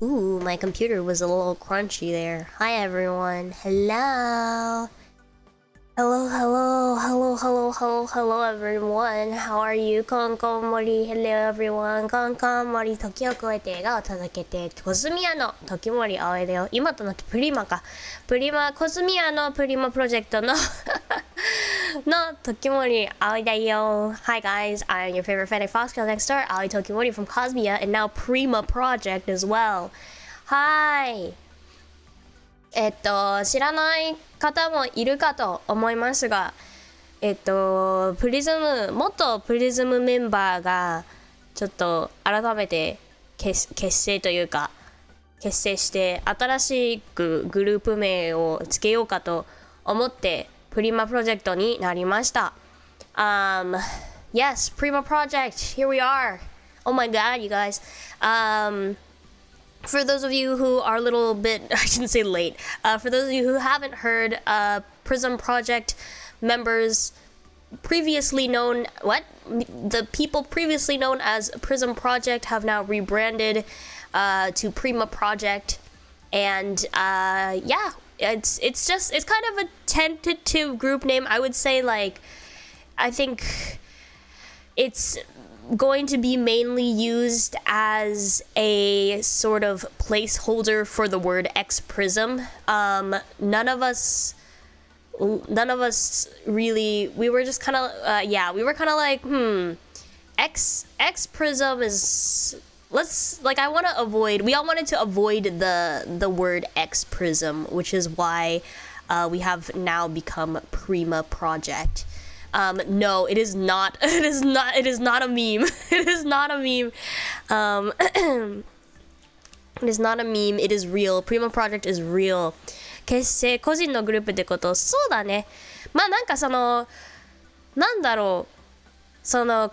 Ooh, my computer was a little crunchy there. Hi everyone. Hello. Hello everyone. How are you? コンコンモリ Hello everyone. コンコンモリ時を超えて映画を届けてコスミアの時守あおいだよ。今となってプリマか。コスミアのプリマプロジェクトのの時守あおいだよ。Hi guys, I'm your favorite Fennec Fox girl next door, Aoi Tokimori from Cosmia and now Prima Project as well. Hi. 知らない方もいるかと思いますが、元プリズムメンバーがちょっと改めて結成して新しくグループ名をつけようかと思ってプリマプロジェクトになりました。Yes, Prima Project, here we are. Oh my god, you guys. For those of you who are a little bit, I shouldn't say late, for those of you who haven't heard, Prism Project members previously known, the people previously known as Prism Project have now rebranded to Prima Project, and yeah, it's kind of a tentative group name. I would say, like, I think it's going to be mainly used as a sort of placeholder for the word X Prism. None of us really, we were just kind of we were kind of like, X Prism is, we all wanted to avoid the word X Prism, which is why we have now become Prima Project. No, it is not. It is not a meme. It is not a meme. It is not a meme. It is real. Prima Project is real. 結成個人のグループってこと。そうだね。まあなんか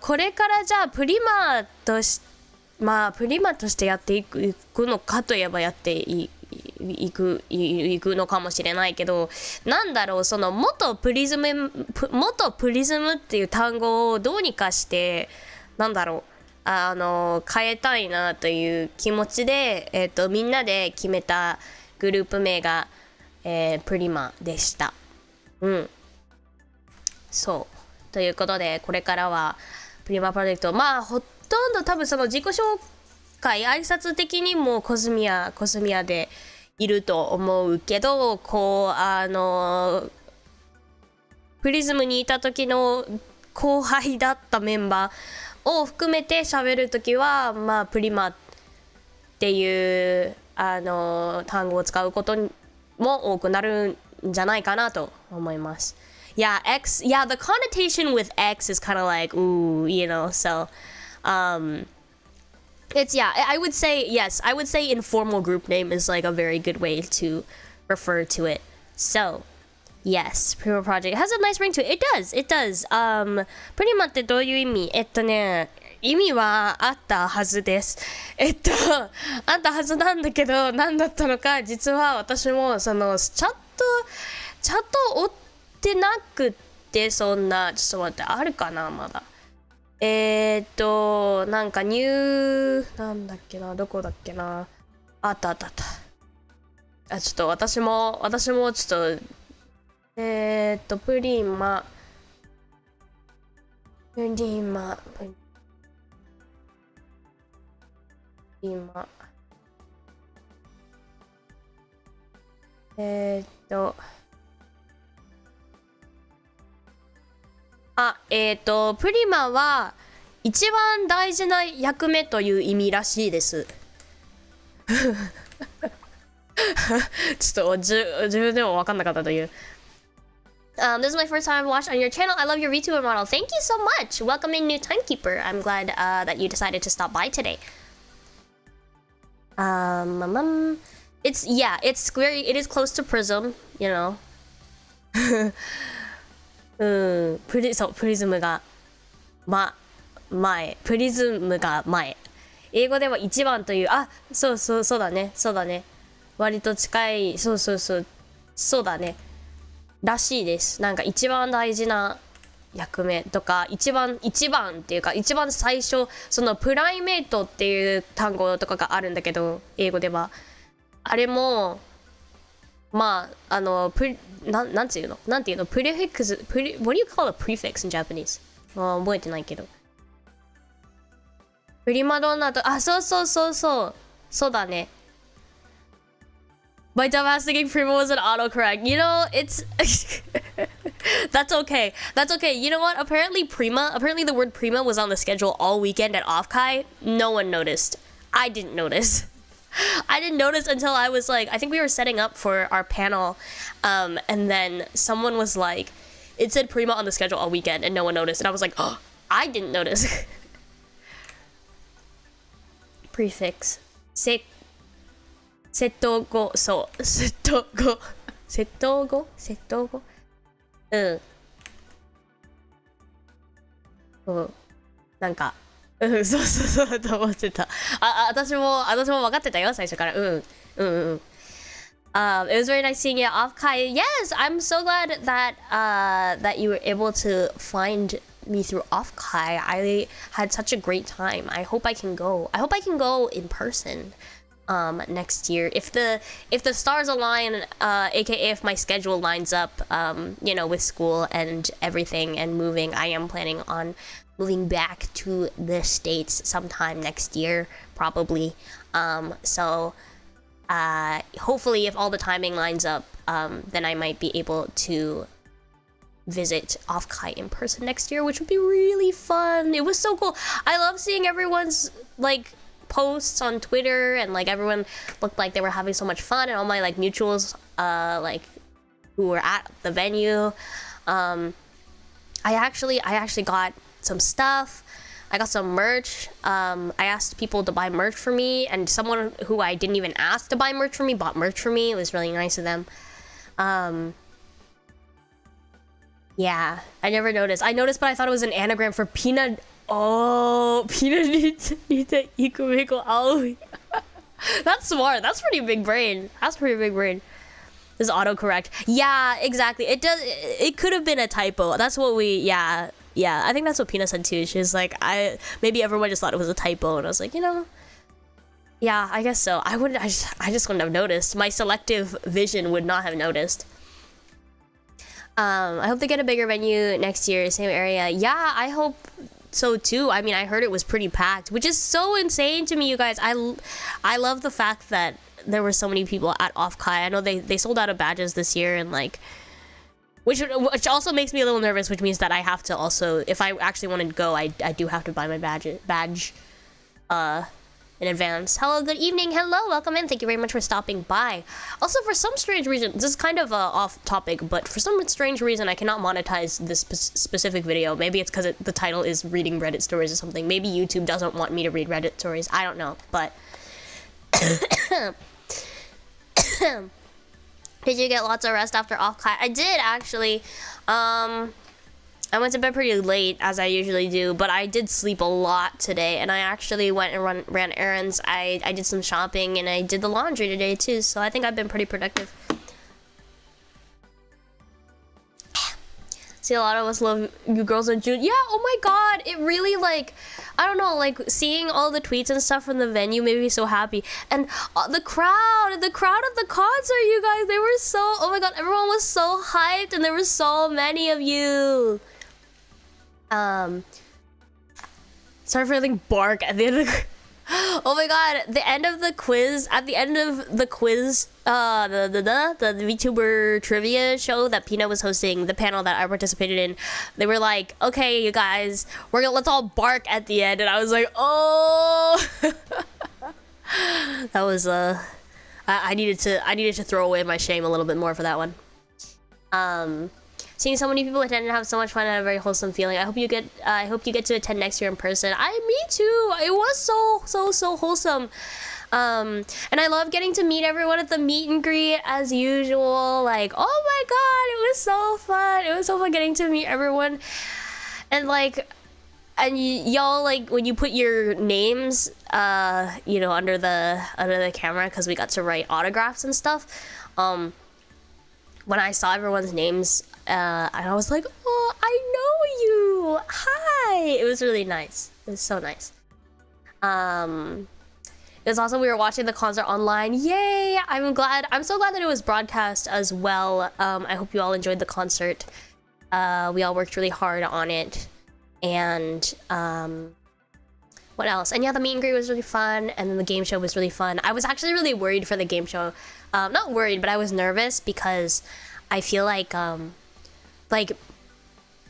これからじゃあプリマとしてやっていくのかといえばやっていくのかもしれないけど、元プリズムっていう単語をどうにかして変えたいなという気持ちで、みんなで決めたグループ名が、プリマでした。そうということで、これからはプリマプロジェクト、ほとんど多分自己紹介挨拶的にもコスミアでいると思うけど、プリズムにいた時の後輩だったメンバーを含めて喋るときは、プリマっていう単語を使うことも多くなるんじゃないかなと思います。Yeah, the connotation with X is kind of like, ooh, so, I would say informal group name is like a very good way to refer to it. So, yes, Prima Project has a nice ring to it. It does. Prima ってどういう意味？意味はあったはずです。あったはずなんだけど、何だったのか、実は私もチャット追ってなくって、ちょっと待って、あるかな、まだ。なんだっけな、どこだっけな。あった。ちょっと私もちょっと、プリマ。プリマは一番大事な役目という意味らしいです。ちょっと自分でも分かんなかったという。This is my first time I've watched on your channel. I love your VTuber model. Thank you so much. Welcome in, new timekeeper. I'm glad that you decided to stop by today. It's square. It is close to Prism, you know. プリズムが前。プリズムが前。英語では一番という、そうだね。割と近い、そうだね。らしいです。なんか一番大事な役目とか一番っていうか一番最初そのプライメートっていう単語とかがあるんだけど英語ではあれもまあなんていうのプレフィックスwhat do you call a prefix in Japanese 覚えてないけどプリマドンナとそうだねMy dumb ass thinking prima was an autocorrect. You know, it's that's okay. That's okay. You know what? Apparently the word prima was on the schedule all weekend at Offkai. No one noticed. I didn't notice. I didn't notice until I was like, I think we were setting up for our panel, and then someone was like, it said prima on the schedule all weekend, and no one noticed. And I was like, oh, I didn't notice. Prefix. 窃盗語そう窃盗語そうなんかそうと思ってた私も分かってたよ最初からIt was very nice seeing you off Kai. Yes, I'm so glad that that you were able to find me through off Kai. I had such a great time. I hope I can go in person next year if the stars align, aka if my schedule lines up, you know, with school and everything and moving. I am planning on moving back to the States sometime next year probably, so hopefully if all the timing lines up, then I might be able to visit Offkai in person next year, which would be really fun. It was so cool. I love seeing everyone's like posts on Twitter and like everyone looked like they were having so much fun and all my like mutuals like who were at the venue. I actually got some stuff. I got some merch. I asked people to buy merch for me and someone who I didn't even ask to buy merch for me bought merch for me. It was really nice of them. Yeah, I never noticed. I noticed but I thought it was an anagram for peanut. Oh, peanut nita ikumeko aoi. That's smart. That's pretty big brain. This is autocorrect. Yeah, exactly. It does. It could have been a typo. That's what we. Yeah. I think that's what Pina said too. She was like, maybe everyone just thought it was a typo, and I was like, you know, yeah, I guess so. I just wouldn't have noticed. My selective vision would not have noticed. I hope they get a bigger venue next year, same area. Yeah, I hope so too. I mean, I heard it was pretty packed, which is so insane to me, you guys. I love the fact that there were so many people at Offkai. I know they sold out of badges this year, and like, which also makes me a little nervous, which means that I have to also, if I actually want to go, I do have to buy my badge in advance. Hello, good evening. Hello, welcome in. Thank you very much for stopping by. Also, for some strange reason, this is kind of off topic, but for some strange reason, I cannot monetize this specific video. Maybe it's because the title is reading Reddit stories or something. Maybe YouTube doesn't want me to read Reddit stories. I don't know, but did you get lots of rest after Offkai? I did, actually. I went to bed pretty late, as I usually do, but I did sleep a lot today, and I actually went and ran errands. I did some shopping, and I did the laundry today, too, so I think I've been pretty productive. See, a lot of us love you girls in June. Yeah, oh my god, it really, like, I don't know, like, seeing all the tweets and stuff from the venue made me so happy. And the crowd at the concert, you guys, they were so, oh my god, everyone was so hyped, and there were so many of you. Start feeling bark at the end of the oh my god, the end of the quiz, the VTuber trivia show that Pina was hosting, the panel that I participated in, they were like, okay, you guys, let's all bark at the end, and I was like, oh. That was, I needed to throw away my shame a little bit more for that one. Seeing so many people attend and have so much fun and a very wholesome feeling. I hope you get to attend next year in person. Me too. It was so wholesome. And I love getting to meet everyone at the meet and greet as usual. Like, oh my god, it was so fun. It was so fun getting to meet everyone. And like, and y'all, like, when you put your names, you know, under the camera, because we got to write autographs and stuff. When I saw everyone's names, and I was like, oh, I know hello, hi. It was really nice. It was so nice. It was awesome. We were watching the concert online. Yay! I'm so glad that it was broadcast as well. I hope you all enjoyed the concert. We all worked really hard on it. And what else? And yeah, the meet and greet was really fun, and then the game show was really fun. I was actually really worried for the game show. Not worried, but I was nervous because I feel like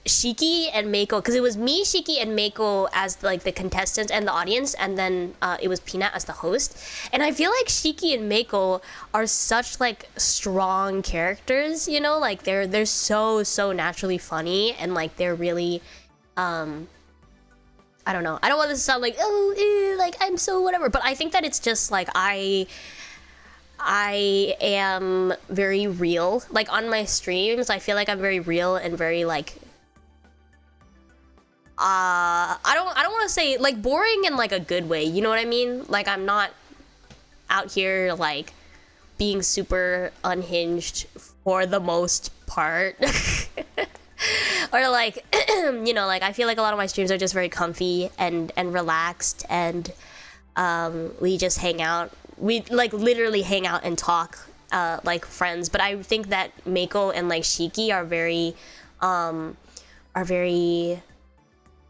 Shiki and Meiko, because it was me, Shiki, and Meiko as like the contestants and the audience, and then it was Peanut as the host. And I feel like Shiki and Meiko are such like strong characters, you know, like they're so naturally funny, and like they're really I don't know. I don't want this to sound like, oh, like I'm so whatever, but I think that it's just like I am very real. Like on my streams, I feel like I'm very real and very like I don't want to say like boring in like a good way, you know what I mean? Like I'm not out here like being super unhinged for the most part. Or like you know, like I feel like a lot of my streams are just very comfy and relaxed, and we just hang out. We like literally hang out and talk like friends. But I think that Meiko and like Shiki are very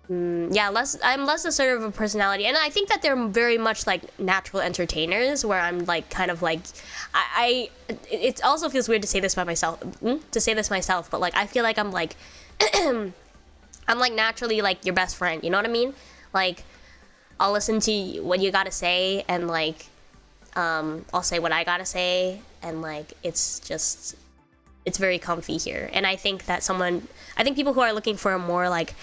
I'm less assertive of a personality, and I think that they're very much like natural entertainers, where I'm like kind of like it also feels weird to say this myself, but like I feel like I'm like I'm like naturally like your best friend, you know what I mean? Like I'll listen to what you gotta say, and like I'll say what I gotta say, and like it's very comfy here. And I think people who are looking for a more like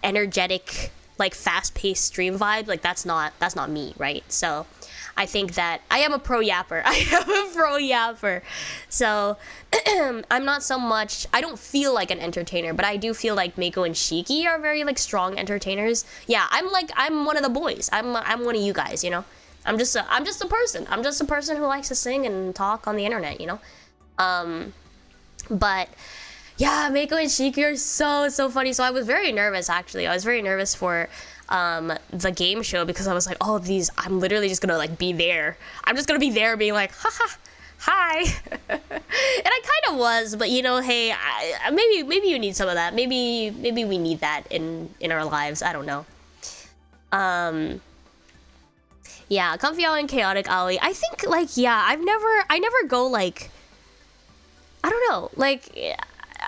energetic, like fast-paced stream vibe, like that's not me, right? So I think that I am a pro yapper. So I'm not so much, I don't feel like an entertainer, but I do feel like Meiko and Shiki are very like strong entertainers. Yeah, I'm one of the boys. I'm one of you guys, you know? I'm just a person. I'm just a person who likes to sing and talk on the internet, you know? But yeah, Meiko and Shiki are so funny. So I was very nervous, actually. I was very nervous for the game show, because I was like, oh, I'm literally just gonna like be there. I'm just gonna be there being like, haha, hi. And I kind of was, but you know, hey, maybe you need some of that. Maybe we need that in our lives. I don't know. Yeah, comfy Aoi and chaotic Aoi. I think like, yeah, I never go like, I don't know, like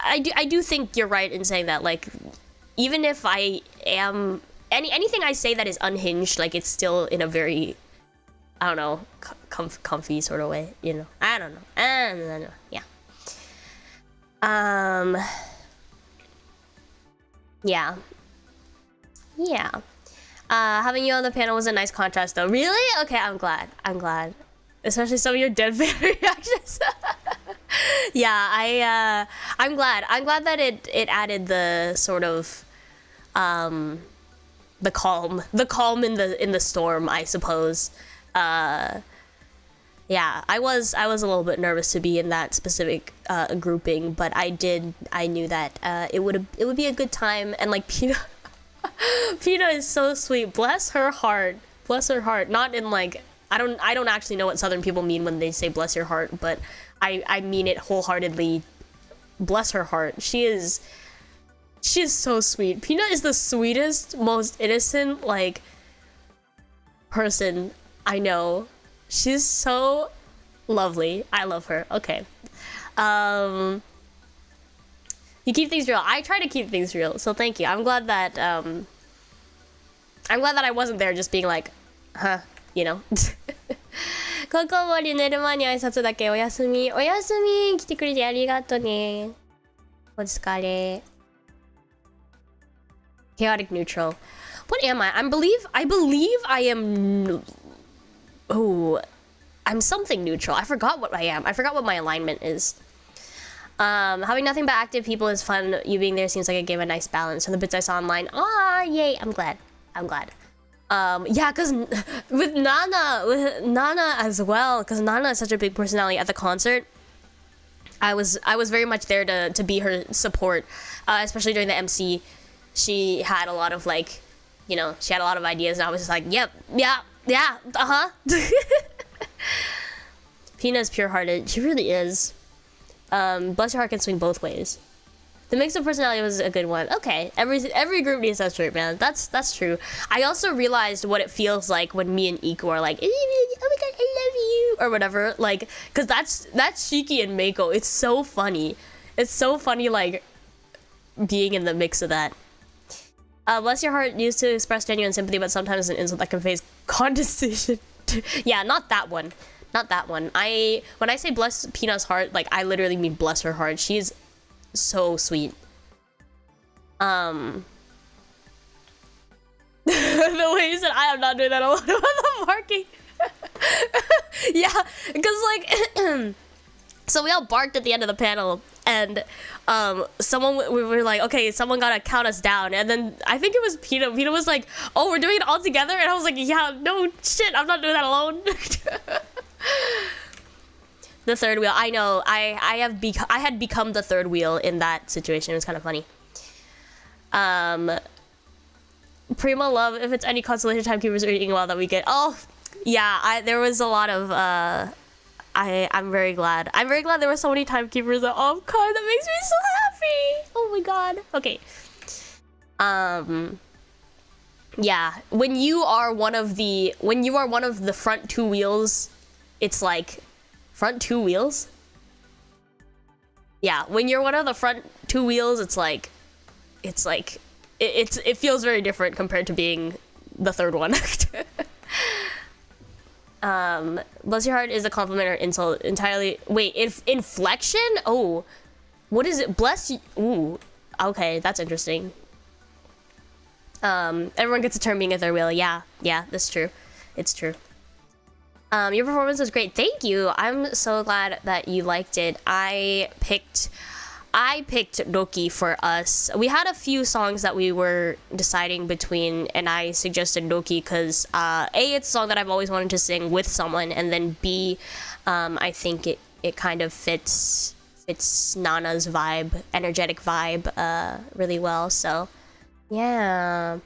I do think you're right in saying that, like, even if I am anything I say that is unhinged, like it's still in a very, I don't know, comfy sort of way, you know. I don't know. Yeah. Yeah. Having you on the panel was a nice contrast, though. Really? Okay, I'm glad. Especially some of your dead fan reactions. Yeah, I'm glad. I'm glad that it added the sort of the calm in the storm, I suppose. Yeah, I was a little bit nervous to be in that specific grouping, but I knew that it would be a good time. And like Pina is so sweet. Bless her heart. Not in like, I don't actually know what Southern people mean when they say bless your heart, but I mean it wholeheartedly. Bless her heart. She is so sweet. Peanut is the sweetest, most innocent, like, person I know. She's so lovely. I love her. Okay. You keep things real. I try to keep things real, so thank you. I'm glad that I wasn't there just being like, huh, you know. ココモリ寝る前に挨拶だけ。おやすみ。おやすみ。来てくれてありがとね。お疲れ。Chaotic neutral. What am I? I believe I am. Oh, I'm something neutral. I forgot what I am. I forgot what my alignment is. Having nothing but active people is fun. You being there seems like it gave a nice balance. From the bits I saw online. Ah, yay! I'm glad. Yeah, because with Nana as well, because Nana is such a big personality at the concert. I was very much there to be her support, especially during the MC she had a lot of like, you know, she had a lot of ideas, and I was just like, yep, yeah, uh-huh. Pina's pure-hearted. She really is. Bless your heart can swing both ways. The mix of personality was a good one. Okay, every group needs that trait, man. That's true. I also realized what it feels like when me and Iku are like, oh my god, I love you, or whatever. Like, cause that's Shiki and Meiko. It's so funny. It's so funny, like, being in the mix of that. Bless your heart used to express genuine sympathy, but sometimes an insult that conveys condescension. Yeah, not that one. Not that one. When I say bless Pina's heart, like, I literally mean bless her heart. She's so sweet. The way you said I am not doing that alone about the marking. Yeah, because like so we all barked at the end of the panel, and we were like, okay, someone gotta count us down, and then I think it was Pina. Pina was like, oh, we're doing it all together, and I was like, yeah, no shit, I'm not doing that alone. The third wheel. I know. I had become the third wheel in that situation. It was kind of funny. Prima love. If it's any consolation, timekeepers are eating well that we get. Oh, yeah. There was a lot of. I'm very glad. I'm very glad there were so many timekeepers at off card. That makes me so happy. Oh my god. Okay. Yeah. When you are one of the front two wheels, it's like. Front two wheels? Yeah, when you're one of the front two wheels, it feels very different compared to being the third one. Bless your heart is a compliment or insult entirely. Wait, inflection? Oh, what is it? Bless you. Ooh, okay, that's interesting. Everyone gets a turn being a third wheel. Yeah, that's true. It's true. Your performance was great. Thank you. I'm so glad that you liked it. I picked Roki for us. We had a few songs that we were deciding between, and I suggested Roki because A, it's a song that I've always wanted to sing with someone, and then B, I think it kind of fits Nana's vibe, energetic vibe, really well. So yeah.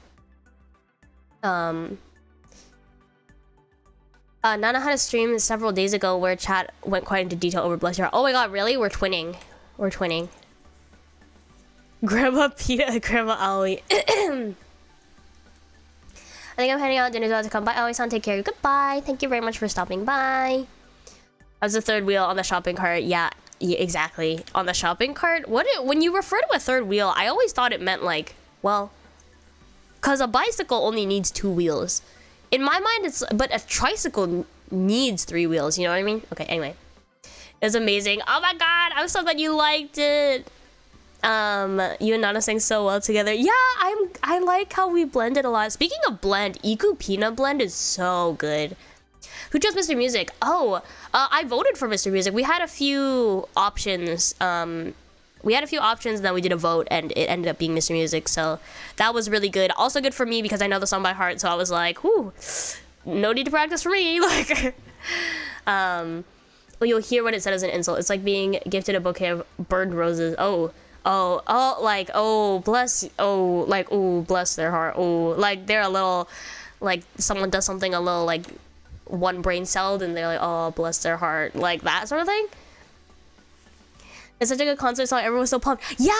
Nana had a stream several days ago where chat went quite into detail over Bless Your Heart. Oh my god, really? We're twinning. Grandma Pita, Grandma Aoi. I think I'm heading out. Dinner's about to come by. Aoi-san, take care. Goodbye. Thank you very much for stopping by. I was the third wheel on the shopping cart. Yeah, exactly. On the shopping cart? When you refer to a third wheel, I always thought it meant like, well, because a bicycle only needs two wheels. In my mind, but a tricycle needs three wheels, you know what I mean? Okay, anyway. It was amazing. Oh my god, I'm so glad you liked it. You and Nana sang so well together. Yeah, I like how we blended a lot. Speaking of blend, Iku Pina blend is so good. Who chose Mr. Music? Oh, I voted for Mr. Music. We had a few options. And then we did a vote, and it ended up being Mr. Music, so that was really good. Also good for me because I know the song by heart, so I was like, whew, no need to practice for me. Like, well, you'll hear what it said as an insult. It's like being gifted a bouquet of burned roses. Like, bless their heart. Oh, like they're a little, like someone does something a little like one brain celled, and they're like, oh, bless their heart, like that sort of thing. It's such a good concert song. Everyone was so pumped. Yeah,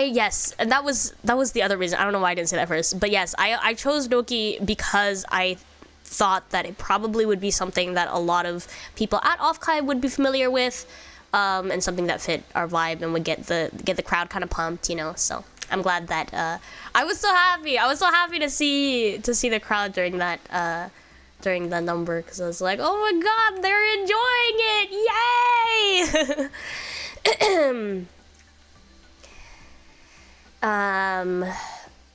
yes, and that was the other reason. I don't know why I didn't say that first, but yes, I chose Doki because I thought that it probably would be something that a lot of people at Offkai would be familiar with, and something that fit our vibe and would get the crowd kind of pumped, you know. So I'm glad that I was so happy. I was so happy to see the crowd during that during the number, because I was like, oh my god, they're enjoying it! Yay!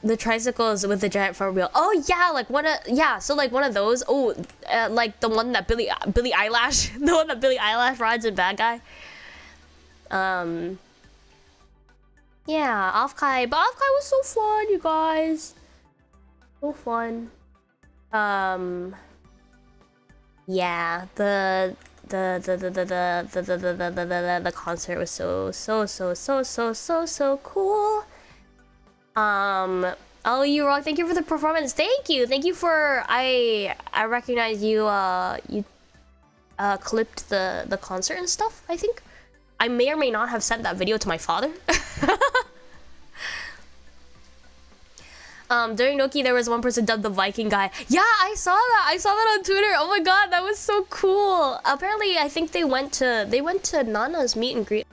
The tricycles with the giant front wheel. Oh yeah, like so like one of those. Oh, like the one that Billie Eilish, the one that Billie Eilish rides in Bad Guy. Yeah, Offkai, but Offkai was so fun, you guys. So fun. Yeah, the concert was so cool. Oh, you rock. Thank you for the performance. Thank you. Thank you for... I recognize you, clipped the concert and stuff, I think. I may or may not have sent that video to my father. During Noki, there was one person dubbed the Viking guy. Yeah, I saw that. I saw that on Twitter. Oh my god, that was so cool. Apparently, I think they went to Nana's meet and greet.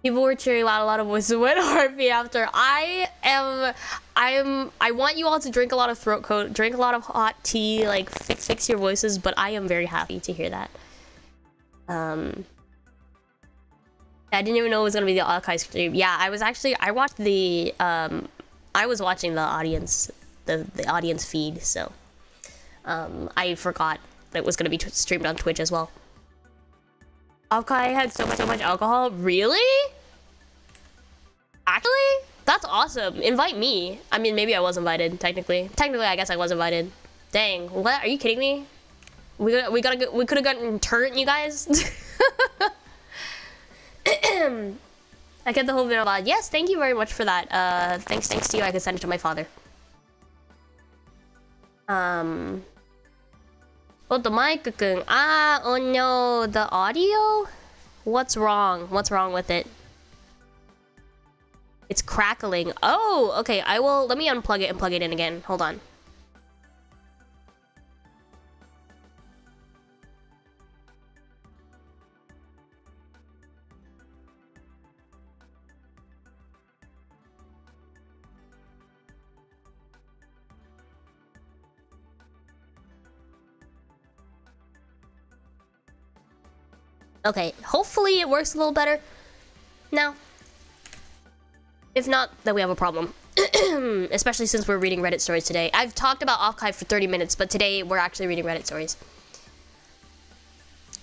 People were cheering loud, a lot of voices went RP after. I want you all to drink a lot of throat coat, drink a lot of hot tea, like fix your voices, but I am very happy to hear that. I didn't even know it was gonna be the archive stream. Yeah, I was watching the audience, the audience feed, so I forgot that it was gonna be streamed on Twitch as well. Aokai had so much alcohol. Really? Actually? That's awesome. Invite me. I mean, maybe I was invited, technically. Technically, I guess I was invited. Dang, what? Are you kidding me? We could have gotten turnt, you guys. I get the whole video about. Yes, thank you very much for that. Thanks to you, I could send it to my father. Oh, the mic-kun. Ah, oh no, the audio? What's wrong? What's wrong with it? It's crackling. Oh, okay, let me unplug it and plug it in again. Hold on. Okay, hopefully it works a little better now. If not, then we have a problem. Especially since we're reading Reddit stories today. I've talked about Offkai for 30 minutes, but today we're actually reading Reddit stories.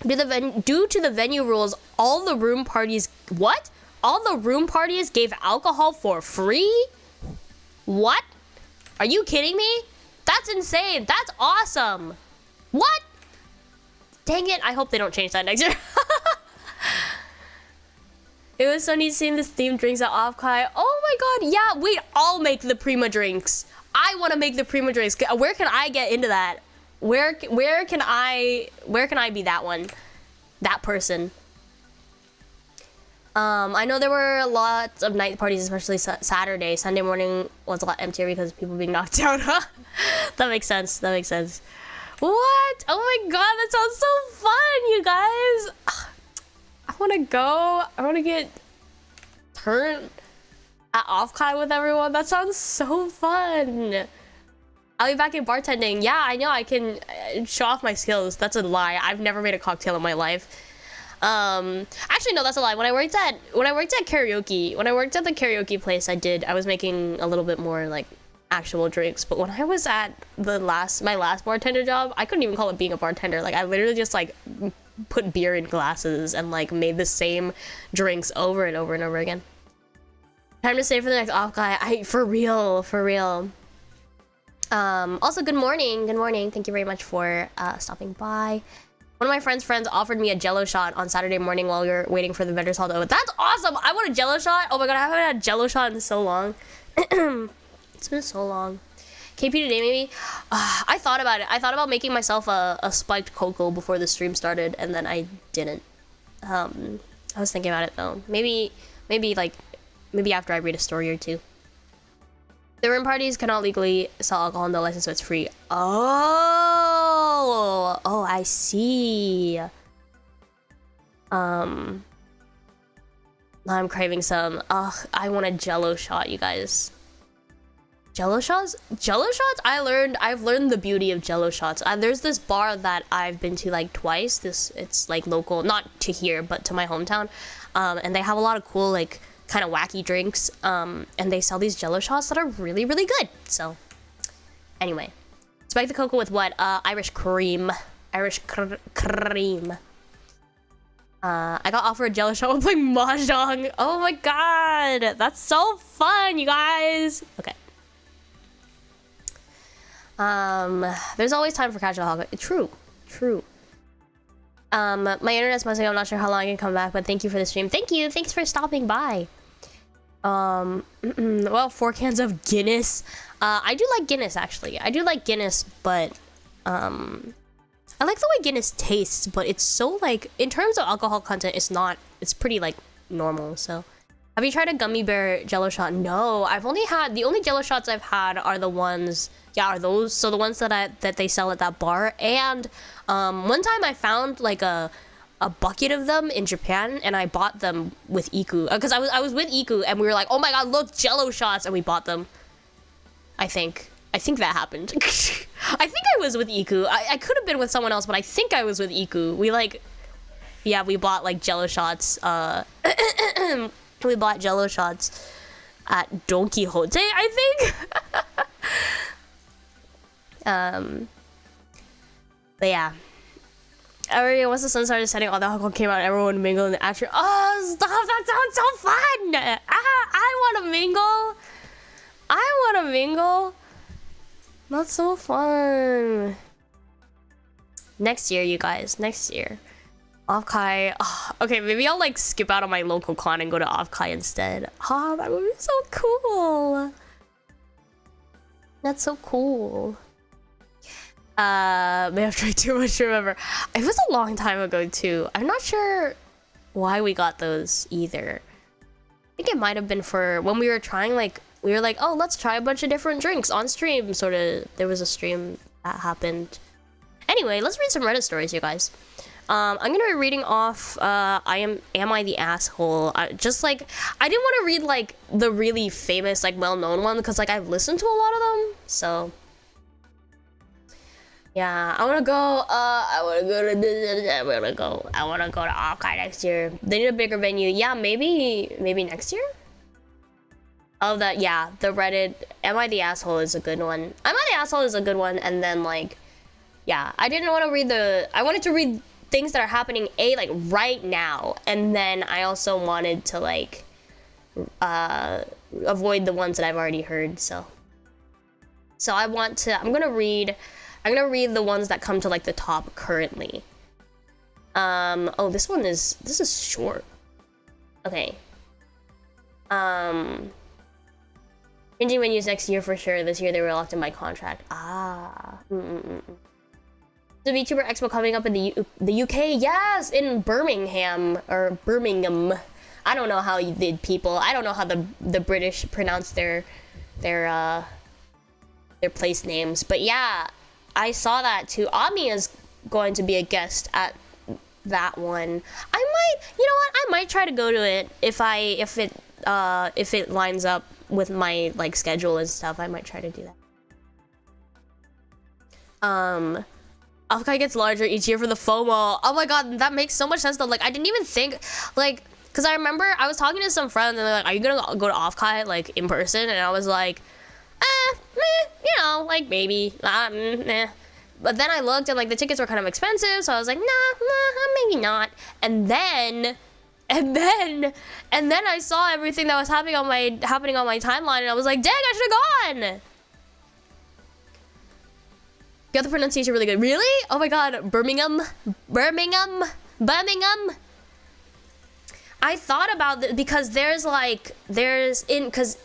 Due to the venue rules, all the room parties... What? All the room parties gave alcohol for free? What? Are you kidding me? That's insane. That's awesome. What? Dang it, I hope they don't change that next year. It was so neat seeing the themed drinks at Offkai. Oh my god, yeah, wait, I'll make the Prima drinks. I want to make the Prima drinks. Where can I get into that? Where can I be that one? That person. I know there were lots of night parties, especially Saturday. Sunday morning was a lot emptier because people being knocked out. That makes sense. That makes sense. What? Oh my god, that sounds so fun, you guys. I want to go. I want to get turned at Offkai with everyone. That sounds so fun. I'll be back in bartending. Yeah, I know. I can show off my skills. That's a lie. I've never made a cocktail in my life. Actually, no, that's a lie. When I worked at karaoke, when I worked at the karaoke place, I was making a little bit more like actual drinks. But when I was at my last bartender job, I couldn't even call it being a bartender. Like I literally just like put beer in glasses and like made the same drinks over and over and over again. Time to save for the next off guy. For real. Also, good morning. Thank you very much for stopping by. One of my friends offered me a Jello shot on Saturday morning while we were waiting for the vendors hall to open. That's awesome. I want a Jello shot. Oh my god, I haven't had a Jello shot in so long. It's been so long. KP today, maybe? I thought about it. I thought about making myself a spiked cocoa before the stream started, and then I didn't. I was thinking about it, though. Maybe after I read a story or two. The room parties cannot legally sell alcohol in the license, so it's free. Oh, I see. Now I'm craving some. I want a Jello shot, you guys. Jello shots? I've learned the beauty of Jello shots. There's this bar that I've been to like twice. It's like local, not to here, but to my hometown. And they have a lot of cool like kind of wacky drinks. And they sell these Jello shots that are really, really good. So anyway, spike the cocoa with what? Irish cream. Cream. I got offered a Jello shot while playing mahjong. Oh my god, that's so fun, you guys. Okay. There's always time for casual alcohol. True. My internet's messing up. I'm not sure how long I can come back, but thank you for the stream. Thank you. Thanks for stopping by. Well, 4 cans of Guinness. I do like Guinness, actually. I do like Guinness, but I like the way Guinness tastes, but it's so like, in terms of alcohol content, it's pretty like normal. So have you tried a gummy bear jello shot? No, I've only had, the only jello shots I've had are the ones, are those, so the ones that they sell at that bar. And one time I found like a bucket of them in Japan, and I bought them with Iku, because I was with Iku, and we were like, oh my god, look, jello shots, and we bought them. I think that happened. I think I was with Iku. I could have been with someone else, but I think I was with Iku. We like, yeah, we bought like jello shots. We bought jello shots at Don Quixote, I think. But yeah. Already, once the sun started setting, all the alcohol came out, everyone mingled in the after. Oh, stop! That sounds so fun! I want to mingle. I want to mingle. That's so fun. Next year, you guys. Next year. Offkai. Oh, okay, maybe I'll like skip out on my local con and go to Offkai instead. Oh, that would be so cool. That's so cool. May have tried too much to remember. It was a long time ago too. I'm not sure why we got those either. I think it might have been for when we were trying, like, we were like, oh, let's try a bunch of different drinks on stream. Sort of, there was a stream that happened. Anyway, let's read some Reddit stories, you guys. I'm gonna be reading off, Am I the Asshole? Just like, I didn't want to read like the really famous, like well-known one, because like I've listened to a lot of them, so. Yeah, I wanna go to Offkai next year. They need a bigger venue. Yeah, maybe next year? Oh, yeah, the Reddit, Am I the Asshole is a good one. Am I the Asshole is a good one, and then like, yeah, I didn't want to read I wanted to read things that are happening, like right now, and then I also wanted to like, avoid the ones that I've already heard, so I'm gonna read the ones that come to like the top currently. Oh, this is short. Okay. Changing menus next year for sure. This year they were locked in my contract. The VTuber Expo coming up in the UK. Yes, in Birmingham or Birmingham. I don't know how you did, people. I don't know how the British pronounce their place names, but yeah. I saw that too. Ami is going to be a guest at that one. You know what? I might try to go to it if it lines up with my like schedule and stuff. I might try to do that. Offkai gets larger each year for the FOMO. Oh my god, that makes so much sense though. Like I didn't even think, like, because I remember I was talking to some friends and they're like, "Are you gonna go to Offkai like in person?" And I was like, you know, like maybe, nah. But then I looked and like the tickets were kind of expensive, so I was like, nah, maybe not. And then I saw everything that was happening on my timeline, and I was like, dang, I should have gone. Got the pronunciation really good. Really? Oh my god, Birmingham. I thought about it because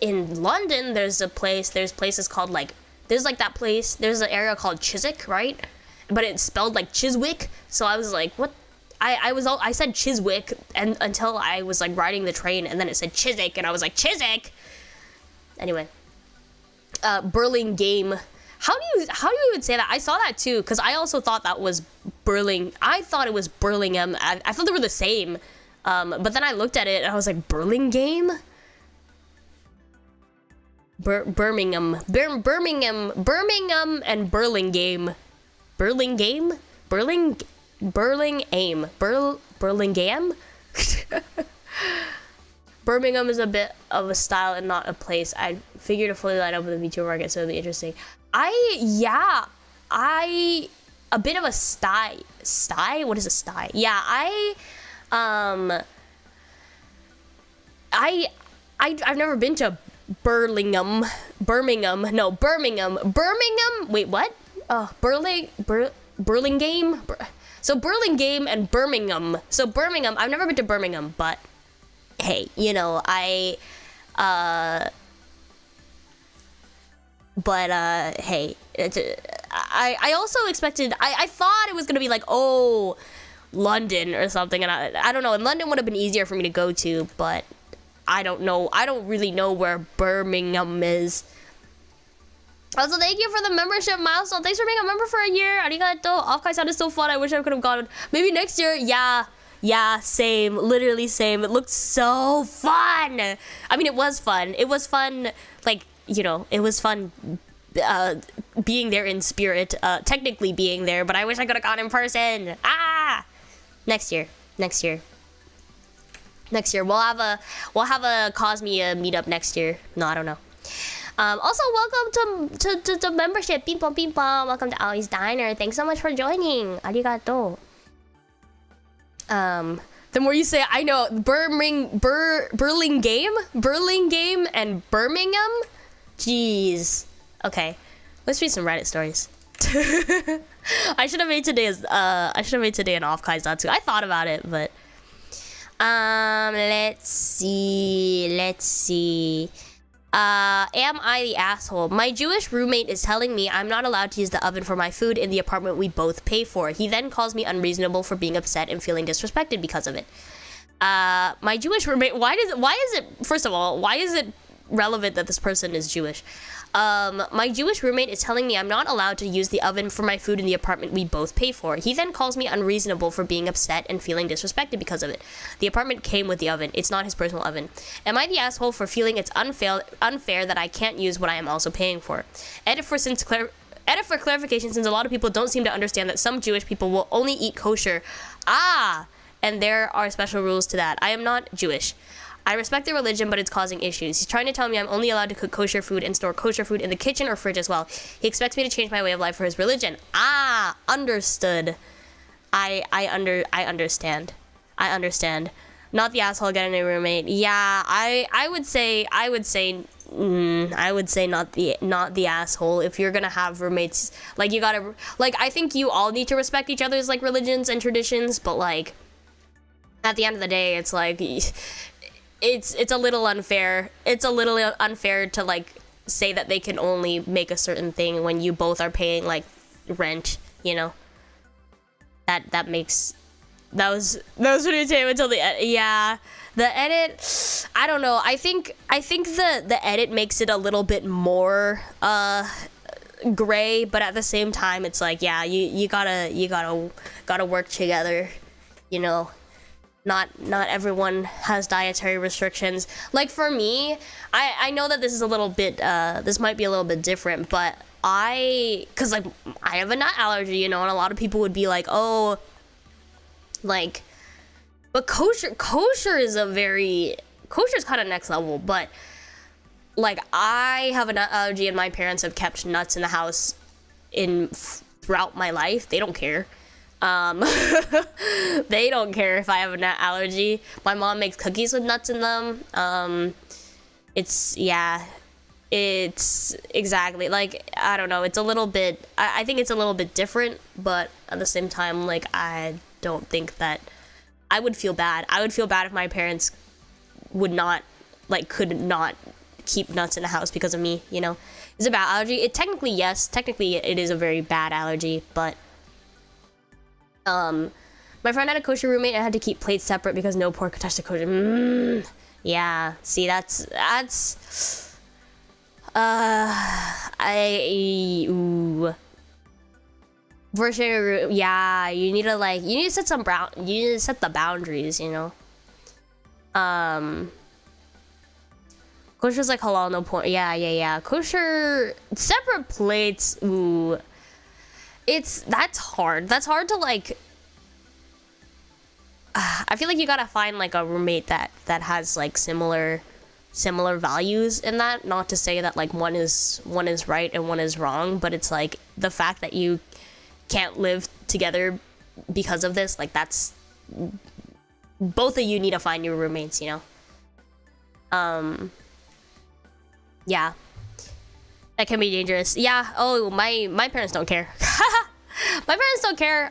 in London there's places called like, there's like that place, there's an area called Chiswick, right? But it's spelled like Chiswick, so I was like, what? I said Chiswick and until I was like riding the train, and then it said Chiswick, and I was like, Chiswick. Anyway, Burlingame. How do you even say that? I saw that too, because I also thought that was I thought it was Burlingham. I thought they were the same. But then I looked at it and I was like, Burlingame? Birmingham and Burlingame. Burlingame? Burlingame? Birmingham is a bit of a style and not a place. I figured to fully line up with the VTuber market, so it'll be interesting. A bit of a sty. What is a sty? Yeah, I've never been to Birmingham. Wait, what? Burlingame. So Burlingame and Birmingham. So Birmingham, I've never been to Birmingham, but hey, you know, hey, I also expected, I thought it was gonna be like, oh, London or something, and I don't know, and London would have been easier for me to go to, but I don't know, I don't really know where Birmingham is. Also, thank you for the membership milestone. Thanks for being a member for a year. Arigato. Off-kai sounded so fun. I wish I could have gone. Maybe next year. Yeah, same. Literally same. It looked so fun. I mean, it was fun. It was fun, like, you know, it was fun being there in spirit. Technically being there, but I wish I could have gone in person. Next year. We'll have a Cosmia meetup next year. No, I don't know. Also, welcome to membership. Ping pong, ping pong. Welcome to Aoi's Diner. Thanks so much for joining. Arigato. The more you say, I know. Burlingame and Birmingham. Jeez. Okay, let's read some Reddit stories. I should have made today an off-kai Zatsu. I thought about it, but let's see. Am I the asshole? My Jewish roommate is telling me I'm not allowed to use the oven for my food in the apartment we both pay for. He then calls me unreasonable for being upset and feeling disrespected because of it. My Jewish roommate, why is it, first of all, why is it relevant that this person is Jewish? My Jewish roommate is telling me I'm not allowed to use the oven for my food in the apartment we both pay for. He then calls me unreasonable for being upset and feeling disrespected because of it. The apartment came with the oven. It's not his personal oven. Am I the asshole for feeling it's unfair that I can't use what I am also paying for? Edit for clarification, since a lot of people don't seem to understand that some Jewish people will only eat kosher. And there are special rules to that. I am not Jewish. I respect their religion, but it's causing issues. He's trying to tell me I'm only allowed to cook kosher food and store kosher food in the kitchen or fridge as well. He expects me to change my way of life for his religion. Understood. I understand. Not the asshole getting a roommate. Yeah, I would say not the asshole. If you're gonna have roommates, like, you gotta, like, I think you all need to respect each other's, like, religions and traditions, but, like, at the end of the day, it's like, it's a little unfair. It's a little unfair to, like, say that they can only make a certain thing when you both are paying, like, rent, you know? That was pretty insane until the edit. Yeah, the edit, I don't know. I think the edit makes it a little bit more gray, but at the same time, it's like, yeah, you gotta work together, you know. Not everyone has dietary restrictions. Like, for me, I know that this is a little bit, this might be a little bit different, but cause, like, I have a nut allergy, you know, and a lot of people would be like, oh, like, but kosher is kind of next level, but, like, I have a nut allergy and my parents have kept nuts in the house throughout my life. They don't care. They don't care if I have a nut allergy. My mom makes cookies with nuts in them. It's exactly, like, I don't know, it's a little bit, I think it's a little bit different, but at the same time, like, I don't think that, I would feel bad if my parents could not keep nuts in the house because of me, you know? It's a bad allergy. Technically it is a very bad allergy, but my friend had a kosher roommate and had to keep plates separate because no pork could touch the kosher. Yeah, see, that's version, yeah, you need to set the boundaries, you know. Kosher's like halal, no pork. Yeah. Kosher, separate plates. Ooh. That's hard. That's hard to, like, I feel like you gotta find, like, a roommate that has, like, similar values in that. Not to say that, like, one is right and one is wrong, but it's like the fact that you can't live together because of this, like, that's, both of you need to find your roommates, you know. Yeah. That can be dangerous. Yeah. Oh, my parents don't care. My parents don't care,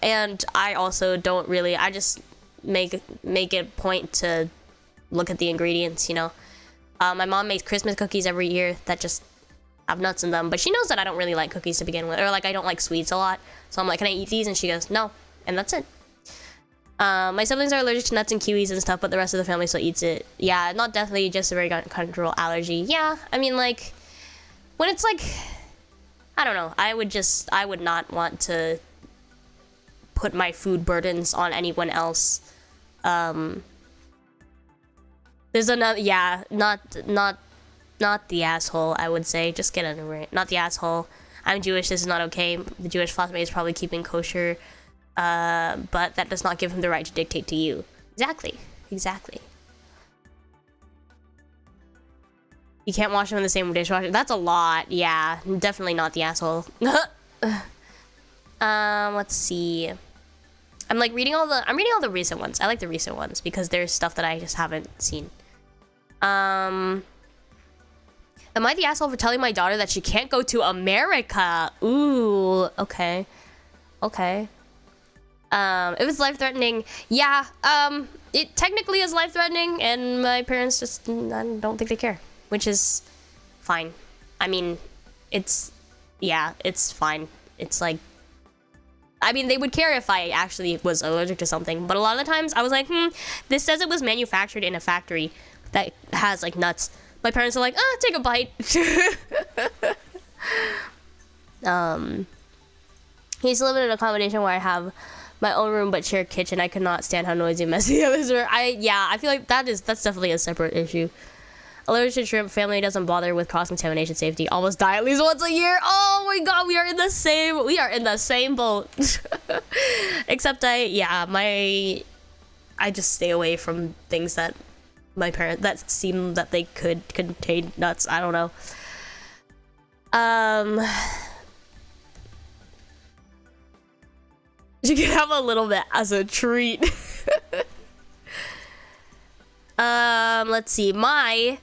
and I also don't really. I just make it point to look at the ingredients, you know. My mom makes Christmas cookies every year that just have nuts in them, but she knows that I don't really like cookies to begin with, or like I don't like sweets a lot. So I'm like, can I eat these? And she goes, no, and that's it. My siblings are allergic to nuts and kiwis and stuff, but the rest of the family still eats it. Yeah, not definitely just a very controversial allergy. Yeah, I mean, like, when it's like, I don't know, I would not want to put my food burdens on anyone else. There's another, yeah, not the asshole, I would say. Just get over it. Not the asshole. I'm Jewish, this is not okay. The Jewish flatmate is probably keeping kosher. But that does not give him the right to dictate to you. Exactly. You can't wash them in the same dishwasher. That's a lot. Yeah, definitely not the asshole. Let's see. I'm reading all the recent ones. I like the recent ones because there's stuff that I just haven't seen. Am I the asshole for telling my daughter that she can't go to America? Ooh, okay. If it's life-threatening, yeah, it technically is life-threatening, and my parents just, I don't think they care, which is fine. I mean, it's fine. It's like, I mean, they would care if I actually was allergic to something, but a lot of the times I was like, this says it was manufactured in a factory that has, like, nuts. My parents are like, take a bite. He used to live in an accommodation where I have my own room but share kitchen. I could not stand how noisy and messy the others were. I feel like that's definitely a separate issue. Allergic to shrimp, family doesn't bother with cross-contamination safety. Almost die at least once a year. Oh my god, we are in the same boat. Except I just stay away from things that that seem that they could contain nuts. I don't know. You can have a little bit as a treat. Let's see. My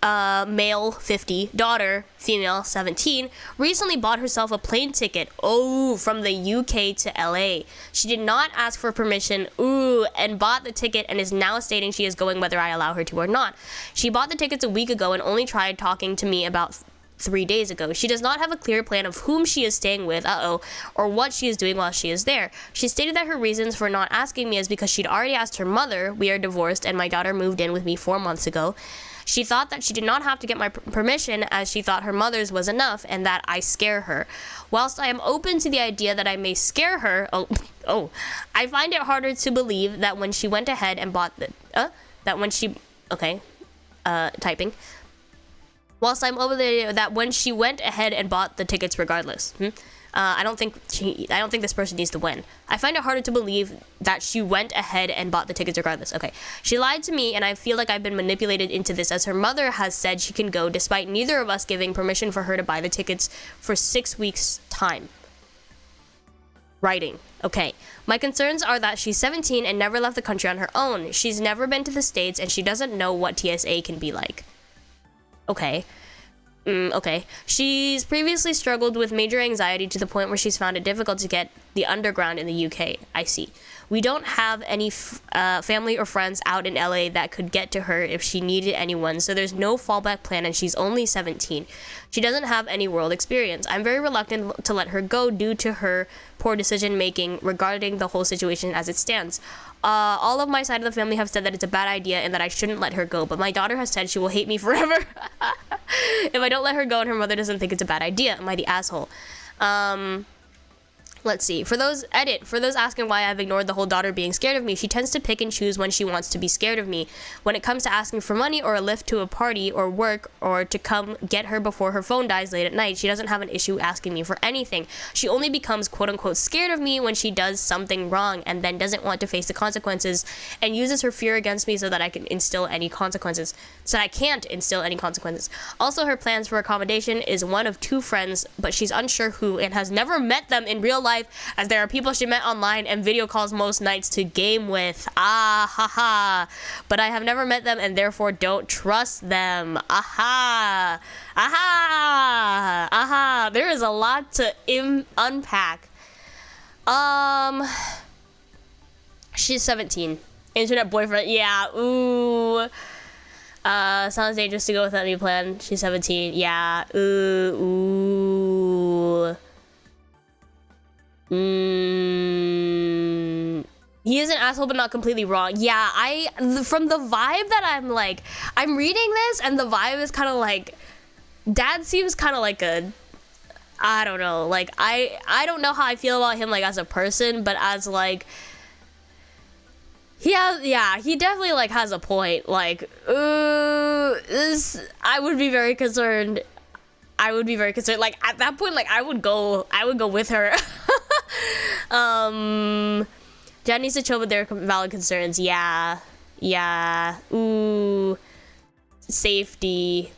male 50, daughter, female 17, recently bought herself a plane ticket, from the UK to LA. She did not ask for permission, and bought the ticket and is now stating she is going whether I allow her to or not. She bought the tickets a week ago and only tried talking to me about 3 days ago. She does not have a clear plan of whom she is staying with, or what she is doing while she is there. She stated that her reasons for not asking me is because she'd already asked her mother. We are divorced and my daughter moved in with me 4 months ago. She thought that she did not have to get my permission as she thought her mother's was enough and that I scare her. Whilst I am open to the idea that I may scare her, I find it harder to believe that when she went ahead and bought typing. Whilst I'm over there, that when she went ahead and bought the tickets regardless. I don't think this person needs to win. I find it harder to believe that she went ahead and bought the tickets regardless. Okay. She lied to me and I feel like I've been manipulated into this as her mother has said she can go despite neither of us giving permission for her to buy the tickets for 6 weeks' time. Writing. Okay. My concerns are that she's 17 and never left the country on her own. She's never been to the States and she doesn't know what TSA can be like. Okay. She's previously struggled with major anxiety to the point where she's found it difficult to get the underground in the UK. I see. We don't have any family or friends out in LA that could get to her if she needed anyone, so there's no fallback plan and she's only 17. She doesn't have any world experience. I'm very reluctant to let her go due to her poor decision making regarding the whole situation as it stands. All of my side of the family have said that it's a bad idea and that I shouldn't let her go, but my daughter has said she will hate me forever if I don't let her go and her mother doesn't think it's a bad idea. Am I the asshole? Let's see. For those asking why I've ignored the whole daughter being scared of me, she tends to pick and choose when she wants to be scared of me. When it comes to asking for money or a lift to a party or work or to come get her before her phone dies late at night, she doesn't have an issue asking me for anything. She only becomes quote-unquote scared of me when she does something wrong and then doesn't want to face the consequences and uses her fear against me so that I can't instill any consequences. Also, her plans for accommodation is one of 2 friends, but she's unsure who and has never met them in real life. life, as there are people she met online and video calls most nights to game with. Ah, haha. But I have never met them and therefore don't trust them. Aha. Aha. Aha. There is a lot to unpack. She's 17. Internet boyfriend. Yeah. Ooh. Sounds dangerous to go without any plan. She's 17. Yeah. Ooh. He is an asshole, but not completely wrong. Yeah, from the vibe that I'm reading this, and the vibe is kind of like, Dad seems kind of like I don't know, like, I don't know how I feel about him, like, as a person, but as, like, he definitely, like, has a point. Like, I would be very concerned. Like, at that point, like, I would go with her. Jen needs to chill with their valid concerns. Yeah. Ooh. Safety.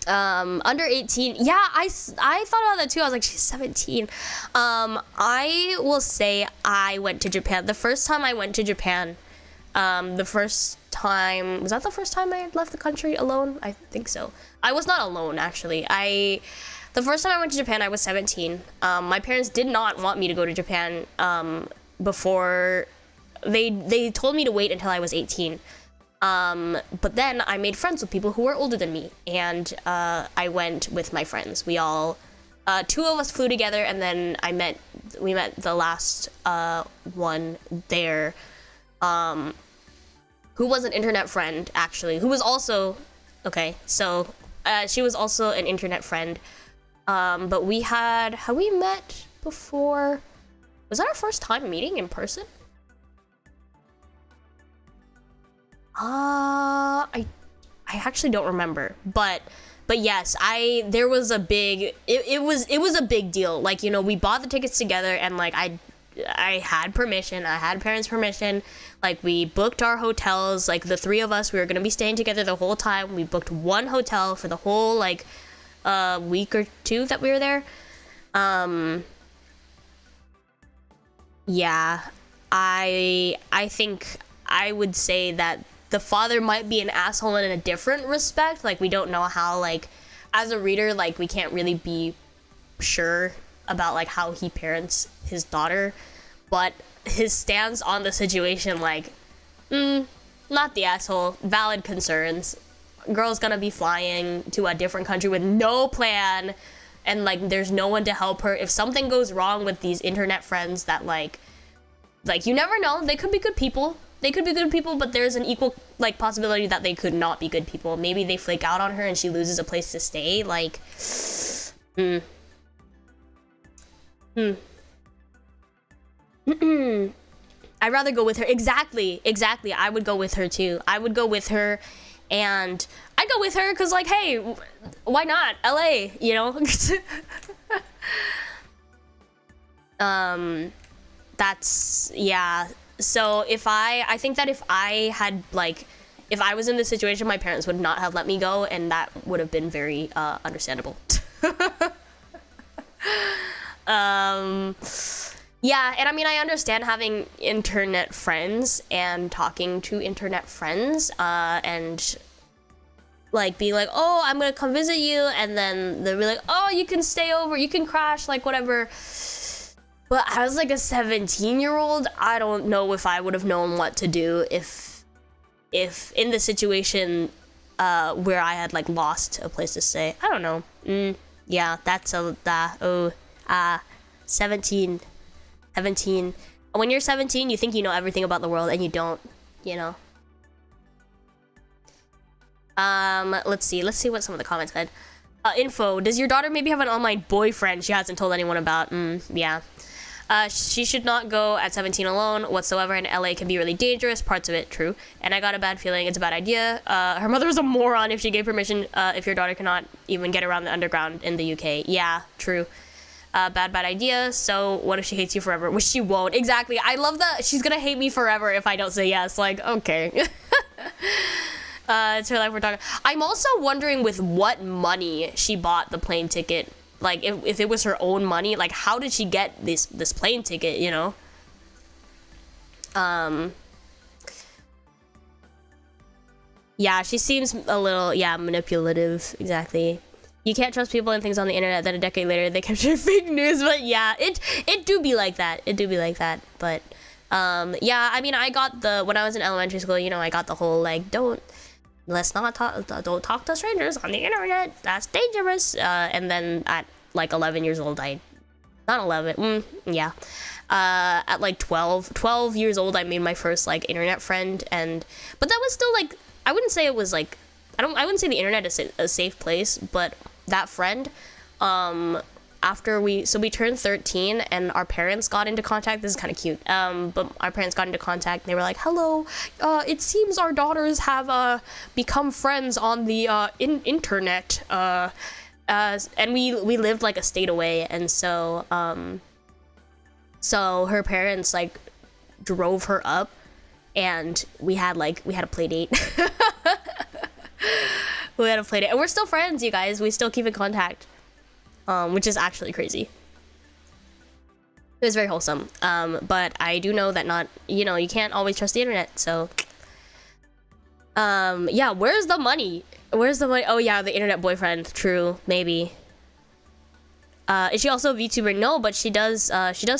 Under 18. Yeah, I thought about that too. I was like, she's 17. I will say I went to Japan. The first time I went to Japan, was that the first time I had left the country alone? I think so. I was not alone, actually. The first time I went to Japan, I was 17. My parents did not want me to go to Japan, before they told me to wait until I was 18. But then I made friends with people who were older than me, and I went with my friends. We all, two of us flew together, and then we met the last one there, who was an internet friend, actually, who was also, okay, so she was also an internet friend, but had we met before? Was that our first time meeting in person? I actually don't remember, but yes, there was a big, it was a big deal. Like, you know, we bought the tickets together, and like I had permission, I had parents' permission. Like, we booked our hotels, like the three of us, we were gonna be staying together the whole time. We booked one hotel for the whole like week or two that we were there. Yeah, I think I would say that the father might be an asshole in a different respect. Like, we don't know how, like, as a reader, like, we can't really be sure about, like, how he parents his daughter. But his stance on the situation, like, not the asshole. Valid concerns. Girl's gonna be flying to a different country with no plan. And, like, there's no one to help her. If something goes wrong with these internet friends that, like, you never know. They could be good people. But there's an equal, like, possibility that they could not be good people. Maybe they flake out on her and she loses a place to stay. Like, I'd rather go with her. Exactly. I would go with her, too. I would go with her, and I'd go with her because, like, hey, why not? LA, you know? That's, yeah. So I think that if I had, like, if I was in this situation, my parents would not have let me go, and that would have been very understandable. Yeah, and I mean, I understand having internet friends and talking to internet friends, and like being like, oh, I'm gonna come visit you, and then they'll be like, oh, you can stay over, you can crash, like, whatever. But I was like a 17-year-old. I don't know if I would have known what to do if in the situation where I had, like, lost a place to stay. I don't know. Yeah, that's 17. When you're 17, you think you know everything about the world, and you don't, you know. Let's see what some of the comments said. Info, does your daughter maybe have an online boyfriend she hasn't told anyone about? Yeah. She should not go at 17 alone whatsoever, and LA can be really dangerous, parts of it, true. And I got a bad feeling it's a bad idea. Her mother is a moron if she gave permission, if your daughter cannot even get around the underground in the UK. Yeah, true. Bad idea. So what if she hates you forever? Which she won't. Exactly. I love that she's gonna hate me forever if I don't say yes. Like, okay. It's her life we're talking. I'm also wondering with what money she bought the plane ticket like if it was her own money, like how did she get this plane ticket, you know? Yeah, she seems a little, yeah, manipulative. Exactly. You can't trust people and things on the internet. Then a decade later, they capture fake news. But yeah, it do be like that. It do be like that. But yeah, I mean, I got when I was in elementary school, you know, I got the whole like, don't talk to strangers on the internet. That's dangerous. And then at like 11 years old, not 11, yeah. At like 12 years old, I made my first like internet friend, but that was still like, I wouldn't say it was like, I wouldn't say the internet is a safe place, but that friend, after we turned 13 and our parents got into contact. This is kind of cute. But our parents got into contact and they were like, hello, it seems our daughters have become friends on the internet. And we lived like a state away, and so her parents like drove her up, and we had a play date. We had a play date, and we're still friends, you guys. We still keep in contact, which is actually crazy. It was very wholesome. But I do know that you can't always trust the internet, so yeah, where's the money? Oh yeah, the internet boyfriend. True, maybe. Is she also a VTuber? No, but she does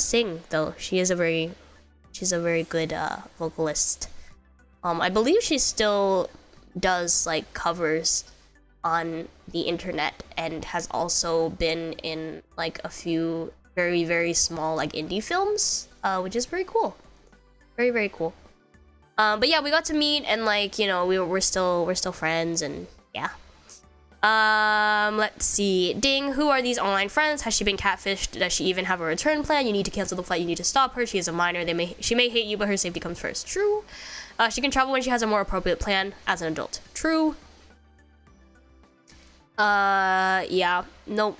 sing though. She's a very good vocalist. I believe she still does like covers on the internet, and has also been in like a few very, very small like indie films, which is very cool. Very, very cool. But yeah, we got to meet, and like, you know, we're still friends, and yeah. Let's see. Ding, who are these online friends? Has she been catfished? Does she even have a return plan? You need to cancel the flight. You need to stop her. She is a minor. She may hate you, but her safety comes first. True. She can travel when she has a more appropriate plan as an adult. True. Yeah. Nope.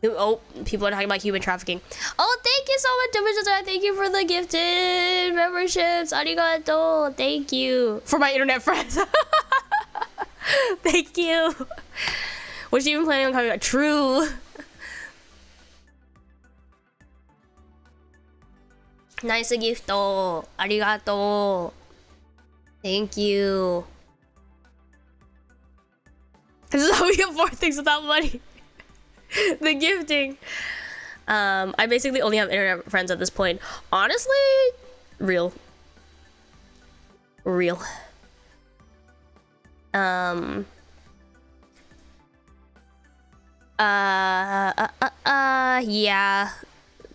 Oh, people are talking about human trafficking. Oh, thank you so much, Division. Thank you for the gifted memberships. Arigato. Thank you. For my internet friends. Thank you. Was she even planning on coming back? True. Nice gift. Arigato. Thank you. This is how we afford things without money. The gifting. I basically only have internet friends at this point. Honestly, real. Yeah.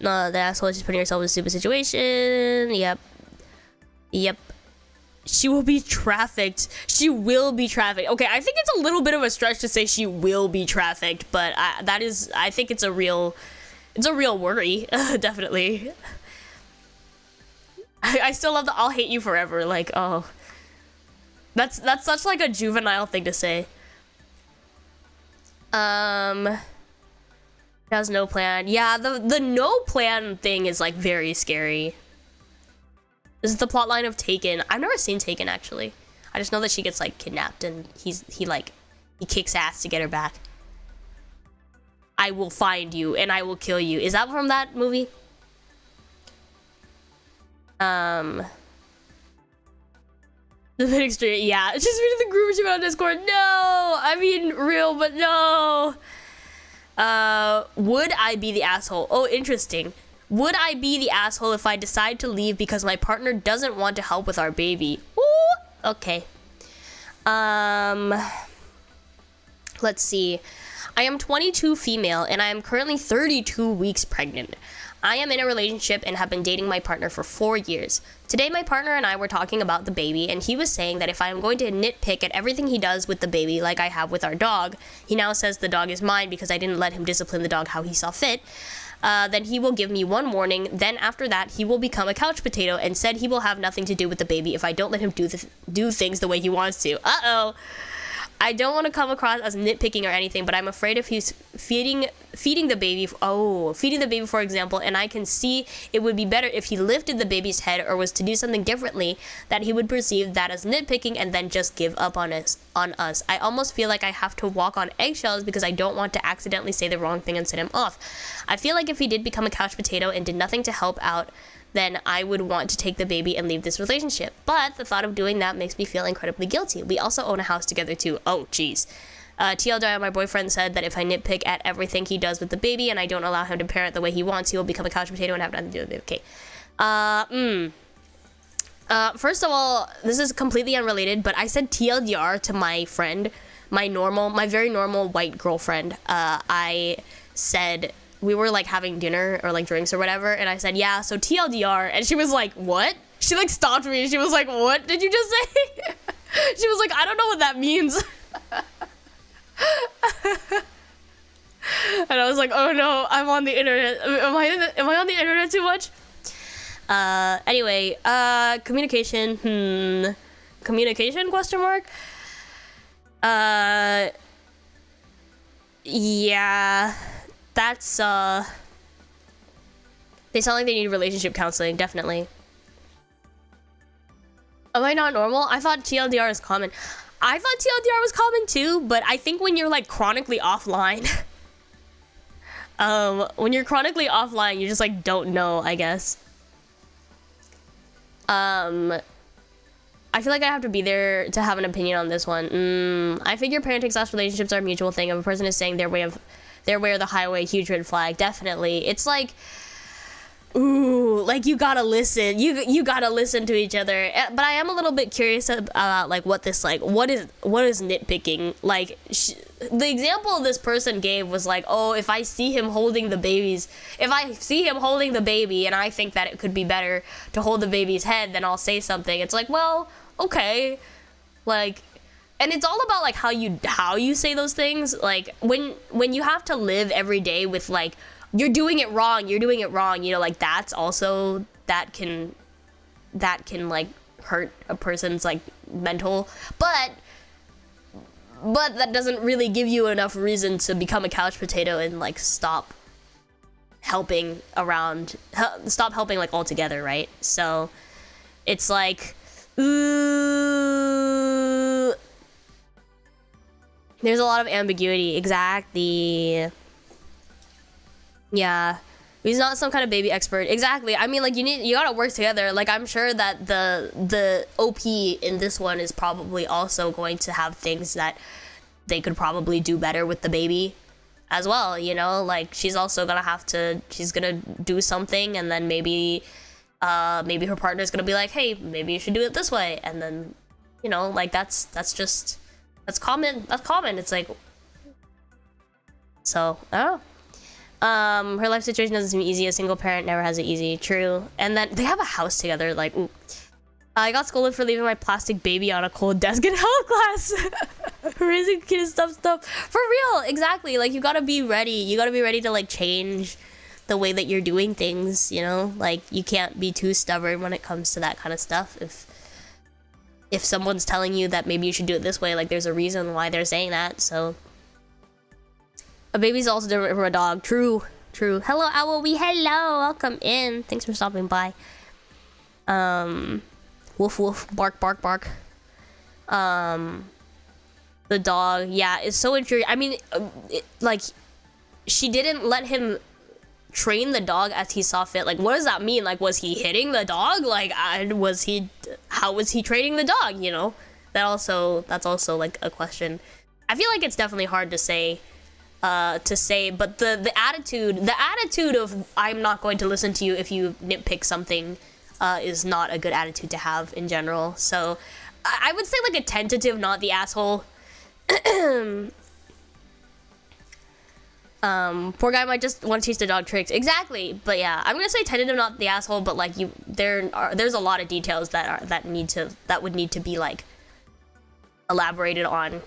No, the asshole is just putting herself in a stupid situation. Yep. She will be trafficked. Okay, I think it's a little bit of a stretch to say she will be trafficked, but I think it's a real worry. Definitely. I still love the "I'll hate you forever." Like, oh, that's such like a juvenile thing to say. Has no plan. Yeah, the no plan thing is like very scary. This is the plotline of Taken. I've never seen Taken, actually. I just know that she gets like kidnapped, and he kicks ass to get her back. I will find you and I will kill you. Is that from that movie? The bit extreme. Yeah, just reading the group on Discord. No, I mean real, but no. Would I be the asshole? Oh, interesting. Would I be the asshole if I decide to leave because my partner doesn't want to help with our baby? Ooh, okay. Let's see. I am 22 female and I am currently 32 weeks pregnant. I am in a relationship and have been dating my partner for 4 years. Today, my partner and I were talking about the baby, and he was saying that if I am going to nitpick at everything he does with the baby, like I have with our dog, he now says the dog is mine because I didn't let him discipline the dog how he saw fit, then he will give me one warning. Then after that, he will become a couch potato and said he will have nothing to do with the baby if I don't let him do things the way he wants to. Uh-oh. I don't want to come across as nitpicking or anything, but I'm afraid if he's feeding the baby, for example, and I can see it would be better if he lifted the baby's head or was to do something differently, that he would perceive that as nitpicking and then just give up on us. I almost feel like I have to walk on eggshells because I don't want to accidentally say the wrong thing and set him off. I feel like if he did become a couch potato and did nothing to help out, then I would want to take the baby and leave this relationship. But the thought of doing that makes me feel incredibly guilty. We also own a house together too. Oh, jeez. TLDR, my boyfriend said that if I nitpick at everything he does with the baby and I don't allow him to parent the way he wants, he will become a couch potato and have nothing to do with it. Okay. First of all, this is completely unrelated, but I said TLDR to my friend, my very normal white girlfriend. I said... we were like having dinner or like drinks or whatever, and I said, yeah, so TLDR, and she was like, what? She like stopped me and she was like, what did you just say? She was like, I don't know what that means. And I was like, oh no, I'm on the internet. Am I on the internet too much? Anyway, communication, communication, question mark? Yeah, that's, they sound like they need relationship counseling, definitely. Am I not normal? I thought TLDR is common. I thought TLDR was common too, but I think when you're like chronically offline, when you're chronically offline, you just like don't know, I guess. I feel like I have to be there to have an opinion on this one. I figure parenting / relationships are a mutual thing. If a person is saying their way of the highway, huge red flag, definitely. It's like, ooh, like you gotta listen. You gotta listen to each other. But I am a little bit curious about like what is nitpicking. Like the example this person gave was like, oh, if I see him holding the baby and I think that it could be better to hold the baby's head, then I'll say something. It's like, well, okay, like. And it's all about like how you say those things. Like when you have to live every day with like you're doing it wrong, you know, like that's also that can like hurt a person's like mental, but that doesn't really give you enough reason to become a couch potato and like stop helping like altogether, right? So it's like, ooh, there's a lot of ambiguity. Exactly. Yeah. He's not some kind of baby expert. Exactly. I mean, like, you gotta work together. Like, I'm sure that the OP in this one is probably also going to have things that they could probably do better with the baby as well, you know? Like, she's also she's gonna do something, and then maybe her partner's gonna be like, hey, maybe you should do it this way. And then, you know, like, that's common. It's like, so, I don't know. Her life situation doesn't seem easy. A single parent never has it easy. True. And then they have a house together. Like, ooh. I got scolded for leaving my plastic baby on a cold desk in health class. Raising kids, stuff. For real, exactly. Like, you gotta be ready. You gotta be ready to like change the way that you're doing things. You know, like you can't be too stubborn when it comes to that kind of stuff. If someone's telling you that maybe you should do it this way, like there's a reason why they're saying that. So a baby's also different from a dog. True. Hello, Awowi. Hello, welcome in. Thanks for stopping by. Woof woof, bark bark bark. The dog, yeah, is so infuriating. I mean, like, she didn't let him train the dog as he saw fit. Like, what does that mean? Like, was he hitting the dog? Like, how was he training the dog, you know? That's also like a question. I feel like it's definitely hard to say, but the attitude of I'm not going to listen to you if you nitpick something is not a good attitude to have in general. So I would say like a tentative, not the asshole. Poor guy might just want to teach the dog tricks. Exactly. But yeah, I'm gonna say tentative, not the asshole, but like there's a lot of details that would need to be like elaborated on.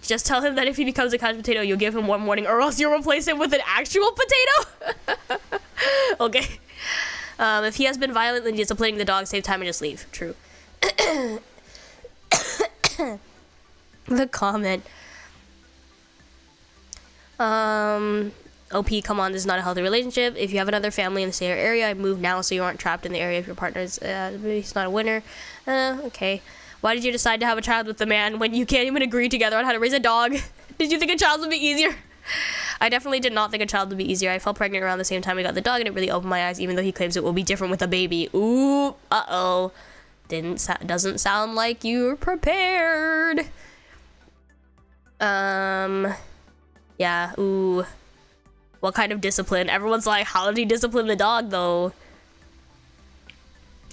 Just tell him that if he becomes a couch potato, you'll give him one warning, or else you'll replace him with an actual potato. Okay. If he has been violently disciplining the dog, save time and just leave. True. The comment. OP, come on, this is not a healthy relationship. If you have another family in the same area, move now so you aren't trapped in the area of your partner's. He's not a winner. Okay. Why did you decide to have a child with the man when you can't even agree together on how to raise a dog? Did you think a child would be easier? I definitely did not think a child would be easier. I fell pregnant around the same time I got the dog, and it really opened my eyes, even though he claims it will be different with a baby. Ooh, uh-oh. Doesn't sound like you're prepared. Yeah, ooh. What kind of discipline? Everyone's like, how did he discipline the dog, though?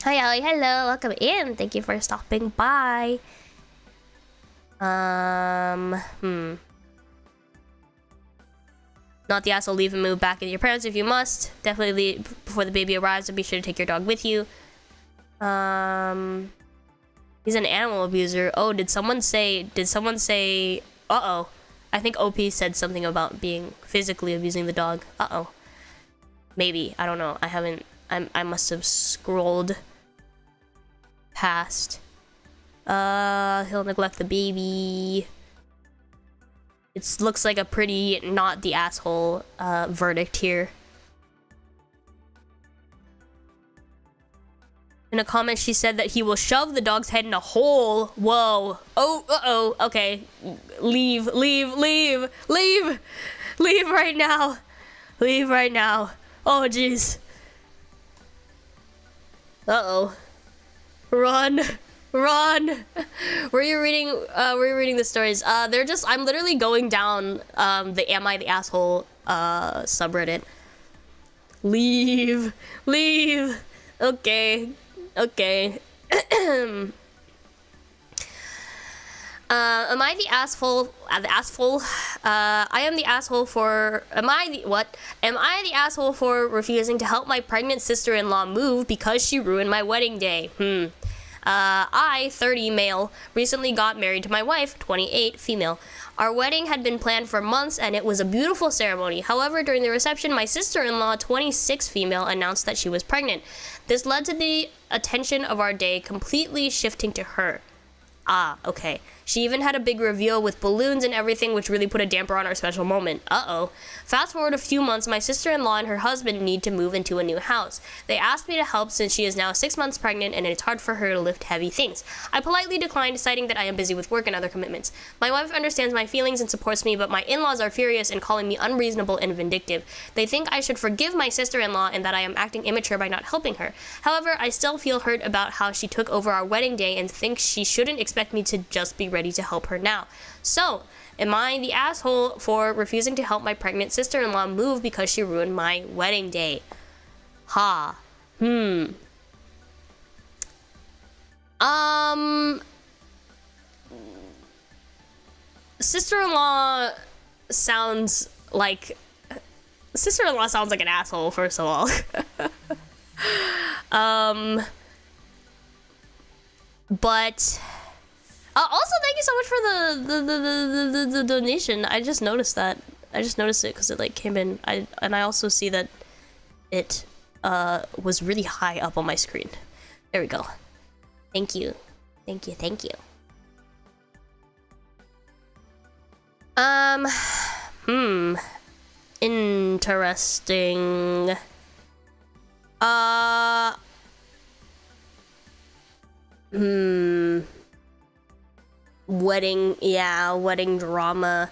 Hi, Ellie. Hello. Welcome in. Thank you for stopping by. Not the asshole. Leave and move back with your parents if you must. Definitely leave before the baby arrives, and be sure to take your dog with you. He's an animal abuser. Oh, did someone say, uh-oh. I think OP said something about being physically abusing the dog. Uh-oh. Maybe. I don't know. I must have scrolled past. He'll neglect the baby. It looks like a pretty not the asshole verdict here. In a comment, she said that he will shove the dog's head in a hole. Whoa. Oh, uh-oh. Okay. Leave right now. Leave right now. Oh, jeez. Uh-oh. Run. Were you reading the stories? I'm literally going down the Am I the Asshole subreddit. Leave. Okay. Am I the asshole? I am the asshole for. Am I the asshole for refusing to help my pregnant sister-in-law move because she ruined my wedding day? I, 30, male, recently got married to my wife, 28, female. Our wedding had been planned for months, and it was a beautiful ceremony. However, during the reception, my sister-in-law, 26, female, announced that she was pregnant. This led to the attention of our day completely shifting to her. Ah, okay. She even had a big reveal with balloons and everything, which really put a damper on our special moment. Uh-oh. Fast forward a few months, my sister-in-law and her husband need to move into a new house. They asked me to help since she is now 6 months pregnant and it's hard for her to lift heavy things. I politely declined, citing that I am busy with work and other commitments. My wife understands my feelings and supports me, but my in-laws are furious and calling me unreasonable and vindictive. They think I should forgive my sister-in-law and that I am acting immature by not helping her. However, I still feel hurt about how she took over our wedding day and think she shouldn't expect me to just be ready to help her now. So, am I the asshole for refusing to help my pregnant sister-in-law move because she ruined my wedding day? Sister-in-law sounds like an asshole, first of all. But also, thank you so much for the donation. I just noticed that. I just noticed it because it like came in. I also see that it was really high up on my screen. There we go. Thank you. Interesting. Wedding drama.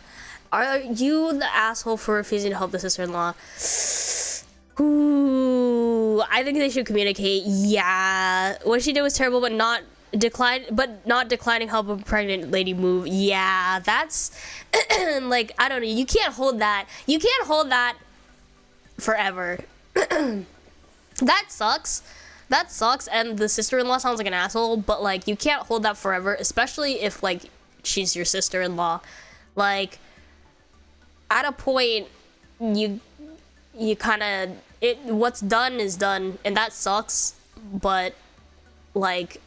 Are you the asshole for refusing to help the sister-in-law? Ooh, I think they should communicate. Yeah, what she did was terrible, but not declining help of a pregnant lady move. Yeah, that's like, I don't know. You can't hold that forever. That sucks. And the sister-in-law sounds like an asshole, but like, you can't hold that forever, especially if like she's your sister-in-law. Like, at a point, you kind of, what's done is done, and that sucks. But like,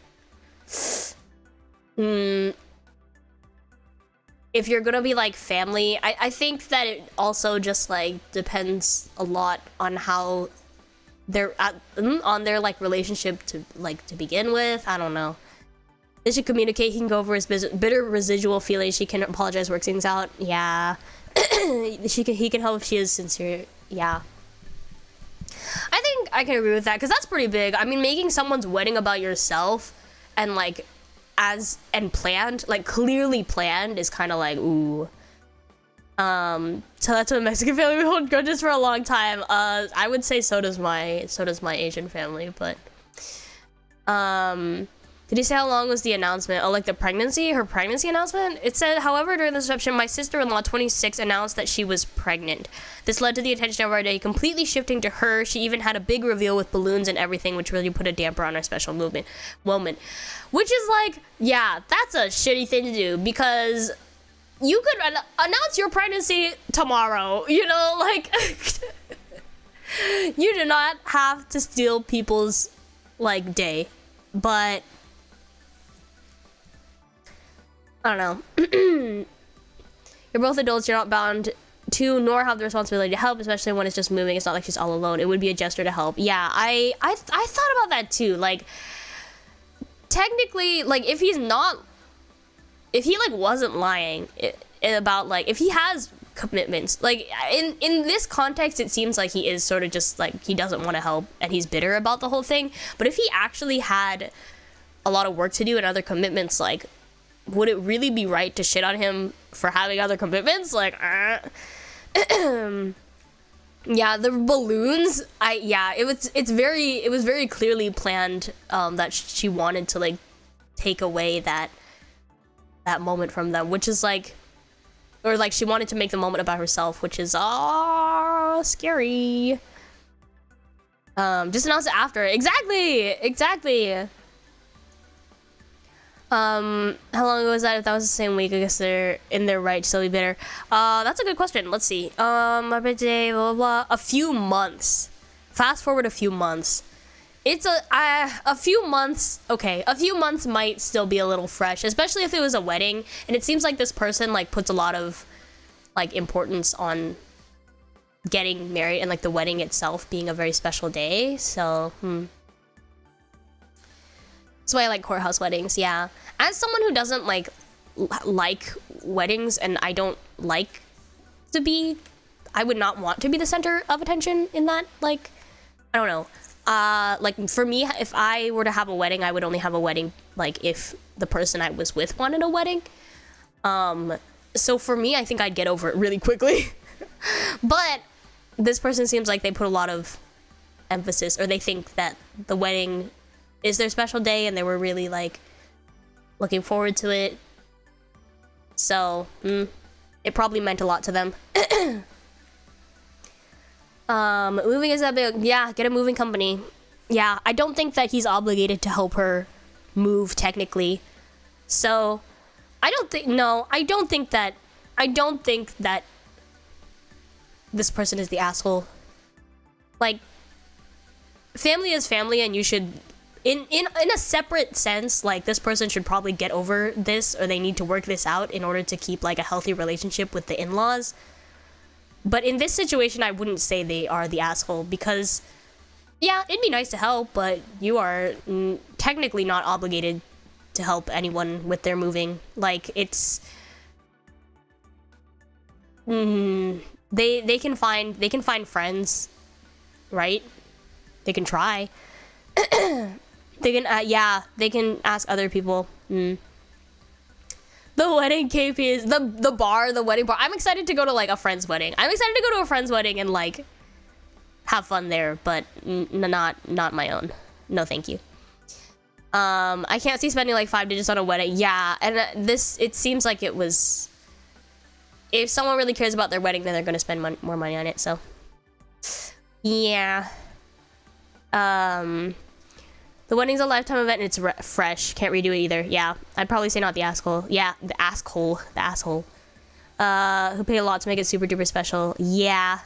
if you're gonna be like family, I think that it also just like depends a lot on how they're on their like relationship to begin with. I don't know. They should communicate. He can go over his bitter residual feelings. She can apologize, work things out. Yeah. He can help if she is sincere. Yeah. I think I can agree with that, because that's pretty big. I mean, making someone's wedding about yourself and like planned, like clearly planned, is kind of like, ooh. So that's what Mexican family, we hold grudges for a long time. I would say so does my Asian family, but did he say how long was the announcement? Oh, like her pregnancy announcement? It said, however, during the reception, my sister-in-law, 26, announced that she was pregnant. This led to the attention of our day completely shifting to her. She even had a big reveal with balloons and everything, which really put a damper on our special moment. Which is like, yeah, that's a shitty thing to do, because you could announce your pregnancy tomorrow, you know, like, you do not have to steal people's, like, day, but I don't know. You're both adults, you're not bound to nor have the responsibility to help, especially when it's just moving. It's not like she's all alone. It would be a gesture to help. Yeah, I thought about that too. Like, technically, like, if he like wasn't lying about, like, if he has commitments, like in this context, it seems like he is sort of just like, he doesn't want to help and he's bitter about the whole thing. But if he actually had a lot of work to do and other commitments, like, would it really be right to shit on him for having other commitments? Like, yeah, the balloons, it was very clearly planned, that she wanted to, like, take away that moment from them, which is like, or like she wanted to make the moment about herself, which is scary. Just announce it after. Exactly. How long ago was that? If that was the same week, I guess they're in their right to still be bitter. That's a good question. Let's see. My birthday, blah, blah, blah. A few months. Fast forward a few months. It's a few months. Okay, a few months might still be a little fresh, especially if it was a wedding. And it seems like this person, like, puts a lot of, like, importance on getting married and, like, the wedding itself being a very special day. So, that's why I like courthouse weddings, yeah. As someone who doesn't, like weddings, and I don't like to be, I would not want to be the center of attention in that, like, I don't know. Like, for me, if I were to have a wedding, I would only have a wedding, like, if the person I was with wanted a wedding. So for me, I think I'd get over it really quickly. But this person seems like they put a lot of emphasis, or they think that the wedding is their special day and they were really, like, looking forward to it. So, it probably meant a lot to them. Moving is that big. Yeah, get a moving company. Yeah, I don't think that he's obligated to help her move technically. So, I don't think that this person is the asshole. Like, family is family, and you should, in a separate sense, like, this person should probably get over this, or they need to work this out in order to keep, like, a healthy relationship with the in-laws. But in this situation, I wouldn't say they are the asshole, because, yeah, it'd be nice to help, but you are technically not obligated to help anyone with their moving. Like, it's, they can find friends, right? They can try. They can, they can ask other people. The wedding KP is the wedding bar. I'm excited to go to, like, a friend's wedding. I'm excited to go to a friend's wedding and, like, have fun there, but not my own. No, thank you. I can't see spending, like, 5 digits on a wedding. Yeah, and it seems like it was, if someone really cares about their wedding, then they're gonna spend more money on it. So, yeah. The wedding's a lifetime event and it's fresh. Can't redo it either. Yeah, I'd probably say not the asshole. Yeah, the asshole. The asshole. Who paid a lot to make it super duper special. Yeah.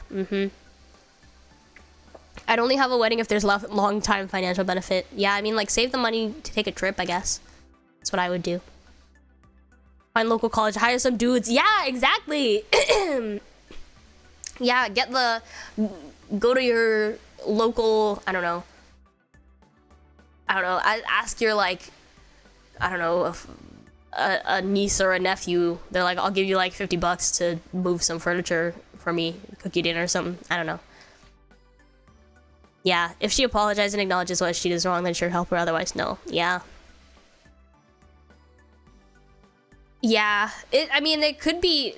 I'd only have a wedding if there's long time financial benefit. Yeah, I mean, like, save the money to take a trip, I guess. That's what I would do. Find local college, hire some dudes. Yeah, exactly. Yeah, go to your local, I don't know, ask your, like, I don't know, a niece or a nephew, they're like, I'll give you like $50 to move some furniture for me, cook you dinner or something. I don't know. Yeah, if she apologizes and acknowledges what she does wrong, then sure, help her. Otherwise, no. Yeah. Yeah, I mean, it could be,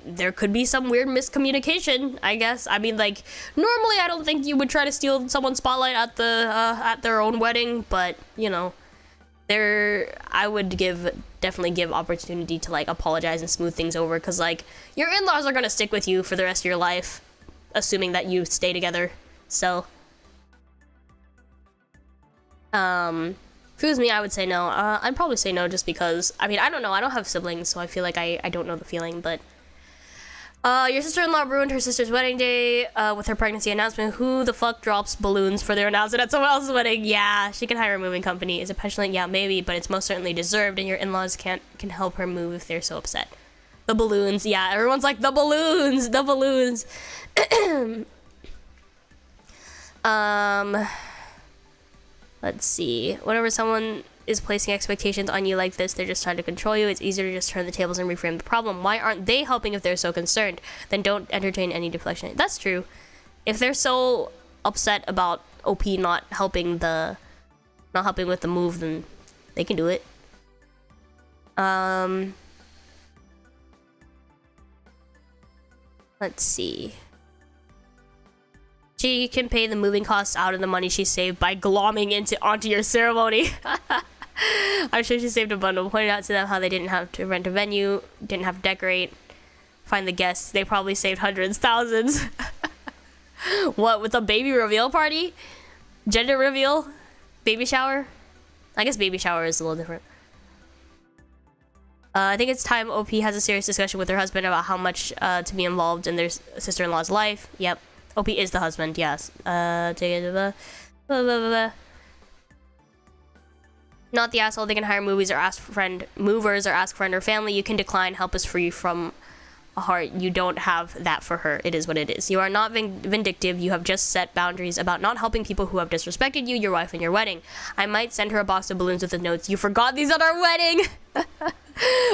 there could be some weird miscommunication, I guess. I mean, like, normally I don't think you would try to steal someone's spotlight at at their own wedding, but, you know, I would definitely give opportunity to, like, apologize and smooth things over, because, like, your in-laws are gonna stick with you for the rest of your life, assuming that you stay together, so. If it was me, I would say no. I'd probably say no just because, I mean, I don't know. I don't have siblings, so I feel like I don't know the feeling, but... your sister-in-law ruined her sister's wedding day with her pregnancy announcement. Who the fuck drops balloons for their announcement at someone else's wedding? Yeah, she can hire a moving company. Is it petulant? Yeah, maybe, but it's most certainly deserved, and your in-laws can help her move if they're so upset. The balloons, yeah. Everyone's like, the balloons! The balloons! Let's see. Whenever someone is placing expectations on you like this, they're just trying to control you. It's easier to just turn the tables and reframe the problem. Why aren't they helping if they're so concerned? Then don't entertain any deflection. That's true. If they're so upset about OP not helping with the move, then they can do it. Let's see. She can pay the moving costs out of the money she saved by glomming onto your ceremony. I'm sure she saved a bundle. Pointed out to them how they didn't have to rent a venue, didn't have to decorate, find the guests. They probably saved hundreds, thousands. What, with a baby reveal party? Gender reveal? Baby shower? I guess baby shower is a little different. I think it's time OP has a serious discussion with her husband about how much to be involved in their sister-in-law's life. Yep. OP is the husband, yes. Not the asshole. They can hire movers or ask friend or family. You can decline. Help is free from a heart. You don't have that for her. It is what it is. You are not vindictive. You have just set boundaries about not helping people who have disrespected you, your wife, and your wedding. I might send her a box of balloons with the notes. You forgot these at our wedding.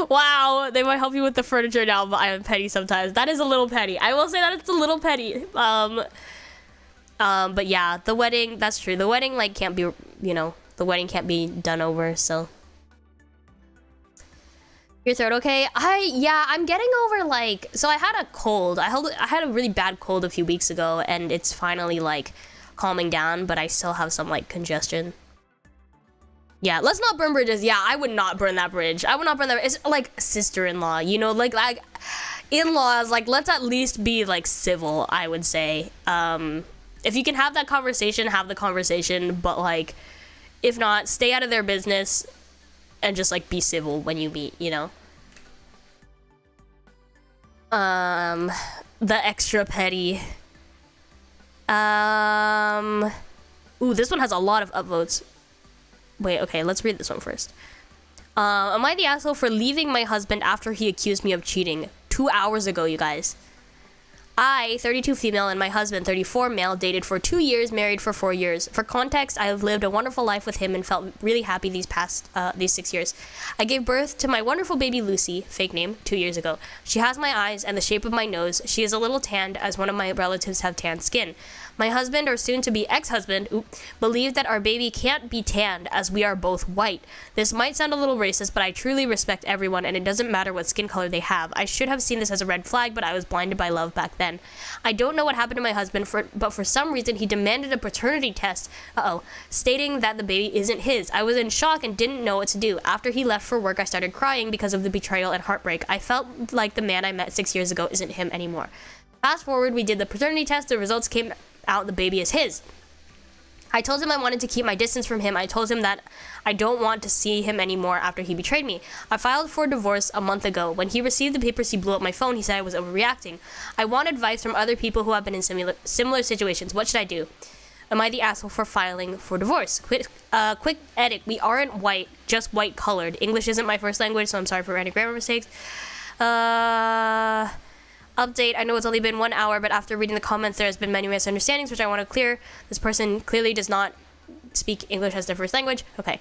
Wow, they might help you with the furniture now, but I am petty sometimes. That is a little petty. I will say that it's a little petty. But yeah, the wedding, that's true. The wedding, like, can't be, you know, the wedding can't be done over, so. Your throat okay? I'm getting over, like, so I had a cold. I had a really bad cold a few weeks ago, and it's finally, like, calming down, but I still have some, like, congestion. Yeah, let's not burn bridges. Yeah, I would not burn that bridge. I would not burn that. It's like sister-in-law, you know, like in-laws, like, let's at least be, like, civil, I would say. If you can have that conversation, have the conversation, but, like, if not, stay out of their business and just, like, be civil when you meet, you know? The extra petty. Ooh, this one has a lot of upvotes. Wait, okay, let's read this one first. Am I the asshole for leaving my husband after he accused me of cheating? 2 hours ago, you guys. I, 32 female, and my husband, 34 male, dated for 2 years, married for 4 years. For context, I have lived a wonderful life with him and felt really happy these 6 years. I gave birth to my wonderful baby Lucy, fake name, 2 years ago. She has my eyes and the shape of my nose. She is a little tanned, as one of my relatives have tanned skin. My husband, or soon-to-be ex-husband, believed that our baby can't be tanned as we are both white. This might sound a little racist, but I truly respect everyone, and it doesn't matter what skin color they have. I should have seen this as a red flag, but I was blinded by love back then. I don't know what happened to my husband, but for some reason he demanded a paternity test, stating that the baby isn't his. I was in shock and didn't know what to do. After he left for work, I started crying because of the betrayal and heartbreak. I felt like the man I met 6 years ago isn't him anymore. Fast forward, we did the paternity test. The results came out, the baby is his. I told him I wanted to keep my distance from him. I told him that I don't want to see him anymore after he betrayed me. I filed for divorce a month ago. When he received the papers, he blew up my phone. He said I was overreacting. I want advice from other people who have been in similar situations. What should I do? Am I the asshole for filing for divorce? Quick edit. We aren't white, just white colored. English isn't my first language, so I'm sorry for any grammar mistakes. Update, I know it's only been 1 hour, but after reading the comments, there has been many misunderstandings, which I want to clear. This person clearly does not speak English as their first language. Okay.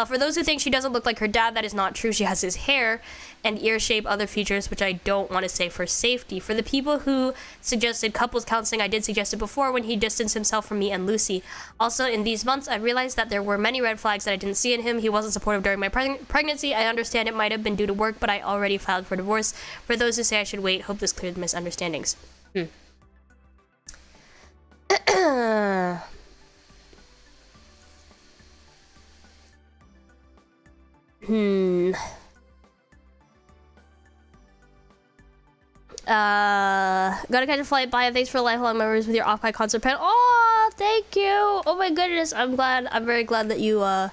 For those who think she doesn't look like her dad, that is not true. She has his hair and ear shape, other features, which I don't want to say for safety. For the people who suggested couples counseling, I did suggest it before when he distanced himself from me and Lucy. Also, in these months, I realized that there were many red flags that I didn't see in him. He wasn't supportive during my pregnancy. I understand it might have been due to work, but I already filed for divorce. For those who say I should wait, hope this cleared misunderstandings. Gotta catch a flight. Bye. Thanks for lifelong memories with your off-high concert pen. Oh, thank you. Oh my goodness. I'm very glad that you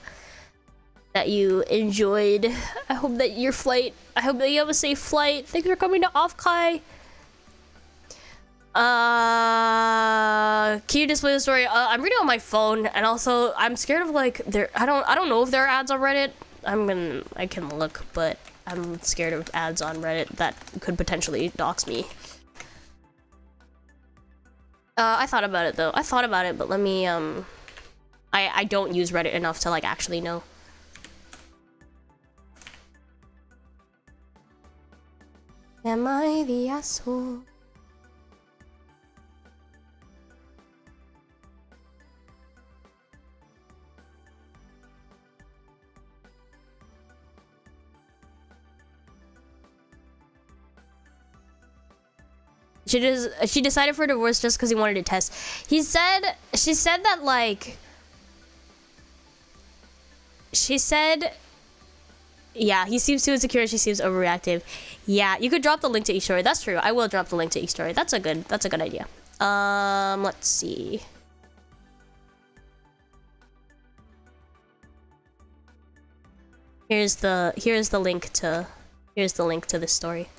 enjoyed. I hope that your flight, I hope that you have a safe flight. Thanks for coming to Off-Kai. Can you display the story? I'm reading on my phone, and also I'm scared of like I don't know if there are ads on Reddit. I can look, but I'm scared of ads on Reddit that could potentially dox me. I thought about it though. But let me I don't use Reddit enough to like actually know. Am I the asshole? She decided for divorce just because he wanted to test. She said that like. She said, yeah, he seems too insecure. She seems overreactive. Yeah, you could drop the link to each story. That's true. I will drop the link to each story. That's a good idea. Let's see. Here's the link to this story.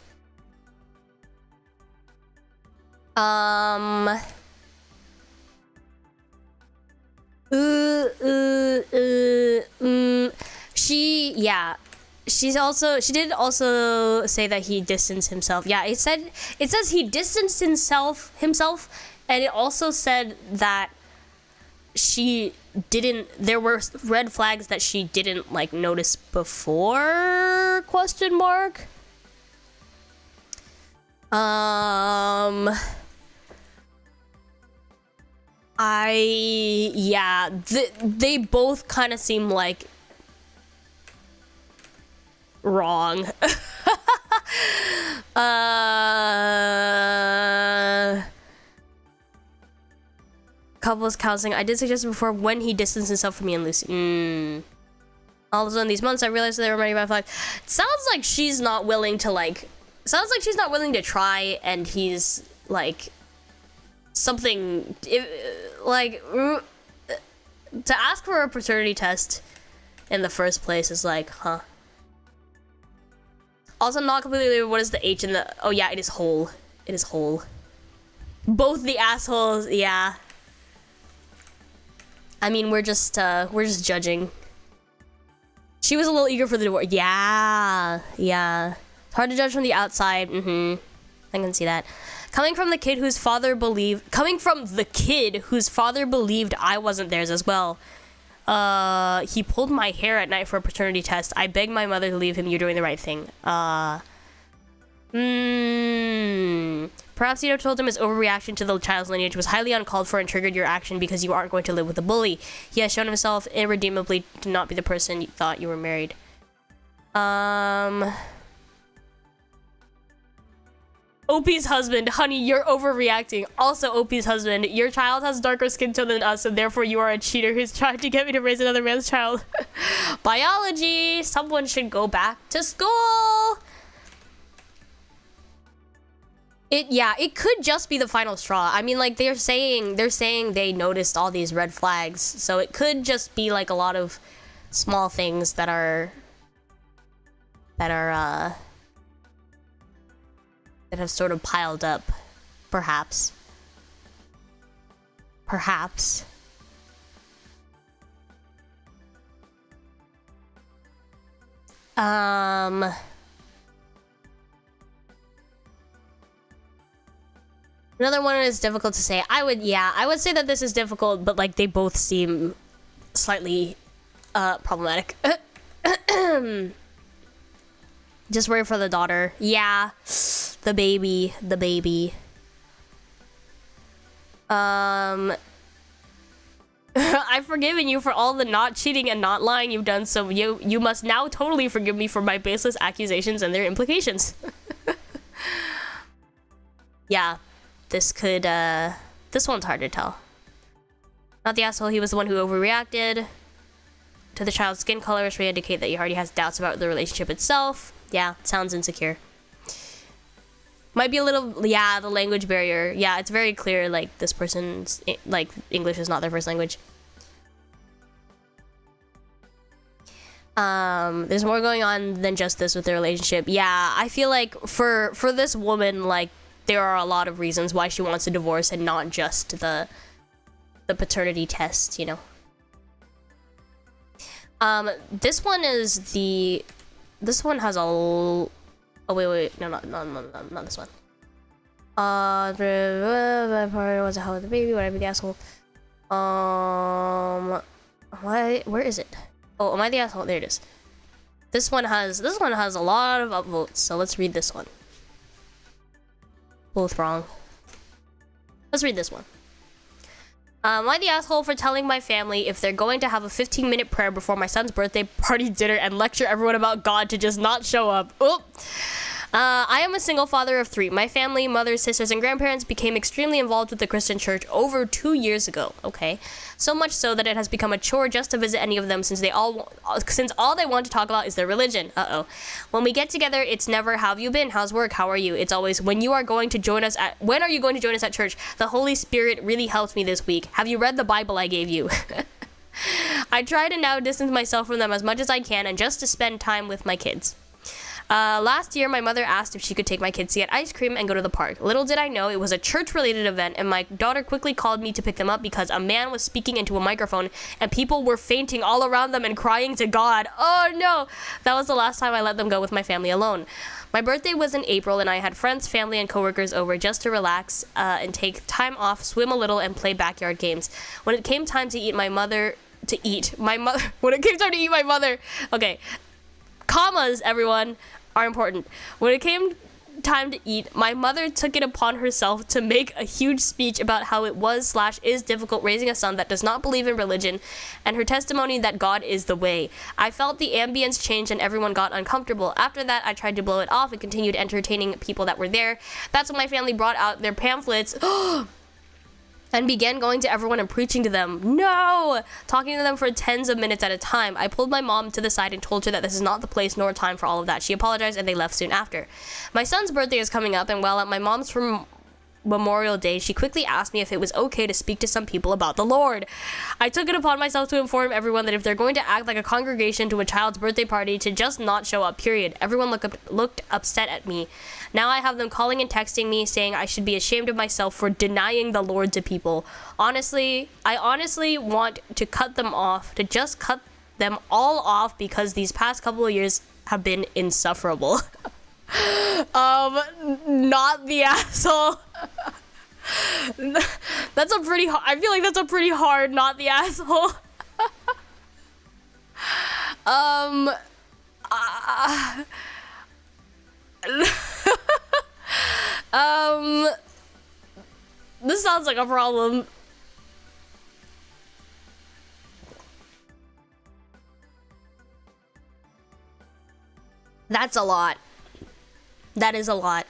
She did also say that he distanced himself. Yeah, it says he distanced himself, and it also said that there were red flags that she didn't like notice before, question mark. They both kind of seem like wrong. Couples counseling. I did suggest it before when he distanced himself from me and Lucy. All of a sudden, these months, I realized there were many red flags. It sounds like she's not willing to like. Sounds like she's not willing to try, and he's like something like to ask for a paternity test in the first place is like, huh. Also, not completely clear what is the H in the. Oh yeah, it is whole. It is whole. Both the assholes, yeah. I mean, we're just judging. She was a little eager for the divorce. Yeah. It's hard to judge from the outside. I can see that. Coming from the kid whose father believed I wasn't theirs as well. He pulled my hair at night for a paternity test. I begged my mother to leave him. You're doing the right thing. Perhaps told him his overreaction to the child's lineage was highly uncalled for and triggered your action because you aren't going to live with a bully. He has shown himself irredeemably to not be the person you thought you were married. OP's husband, honey, you're overreacting. Also, OP's husband, your child has darker skin tone than us, and therefore you are a cheater who's trying to get me to raise another man's child. Biology, someone should go back to school. It could just be the final straw. I mean, like they're saying they noticed all these red flags, so it could just be like a lot of small things that have sort of piled up, perhaps. Another one is difficult to say. I would say that this is difficult, but like they both seem slightly problematic. Just worry for the daughter. Yeah, the baby. I've forgiven you for all the not cheating and not lying you've done, so you must now totally forgive me for my baseless accusations and their implications. Yeah, this one's hard to tell. Not the asshole, he was the one who overreacted to the child's skin color, which may indicate that he already has doubts about the relationship itself. Yeah, sounds insecure. Might be a little, yeah, the language barrier. Yeah, it's very clear, like, this person's, like, English is not their first language. There's more going on than just this with their relationship. Yeah, I feel like for this woman, like, there are a lot of reasons why she wants a divorce and not just the paternity test, you know. This one has a... Oh, wait. No, not this one. Was a hell of the baby, whatever the asshole. Where is it? Oh, am I the asshole? There it is. This one has a lot of upvotes, so let's read this one. Both wrong. Let's read this one. Am I the asshole for telling my family if they're going to have a 15-minute prayer before my son's birthday party dinner and lecture everyone about God to just not show up? Oop. I am a single father of 3. My family, mothers, sisters, and grandparents became extremely involved with the Christian church over 2 years ago. Okay. So much so that it has become a chore just to visit any of them since all they want to talk about is their religion. When we get together, it's never, how have you been? How's work? How are you? It's always, when are you going to join us at church? The Holy Spirit really helped me this week. Have you read the Bible I gave you? I try to now distance myself from them as much as I can and just to spend time with my kids. Last year, my mother asked if she could take my kids to get ice cream and go to the park. Little did I know it was a church-related event, and my daughter quickly called me to pick them up because a man was speaking into a microphone and people were fainting all around them and crying to God. Oh no! That was the last time I let them go with my family alone. My birthday was in April, and I had friends, family, and coworkers over just to relax and take time off, swim a little, and play backyard games. When it came time to eat my mother... Okay. Commas, everyone, are important. When it came time to eat, my mother took it upon herself to make a huge speech about how it was/is difficult raising a son that does not believe in religion, and her testimony that God is the way. I felt the ambience change and everyone got uncomfortable. After that, I tried to blow it off and continued entertaining people that were there. That's when my family brought out their pamphlets and began going to everyone and preaching to them. No! Talking to them for tens of minutes at a time. I pulled my mom to the side and told her that this is not the place nor time for all of that. She apologized and they left soon after. My son's birthday is coming up, and while at my mom's for Memorial Day, she quickly asked me if it was okay to speak to some people about the Lord. I took it upon myself to inform everyone that if they're going to act like a congregation to a child's birthday party, to just not show up, period. Everyone looked upset at me. Now I have them calling and texting me saying I should be ashamed of myself for denying the Lord to people. I honestly want to cut them off, to just cut them all off, because these past couple of years have been insufferable. Not the asshole. That's a pretty I feel like that's a pretty hard not the asshole. This sounds like a problem. That's a lot. That is a lot.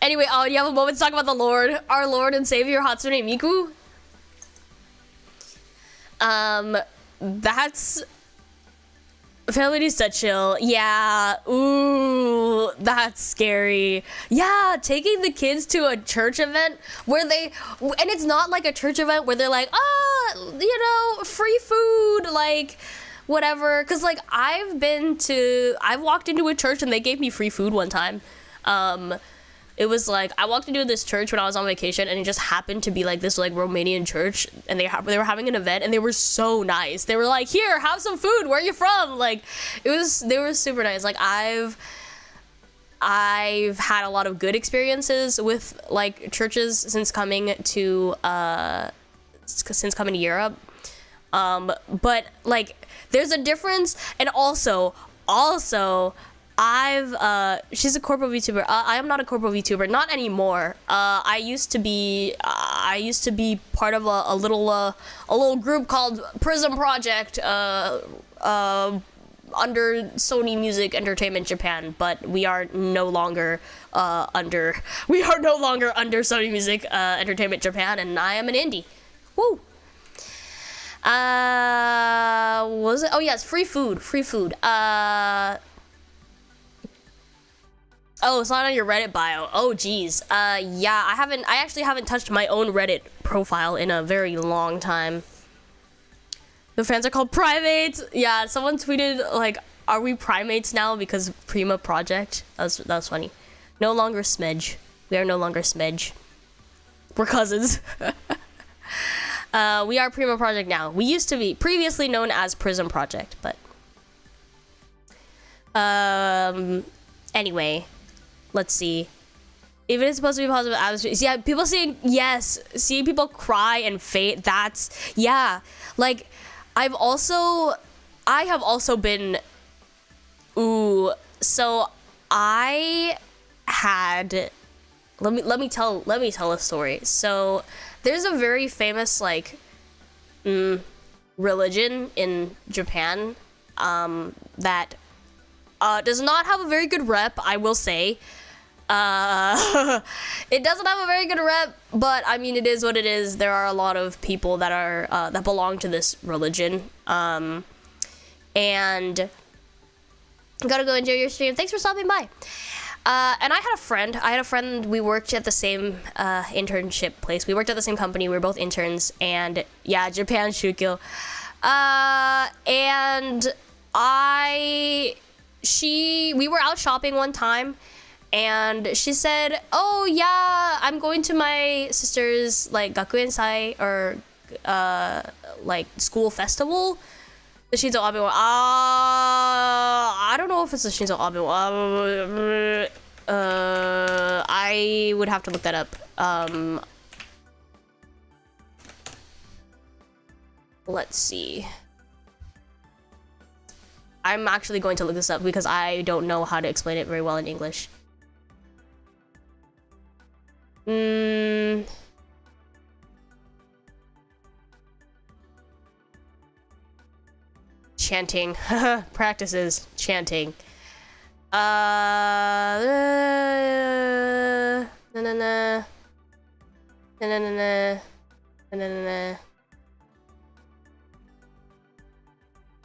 Anyway, do you have a moment to talk about the Lord? Our Lord and Savior, Hatsune Miku? That's... Family needs to chill. Yeah. Ooh, that's scary. Yeah, taking the kids to a church event where they... And it's not like a church event where they're like, free food, like... whatever, because like I've walked into a church and they gave me free food one time. It was like I walked into this church when I was on vacation, and it just happened to be like this like Romanian church, and they were having an event, and they were so nice. They were like, "Here, have some food. Where are you from?" Like they were super nice. Like I've had a lot of good experiences with like churches since coming to Europe. But like there's a difference. And also she's a corporate VTuber. I am not a corporate VTuber, not anymore. I used to be part of a little group called Prism Project under Sony Music Entertainment Japan, but we are no longer under Sony Music Entertainment Japan, and I am an indie. Woo. Was it? Oh yes, free food. Oh, it's not on your Reddit bio. Oh, geez. Yeah, I actually haven't touched my own Reddit profile in a very long time. The fans are called primates. Yeah, someone tweeted, like, are we primates now because Prima Project? That was funny. No longer Smidge. We are no longer Smidge. We're cousins. We are Prima Project now. We used to be previously known as Prism Project, but... Anyway... Let's see. If it is supposed to be positive atmosphere, yeah, people seeing people cry and fade. That's like I have also been. So I had. Let me tell a story. So there's a very famous like religion in Japan that does not have a very good rep, I will say. It doesn't have a very good rep, but I mean, it is what it is. There are a lot of people that are that belong to this religion, and gotta go enjoy your stream. Thanks for stopping by. And I had a friend. We worked at the same internship place. We worked at the same company. We were both interns, and yeah, Japan Shukyo. And we were out shopping one time. And she said, "Oh yeah, I'm going to my sister's like gakuensai or like school festival, the Shinzo Abe one. I don't know if it's the Shinzo Abe one. I would have to look that up. Let's see. I'm actually going to look this up because I don't know how to explain it very well in English." Chanting. Practices chanting. Na na na na na na na na na.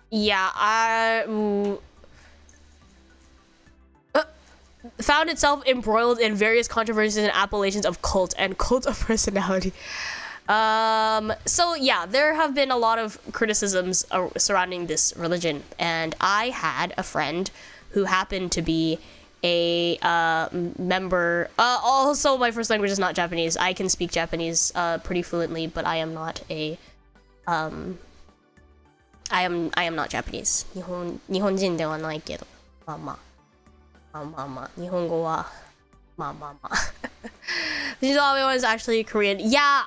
Yeah, found itself embroiled in various controversies and appellations of cult and cult of personality. So yeah, there have been a lot of criticisms surrounding this religion, and I had a friend who happened to be a member. Also, my first language is not Japanese. I can speak Japanese pretty fluently, but I am not a I am not Japanese. 日本人ではないけど、まあまあ日本語はまあまあまあ。Shinzo Abe one is actually Korean. Yeah.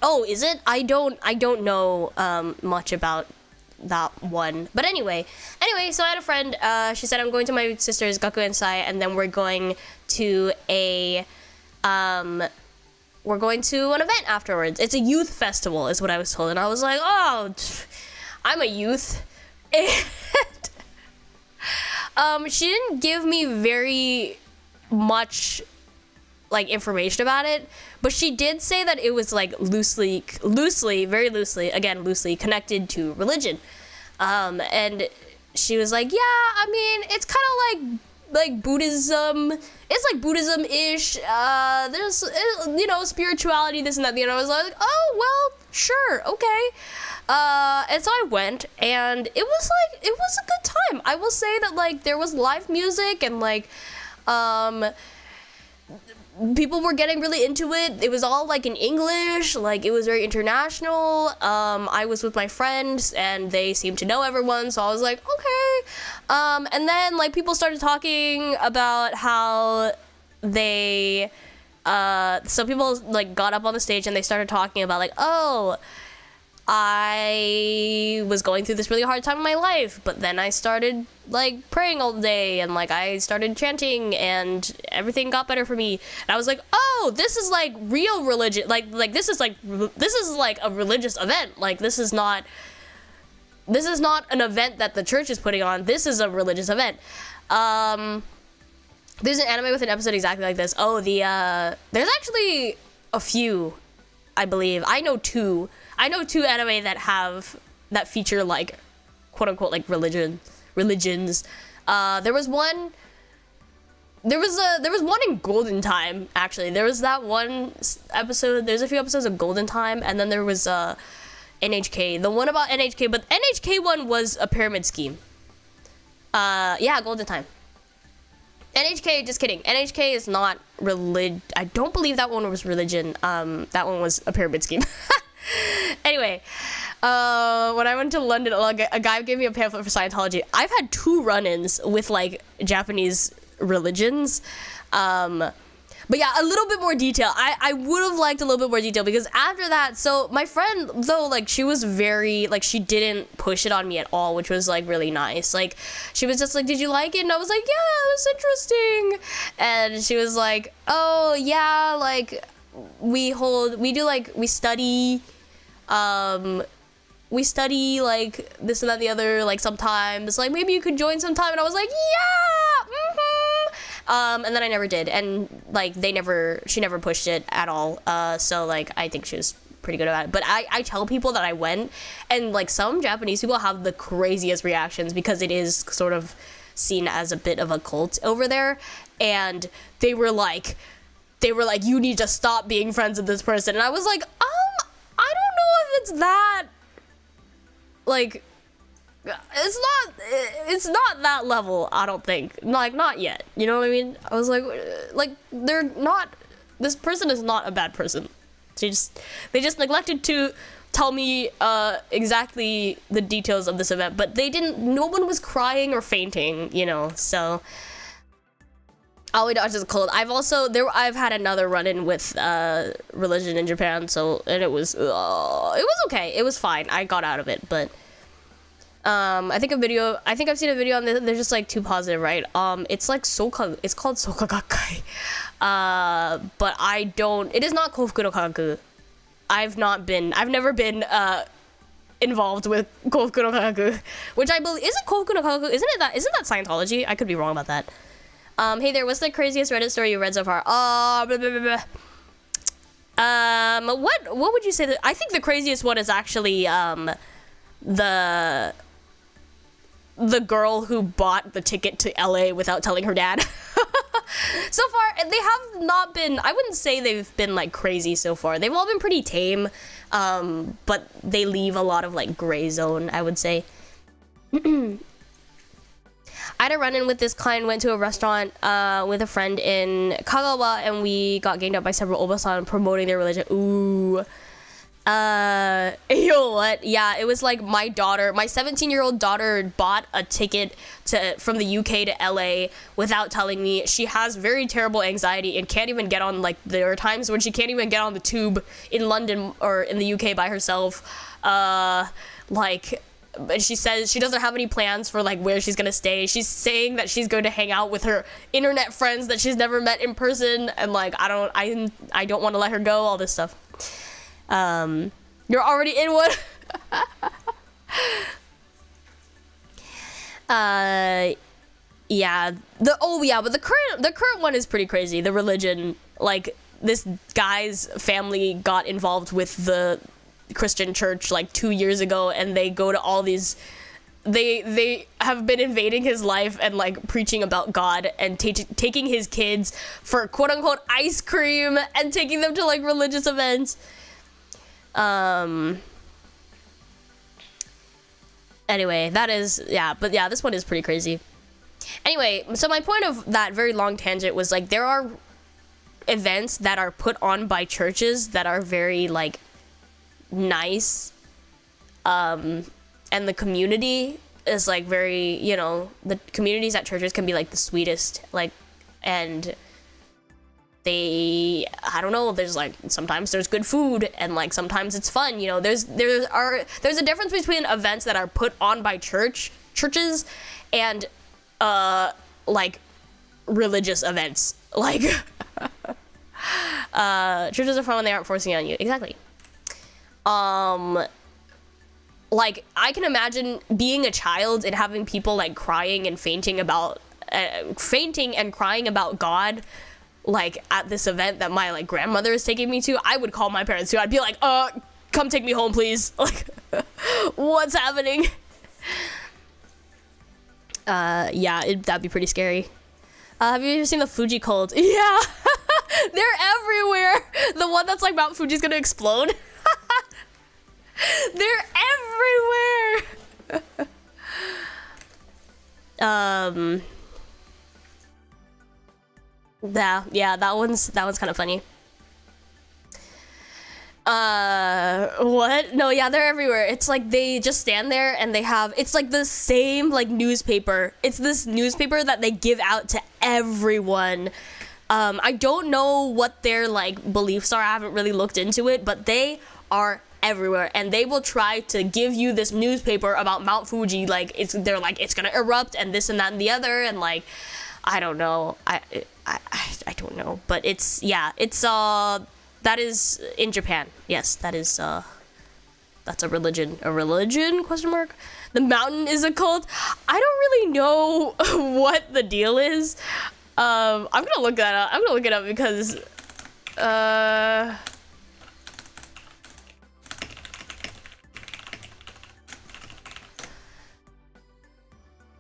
Oh, is it? I don't know much about that one. But anyway, so I had a friend. She said, I'm going to my sister's gakuensai, and then we're going to an event afterwards. It's a youth festival, is what I was told, and I was like, oh, I'm a youth. And she didn't give me very much like information about it, but she did say that it was like loosely again loosely connected to religion, and she was like, yeah, I mean, it's kind of like Buddhism. It's like Buddhism-ish. There's spirituality, this and that. I was like, oh well, sure, okay. And so I went, and it was a good time. I will say that like there was live music, and like people were getting really into it. It was all like in English, like it was very international. I was with my friends, and they seemed to know everyone, so I was like, okay. And then like people started talking about how some people like got up on the stage and they started talking about like, oh, I was going through this really hard time in my life, but then I started like praying all day, and like I started chanting, and everything got better for me. And I was like, oh, this is like real religion. Like this is like a religious event. Like this is not an event that the church is putting on. This is a religious event. There's an anime with an episode exactly like this. Oh, there's actually a few, I believe. I know two anime that feature like quote unquote like religions. There was one in Golden Time, actually. There was that one episode. There's a few episodes of Golden Time, and then there was NHK. The one about NHK, but NHK one was a pyramid scheme. Yeah, Golden Time. NHK, just kidding. NHK is not I don't believe that one was religion. That one was a pyramid scheme. Anyway, when I went to London, a guy gave me a pamphlet for Scientology. I've had 2 run-ins with like Japanese religions. But yeah, a little bit more detail. I would have liked a little bit more detail, because after that, so my friend, though, like, she was very, like, she didn't push it on me at all, which was, like, really nice. Like, she was just like, did you like it? And I was like, yeah, it was interesting. And she was like, oh, yeah, like, we study, like, this and that and the other, like, sometimes. Like, maybe you could join sometime. And I was like, yeah, and then I never did, and like she never pushed it at all. So like I think she was pretty good about it. But I tell people that I went, and like some Japanese people have the craziest reactions, because it is sort of seen as a bit of a cult over there, and they were like, you need to stop being friends with this person. And I was like, I don't know if it's that, like, it's not that level, I don't think. Like, not yet. You know what I mean? I was like, they're not, this person is not a bad person. They just neglected to tell me exactly the details of this event, but no one was crying or fainting, you know, so. Aoi dodge is cold. I've had another run-in with religion in Japan, and it was okay. It was fine. I got out of it, but I think I've seen a video on this. They're just like too positive, right? It's like it's called Soka Gakkai. But it is not Kofuku no Kagaku. I've never been involved with Kofuku no Kagaku, which I believe isn't Kofuku no Kagaku. Isn't that Scientology? I could be wrong about that. Hey there, what's the craziest Reddit story you read so far? Blah, blah, blah, blah. What would you say I think the craziest one is actually the girl who bought the ticket to LA without telling her dad. So far, they have not been, I wouldn't say they've been like crazy so far. They've all been pretty tame, but they leave a lot of like gray zone, I would say. I had a run-in with this client, went to a restaurant with a friend in Kagawa, and we got ganged up by several obasan promoting their religion. Ooh. You know what? Yeah, it was like my 17-year-old daughter bought a ticket from the UK to LA without telling me. She has very terrible anxiety and can't even get on, like, there are times when she can't even get on the tube in London or in the UK by herself. She says she doesn't have any plans for like where she's gonna stay. She's saying that she's going to hang out with her internet friends that she's never met in person, and like I don't want to let her go, all this stuff. You're already in one. Yeah. But the current one is pretty crazy. The religion, like this guy's family got involved with the Christian church like 2 years ago, and they go to all these, they have been invading his life and like preaching about God and taking his kids for quote unquote ice cream and taking them to like religious events. Anyway, this one is pretty crazy. Anyway, so my point of that very long tangent was like there are events that are put on by churches that are very like nice, and the community is like very, you know, the communities at churches can be like the sweetest, like, and they, I don't know, there's like, sometimes there's good food, and like sometimes it's fun, you know. There's a difference between events that are put on by churches and like religious events. Like churches are fun when they aren't forcing it on you. Exactly. Like, I can imagine being a child and having people like crying and fainting and crying about God, like at this event that my like grandmother is taking me to. I would call my parents too. I'd be like, come take me home, please. Like, what's happening? Yeah, that'd be pretty scary. Have you ever seen the Fuji cult? Yeah, they're everywhere. The one that's like Mount Fuji's gonna explode. They're everywhere. Yeah, that one's kind of funny. What? No, yeah, they're everywhere. It's like they just stand there and they have, it's like the same like newspaper. It's this newspaper that they give out to everyone. I don't know what their like beliefs are. I haven't really looked into it, but they are everywhere, and they will try to give you this newspaper about Mount Fuji. Like, they're like, it's gonna erupt and this and that and the other, and like, I don't know. I don't know, but it's, yeah, it's that is in Japan. Yes, that is that's a religion. A religion? Question mark. The mountain is a cult. I don't really know what the deal is. I'm gonna look that up. I'm gonna look it up because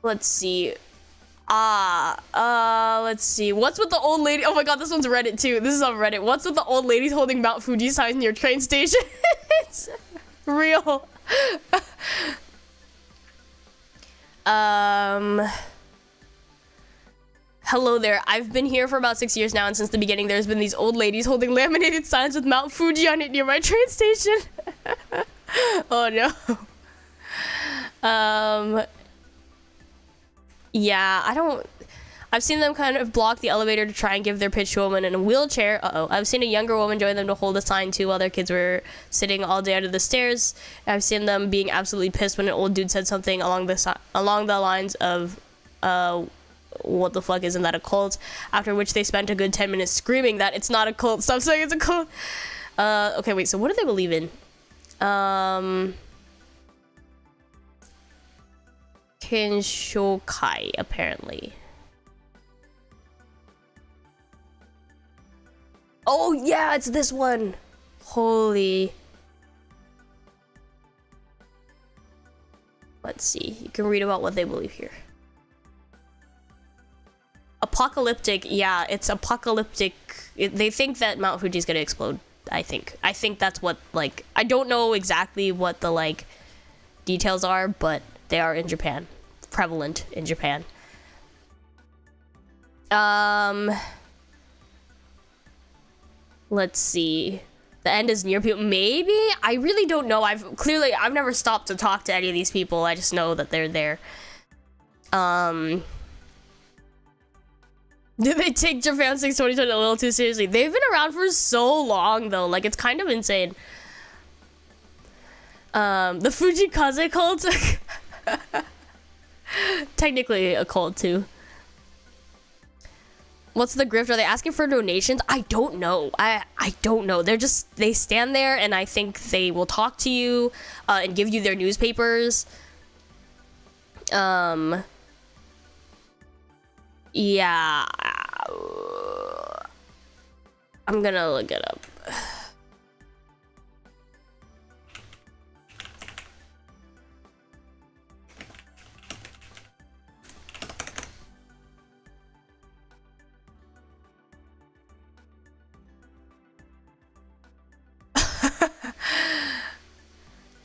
let's see. Let's see. What's with the old lady? Oh my god, this one's Reddit too. This is on Reddit. What's with the old ladies holding Mount Fuji signs near train station? It's real. Hello there. I've been here for about 6 years now, and since the beginning, there's been these old ladies holding laminated signs with Mount Fuji on it near my train station. Oh no. Yeah, I've seen them kind of block the elevator to try and give their pitch to a woman in a wheelchair. I've seen a younger woman join them to hold a sign too while their kids were sitting all day under the stairs. I've seen them being absolutely pissed when an old dude said something along the lines of, what the fuck, isn't that a cult? After which they spent a good 10 minutes screaming that it's not a cult. Stop saying it's a cult. Okay, wait, so what do they believe in? Kenshokai, apparently. Oh yeah, it's this one. Holy. Let's see. You can read about what they believe here. Apocalyptic. Yeah, it's apocalyptic. They think that Mount Fuji's gonna explode. I think that's what, like, I don't know exactly what the like details are, but they are in Japan. Prevalent in Japan. Let's see. The end is near people. Maybe? I really don't know. I've never stopped to talk to any of these people. I just know that they're there. Do they take Japan 6 2020 a little too seriously? They've been around for so long though. Like, it's kind of insane. The Fujikaze cult. Technically a cult too. What's the grift? Are they asking for donations? I don't know. I don't know. They stand there and I think they will talk to you and give you their newspapers. Yeah. I'm gonna look it up.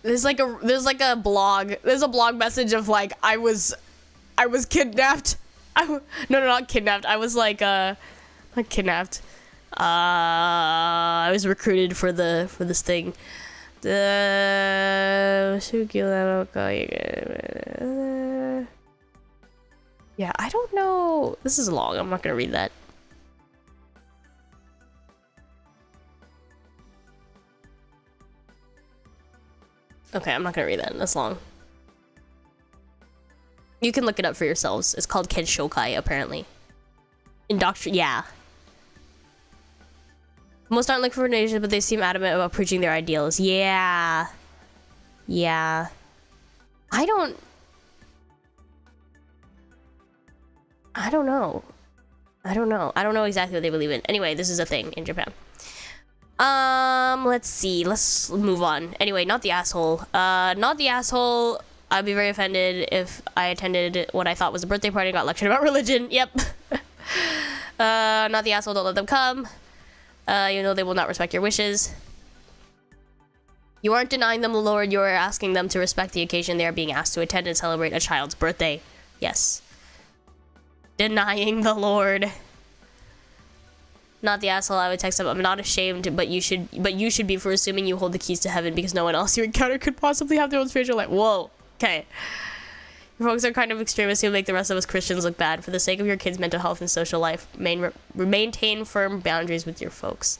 There's a blog message of like, I was kidnapped. No, not kidnapped. I was like, not kidnapped. I was recruited for this thing. Yeah, I don't know. This is long. I'm not gonna read that. Okay, I'm not gonna read that. That's long. You can look it up for yourselves. It's called Kenshokai, apparently. Yeah. Most aren't looking for donations, but they seem adamant about preaching their ideals. Yeah. Yeah. I don't know. I don't know exactly what they believe in. Anyway, this is a thing in Japan. Let's see. Let's move on. Anyway, not the asshole. Not the asshole. I'd be very offended if I attended what I thought was a birthday party and got lectured about religion. Yep. Not the asshole. Don't let them come. You know they will not respect your wishes. You aren't denying them the Lord. You are asking them to respect the occasion they are being asked to attend and celebrate a child's birthday. Yes. Denying the Lord. Not the asshole. I would text them. I'm not ashamed, but you should be for assuming you hold the keys to heaven because no one else you encounter could possibly have their own spiritual life. Whoa. Okay. Your folks are kind of extremists who make the rest of us Christians look bad. For the sake of your kids' mental health and social life, maintain firm boundaries with your folks.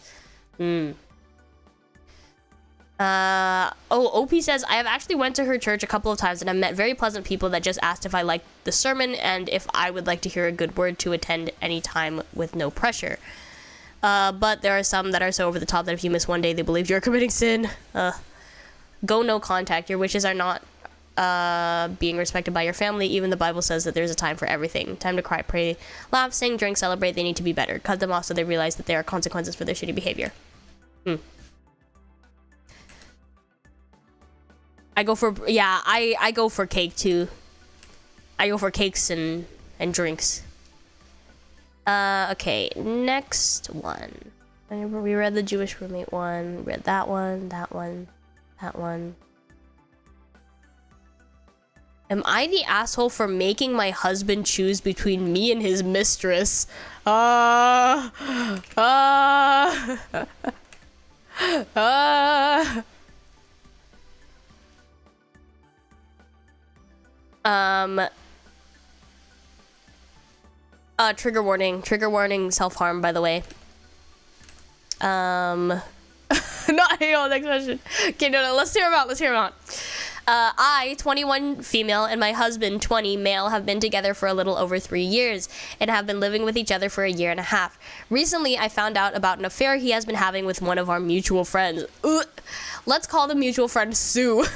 OP says, I have actually went to her church a couple of times and I've met very pleasant people that just asked if I liked the sermon and if I would like to hear a good word to attend any time with no pressure. But there are some that are so over the top that if you miss one day, they believe you're committing sin. Go no contact. Your wishes are not being respected by your family. Even the Bible says that there's a time for everything. Time to cry, pray, laugh, sing, drink, celebrate. They need to be better. Cut them off so they realize that there are consequences for their shitty behavior. I go for cake too. I go for cakes and drinks. Okay, next one. We read the Jewish roommate one, read that one. Am I the asshole for making my husband choose between me and his mistress? Trigger warning, self-harm, by the way. Not next question. Okay, no, let's hear him out. I, 21 female, and my husband, 20 male, have been together for a little over 3 years and have been living with each other for a year and a half. Recently, I found out about an affair he has been having with one of our mutual friends. Let's call the mutual friend Sue.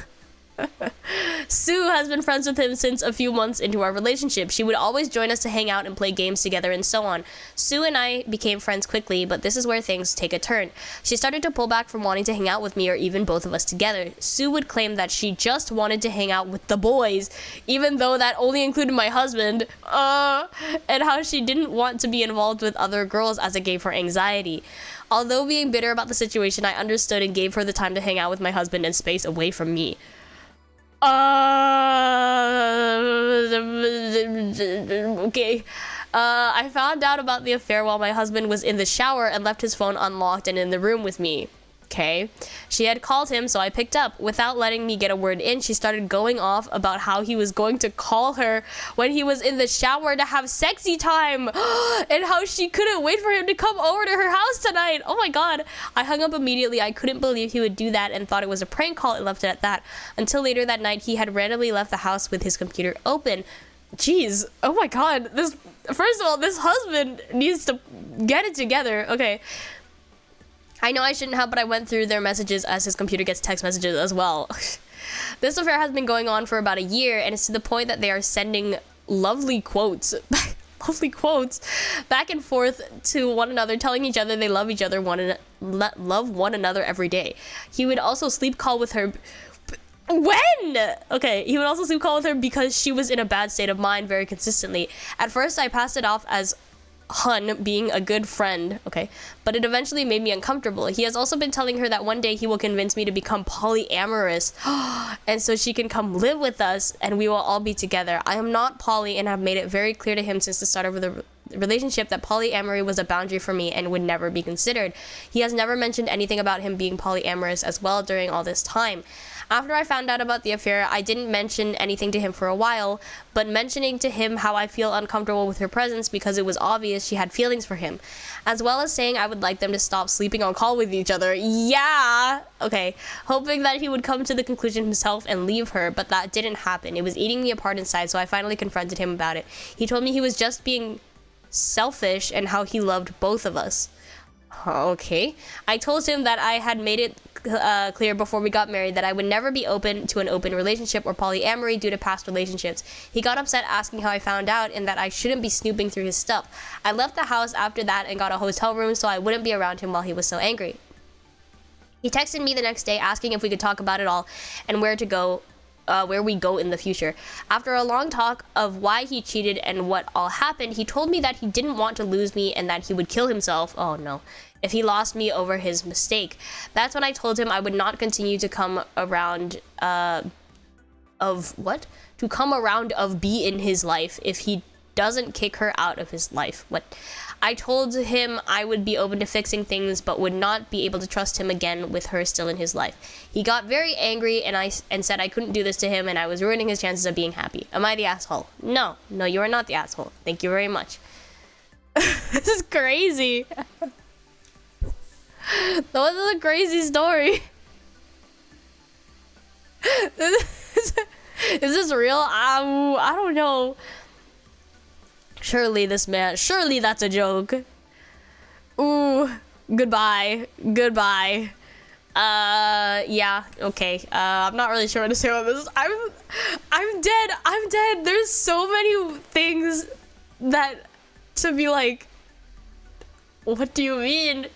Sue has been friends with him since a few months into our relationship. She would always join us to hang out and play games together and so on. Sue and I became friends quickly, but this is where things take a turn. She started to pull back from wanting to hang out with me or even both of us together. Sue would claim that she just wanted to hang out with the boys, even though that only included my husband, and how she didn't want to be involved with other girls as it gave her anxiety. Although being bitter about the situation, I understood and gave her the time to hang out with my husband and space away from me. Okay. I found out about the affair while my husband was in the shower and left his phone unlocked and in the room with me. Okay. She had called him, so I picked up. Without letting me get a word in, she started going off about how he was going to call her when he was in the shower to have sexy time and how she couldn't wait for him to come over to her house tonight. Oh my god. I hung up immediately. I couldn't believe he would do that and thought it was a prank call and left it at that. Until later that night, he had randomly left the house with his computer open. Jeez. Oh my god. First of all, this husband needs to get it together. Okay. I know I shouldn't have, but I went through their messages as his computer gets text messages as well. This affair has been going on for about a year, and it's to the point that they are sending lovely quotes back and forth to one another, telling each other they love each other, love one another every day. He would also sleep call with her. When? Okay, he would also sleep call with her because she was in a bad state of mind very consistently. At first, I passed it off as Hun being a good friend, okay, but it eventually made me uncomfortable. He has also been telling her that one day he will convince me to become polyamorous and so she can come live with us and we will all be together. I am not poly and have made it very clear to him since the start of the relationship that polyamory was a boundary for me and would never be considered. He has never mentioned anything about him being polyamorous as well during all this time. After I found out about the affair, I didn't mention anything to him for a while, but mentioning to him how I feel uncomfortable with her presence because it was obvious she had feelings for him, as well as saying I would like them to stop sleeping on call with each other. Yeah! Okay. Hoping that he would come to the conclusion himself and leave her, but that didn't happen. It was eating me apart inside, so I finally confronted him about it. He told me he was just being selfish and how he loved both of us. Okay. I told him that I had made it clear before we got married that I would never be open to an open relationship or polyamory due to past relationships. He got upset asking how I found out and that I shouldn't be snooping through his stuff. I left the house after that and got a hotel room so I wouldn't be around him while he was so angry. He texted me the next day asking if we could talk about it all and where we go in the future. After a long talk of why he cheated and what all happened, he told me that he didn't want to lose me and that he would kill himself, oh no, if he lost me over his mistake. That's when I told him I would not continue to come around be in his life if he doesn't kick her out of his life. What? I told him I would be open to fixing things but would not be able to trust him again with her still in his life. He got very angry and said I couldn't do this to him and I was ruining his chances of being happy. Am I the asshole? No, you are not the asshole. Thank you very much. This is crazy. That was a crazy story. Is this real? I don't know. Surely that's a joke. Ooh, goodbye. Yeah, okay. I'm not really sure what to say about this. I'm dead. There's so many things that to be like, what do you mean?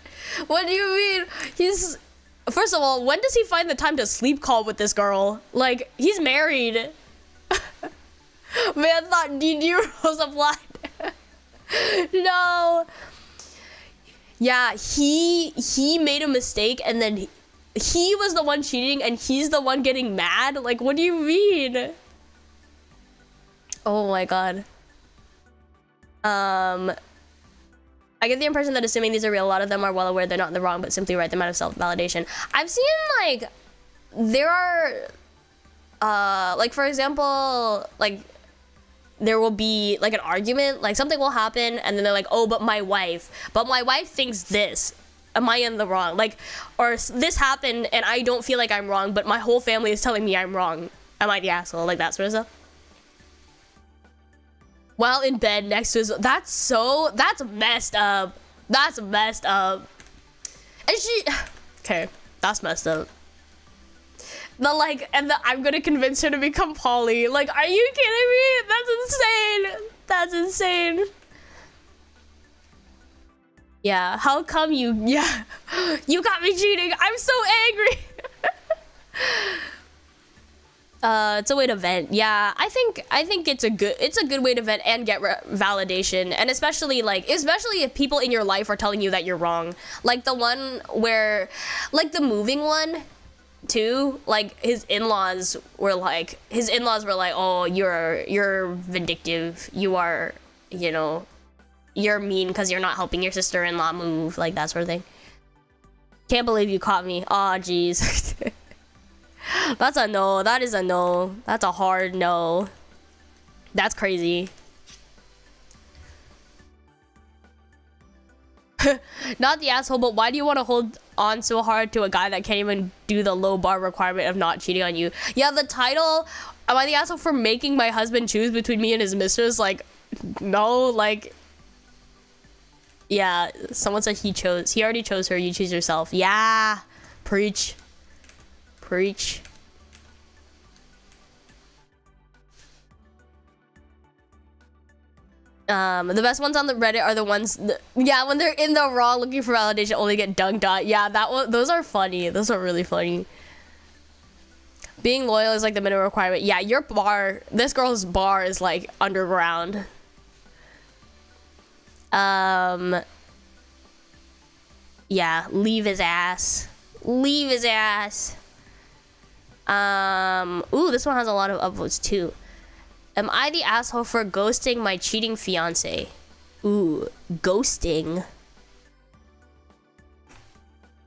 First of all, when does he find the time to sleep call with this girl? Like, he's married. Man, thought DD rules applied. No. Yeah, he made a mistake and then he was the one cheating and he's the one getting mad? Like, what do you mean? Oh my god. I get the impression that assuming these are real, a lot of them are well aware they're not in the wrong, but simply write them out of self-validation. I've seen, like, there are, like, for example, like, there will be, like, an argument, like, something will happen, and then they're like, oh, but my wife thinks this. Am I in the wrong? Like, or this happened, and I don't feel like I'm wrong, but my whole family is telling me I'm wrong. Am I the asshole? Like, that sort of stuff. While in bed next to his, that's messed up. That's messed up. And okay, that's messed up. I'm gonna convince her to become poly. Like, are you kidding me? That's insane. Yeah, how come you got me cheating. I'm so angry. It's a way to vent. Yeah, I think it's a good way to vent and get validation, and especially if people in your life are telling you that you're wrong. Like the one where, like the moving one, too. Like his in-laws were like, oh, you're vindictive. You are, you're mean because you're not helping your sister-in-law move, like that sort of thing. Can't believe you caught me. Aw, jeez. That's a no. That is a no. That's a hard no. That's crazy. Not the asshole, but why do you want to hold on so hard to a guy that can't even do the low bar requirement of not cheating on you? Yeah, the title, am I the asshole for making my husband choose between me and his mistress? Like, no, like, yeah, someone said he already chose her, you choose yourself. Yeah, preach. Preach. The best ones on the Reddit are the ones when they're in the raw looking for validation only get dunked on. Yeah, those are funny. Those are really funny. Being loyal is like the minimum requirement. Yeah, this girl's bar is like underground. Yeah, leave his ass. Leave his ass. Ooh, this one has a lot of upvotes too. Am I the asshole for ghosting my cheating fiance? Ooh, ghosting.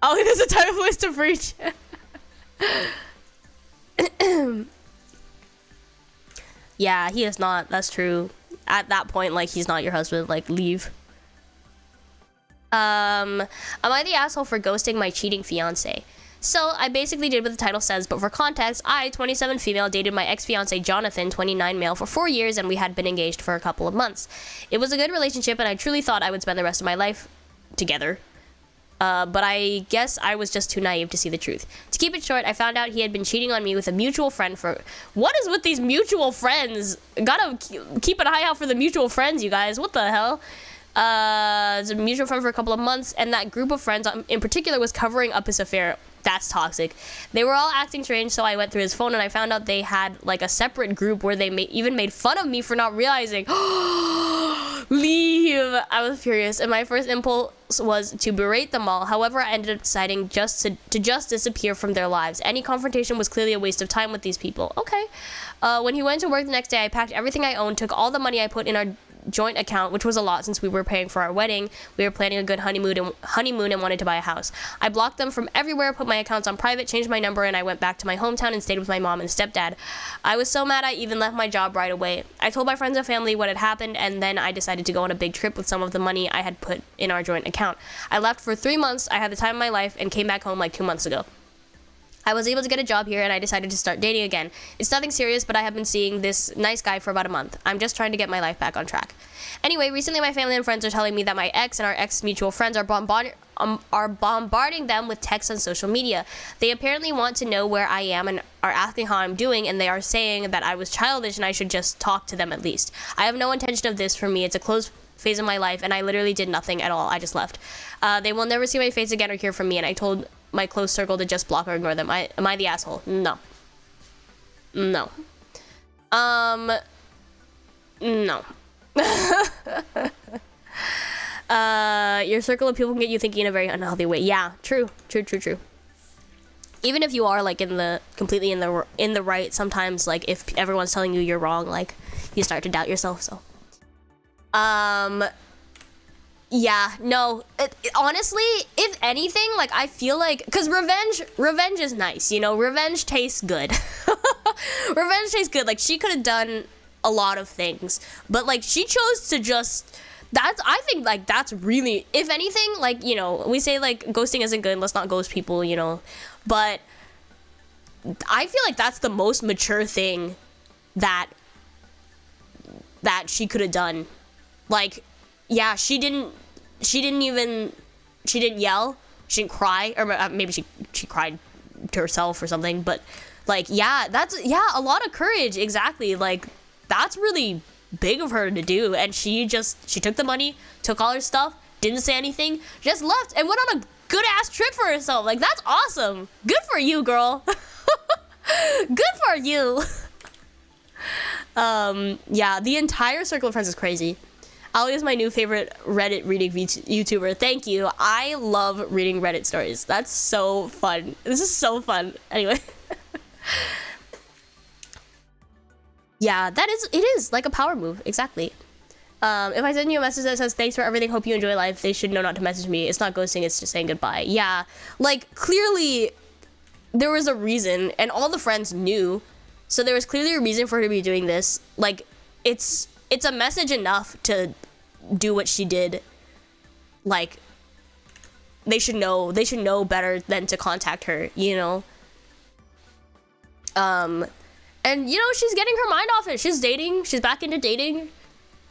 Oh, there's a time and place to preach. Yeah, he is not. That's true. At that point, like, he's not your husband. Like, leave. Am I the asshole for ghosting my cheating fiance? So, I basically did what the title says, but for context, I, 27 female, dated my ex-fiance Jonathan, 29 male, for 4 years, and we had been engaged for a couple of months. It was a good relationship, and I truly thought I would spend the rest of my life together. But I guess I was just too naive to see the truth. To keep it short, I found out he had been cheating on me with a mutual friend for... What is with these mutual friends? Gotta keep an eye out for the mutual friends, you guys. What the hell? It's a mutual friend for a couple of months, and that group of friends in particular was covering up his affair. That's toxic. They were all acting strange, so I went through his phone and I found out they had like a separate group where they even made fun of me for not realizing. Leave. I was furious, and my first impulse was to berate them all. However, I ended up deciding to just disappear from their lives. Any confrontation was clearly a waste of time with these people. Okay. When he went to work the next day, I packed everything I owned, took all the money I put in our joint account, which was a lot since we were paying for our wedding. We were planning a good honeymoon and wanted to buy a house. I blocked them from everywhere, put my accounts on private, changed my number, and I went back to my hometown and stayed with my mom and stepdad. I was so mad I even left my job right away. I told my friends and family what had happened, and then I decided to go on a big trip with some of the money I had put in our joint account. I left for 3 months. I had the time of my life and came back home like 2 months ago. I was able to get a job here and I decided to start dating again. It's nothing serious, but I have been seeing this nice guy for about a month. I'm just trying to get my life back on track. Anyway, recently my family and friends are telling me that my ex and our ex mutual friends are bombarding them with texts on social media. They apparently want to know where I am and are asking how I'm doing, and they are saying that I was childish and I should just talk to them at least. I have no intention of this for me. It's a closed phase of my life and I literally did nothing at all. I just left. They will never see my face again or hear from me, and I told my close circle to just block or ignore them. Am I the asshole? No. No. No. Your circle of people can get you thinking in a very unhealthy way. Yeah, true. Even if you are like completely in the right, sometimes like if everyone's telling you you're wrong, like you start to doubt yourself. So, yeah, no, honestly, if anything, like, I feel like, because revenge is nice, you know, revenge tastes good. Revenge tastes good. Like, she could have done a lot of things, but, like, she chose to just, I think, like, that's really, if anything, like, you know, we say, like, ghosting isn't good, let's not ghost people, you know, but I feel like that's the most mature thing that she could have done. Like, yeah, she didn't yell, she didn't cry, or maybe she cried to herself or something, but like, yeah, a lot of courage, exactly, like, that's really big of her to do, and she took the money, took all her stuff, didn't say anything, just left, and went on a good-ass trip for herself. Like, that's awesome. Good for you, girl. Good for you. Yeah, the entire circle of friends is crazy. Ali is my new favorite Reddit reading YouTuber. Thank you. I love reading Reddit stories. That's so fun. This is so fun. Anyway. Yeah, it is like a power move. Exactly. If I send you a message that says, thanks for everything, hope you enjoy life, they should know not to message me. It's not ghosting, it's just saying goodbye. Yeah, like, clearly, there was a reason, and all the friends knew, so there was clearly a reason for her to be doing this. Like, it's a message enough to do what she did. Like, they should know better than to contact her, you know? And, you know, she's getting her mind off it. She's dating. She's back into dating.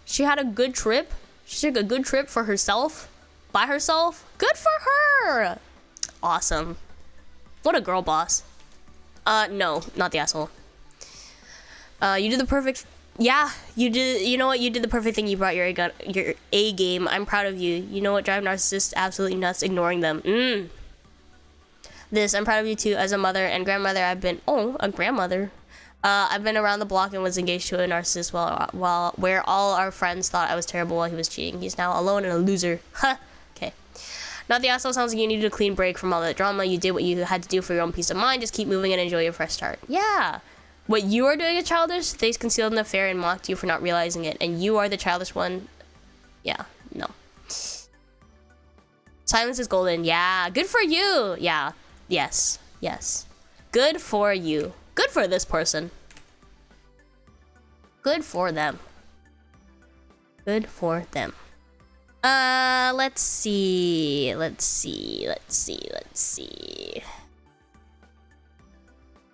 She had a good trip. She took a good trip for herself. By herself. Good for her. Awesome. What a girl boss. No, not the asshole. You did the perfect... Yeah, you did. You know what? You did the perfect thing. You brought your A game. I'm proud of you. You know what drives narcissists absolutely nuts? Ignoring them. I'm proud of you too. As a mother and grandmother, a grandmother. I've been around the block and was engaged to a narcissist where all our friends thought I was terrible while he was cheating. He's now alone and a loser. Huh. Okay. Not the asshole. Sounds like you needed a clean break from all that drama. You did what you had to do for your own peace of mind. Just keep moving and enjoy your fresh start. Yeah. What you are doing is childish. They concealed an affair and mocked you for not realizing it. And you are the childish one. Yeah. No. Silence is golden. Yeah. Good for you. Yeah. Yes. Good for you. Good for this person. Good for them. Good for them. Let's see.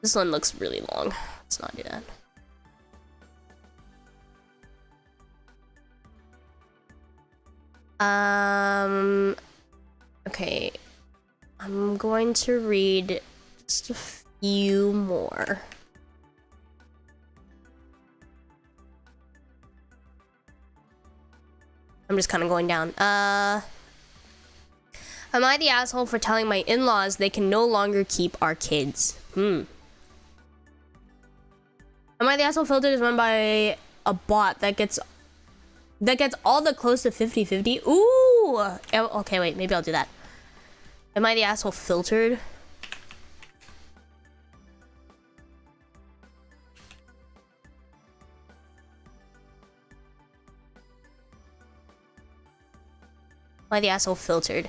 This one looks really long. Let's not do that. Okay. I'm going to read just a few more. I'm just kind of going down. Am I the asshole for telling my in-laws they can no longer keep our kids? Am I the asshole filtered is run by a bot that gets all the close to 50-50? Ooh! Okay, wait, maybe I'll do that. Am I the asshole filtered? Am I the asshole filtered?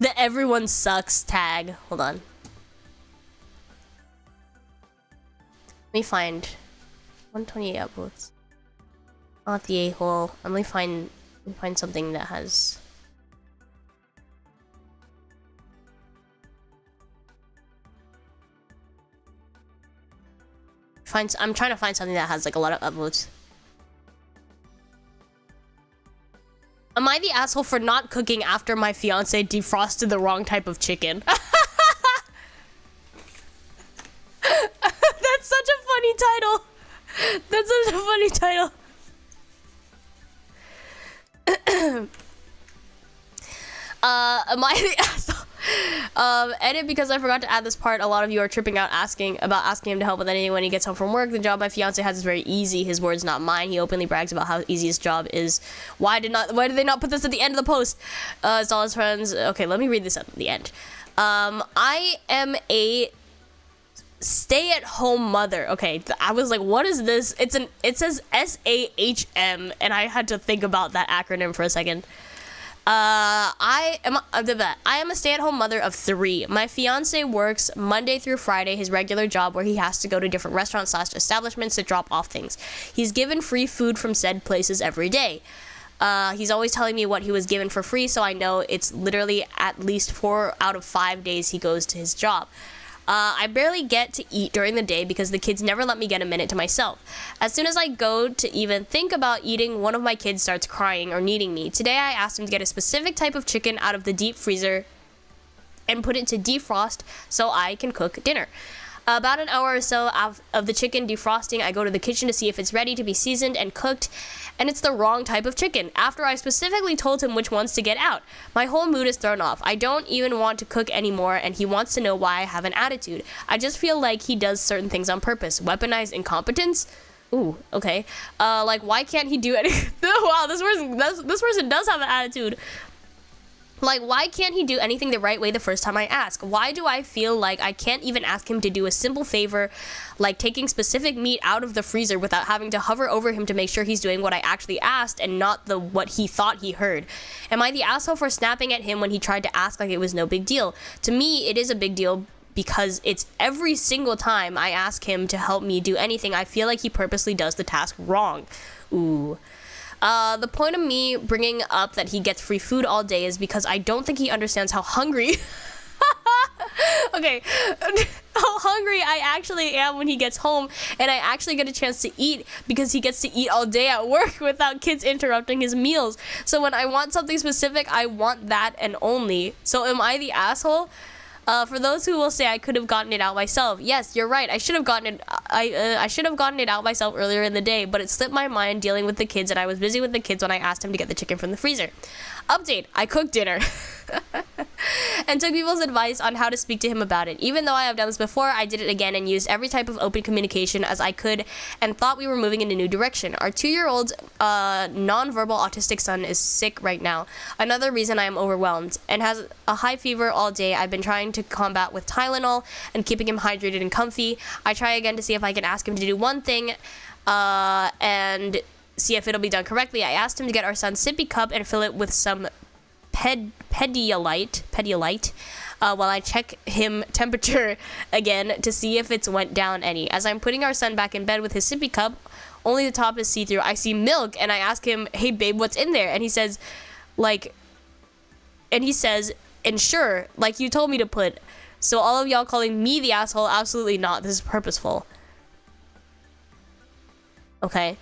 The everyone sucks tag. Hold on. Let me find 128 upvotes. Not the a-hole. Let me find something that has. I'm trying to find something that has like a lot of upvotes. Am I the asshole for not cooking after my fiance defrosted the wrong type of chicken? That's such a funny title. That's such a funny title. Am I the asshole? Edit because I forgot to add this part. A lot of you are tripping out asking him to help with anything when he gets home from work. The job my fiance has is very easy. His words, not mine. He openly brags about how easy his job is. Why did they not put this at the end of the post? It's all his friends. Okay, let me read this at the end. I am a stay-at-home mother. Okay, I was like, what is this? It says SAHM, and I had to think about that acronym for a second. I am a stay-at-home mother of 3. My fiance works Monday through Friday, his regular job, where he has to go to different restaurants / establishments to drop off things. He's given free food from said places every day. He's always telling me what he was given for free, so I know it's literally at least 4 out of 5 days he goes to his job. I barely get to eat during the day because the kids never let me get a minute to myself. As soon as I go to even think about eating, one of my kids starts crying or needing me. Today I asked him to get a specific type of chicken out of the deep freezer and put it to defrost so I can cook dinner. About an hour or so of the chicken defrosting, I go to the kitchen to see if it's ready to be seasoned and cooked, and it's the wrong type of chicken, after I specifically told him which ones to get out. My whole mood is thrown off. I don't even want to cook anymore, and he wants to know why I have an attitude. I just feel like he does certain things on purpose. Weaponized incompetence? Ooh, okay. Like, why can't he do anything? Wow, this person does have an attitude. Like, why can't he do anything the right way the first time I ask? Why do I feel like I can't even ask him to do a simple favor, like taking specific meat out of the freezer without having to hover over him to make sure he's doing what I actually asked and not what he thought he heard? Am I the asshole for snapping at him when he tried to ask like it was no big deal? To me, it is a big deal because it's every single time I ask him to help me do anything, I feel like he purposely does the task wrong. Ooh. The point of me bringing up that he gets free food all day is because I don't think he understands how hungry okay, how hungry I actually am when he gets home and I actually get a chance to eat because he gets to eat all day at work without kids interrupting his meals. So when I want something specific, I want that and only. So am I the asshole? For those who will say I could have gotten it out myself, yes, you're right. I should have gotten it. I should have gotten it out myself earlier in the day, but it slipped my mind dealing with the kids, and I was busy with the kids when I asked him to get the chicken from the freezer. Update: I cooked dinner and took people's advice on how to speak to him about it. Even though I have done this before, I did it again and used every type of open communication as I could and thought we were moving in a new direction. Our 2-year-old non-verbal autistic son is sick right now. Another reason I am overwhelmed and has a high fever all day. I've been trying trying to combat with Tylenol and keeping him hydrated and comfy. I try again to see if I can ask him to do one thing and see if it'll be done correctly. I asked him to get our son's sippy cup and fill it with some Pedialyte while I check him temperature again to see if it's went down any. As I'm putting our son back in bed with his sippy cup, only the top is see-through, I see milk, and I ask him, hey babe, what's in there? And he says, and sure, like you told me to put. So all of y'all calling me the asshole, absolutely not. This is purposeful. Okay.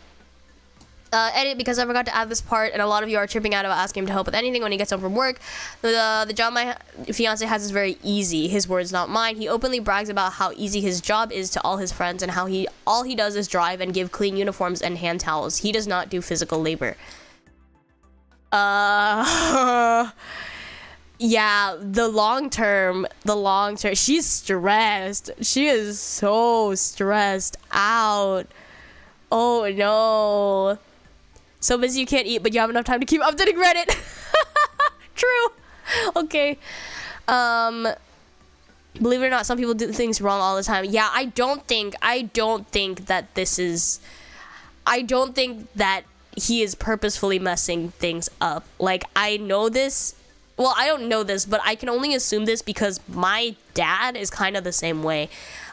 Edit, because I forgot to add this part, and a lot of you are tripping out about asking him to help with anything when he gets home from work. The job my fiance has is very easy. His words, not mine. He openly brags about how easy his job is to all his friends, and how all he does is drive and give clean uniforms and hand towels. He does not do physical labor. Yeah, the long term, she's stressed. She is so stressed out. Oh no. So busy you can't eat, but you have enough time to keep updating Reddit. True. Okay. Believe it or not, some people do things wrong all the time. Yeah, I don't think that this is, I don't think that he is purposefully messing things up. Like, I know this. Well, I don't know this, but I can only assume this because my dad is kind of the same way.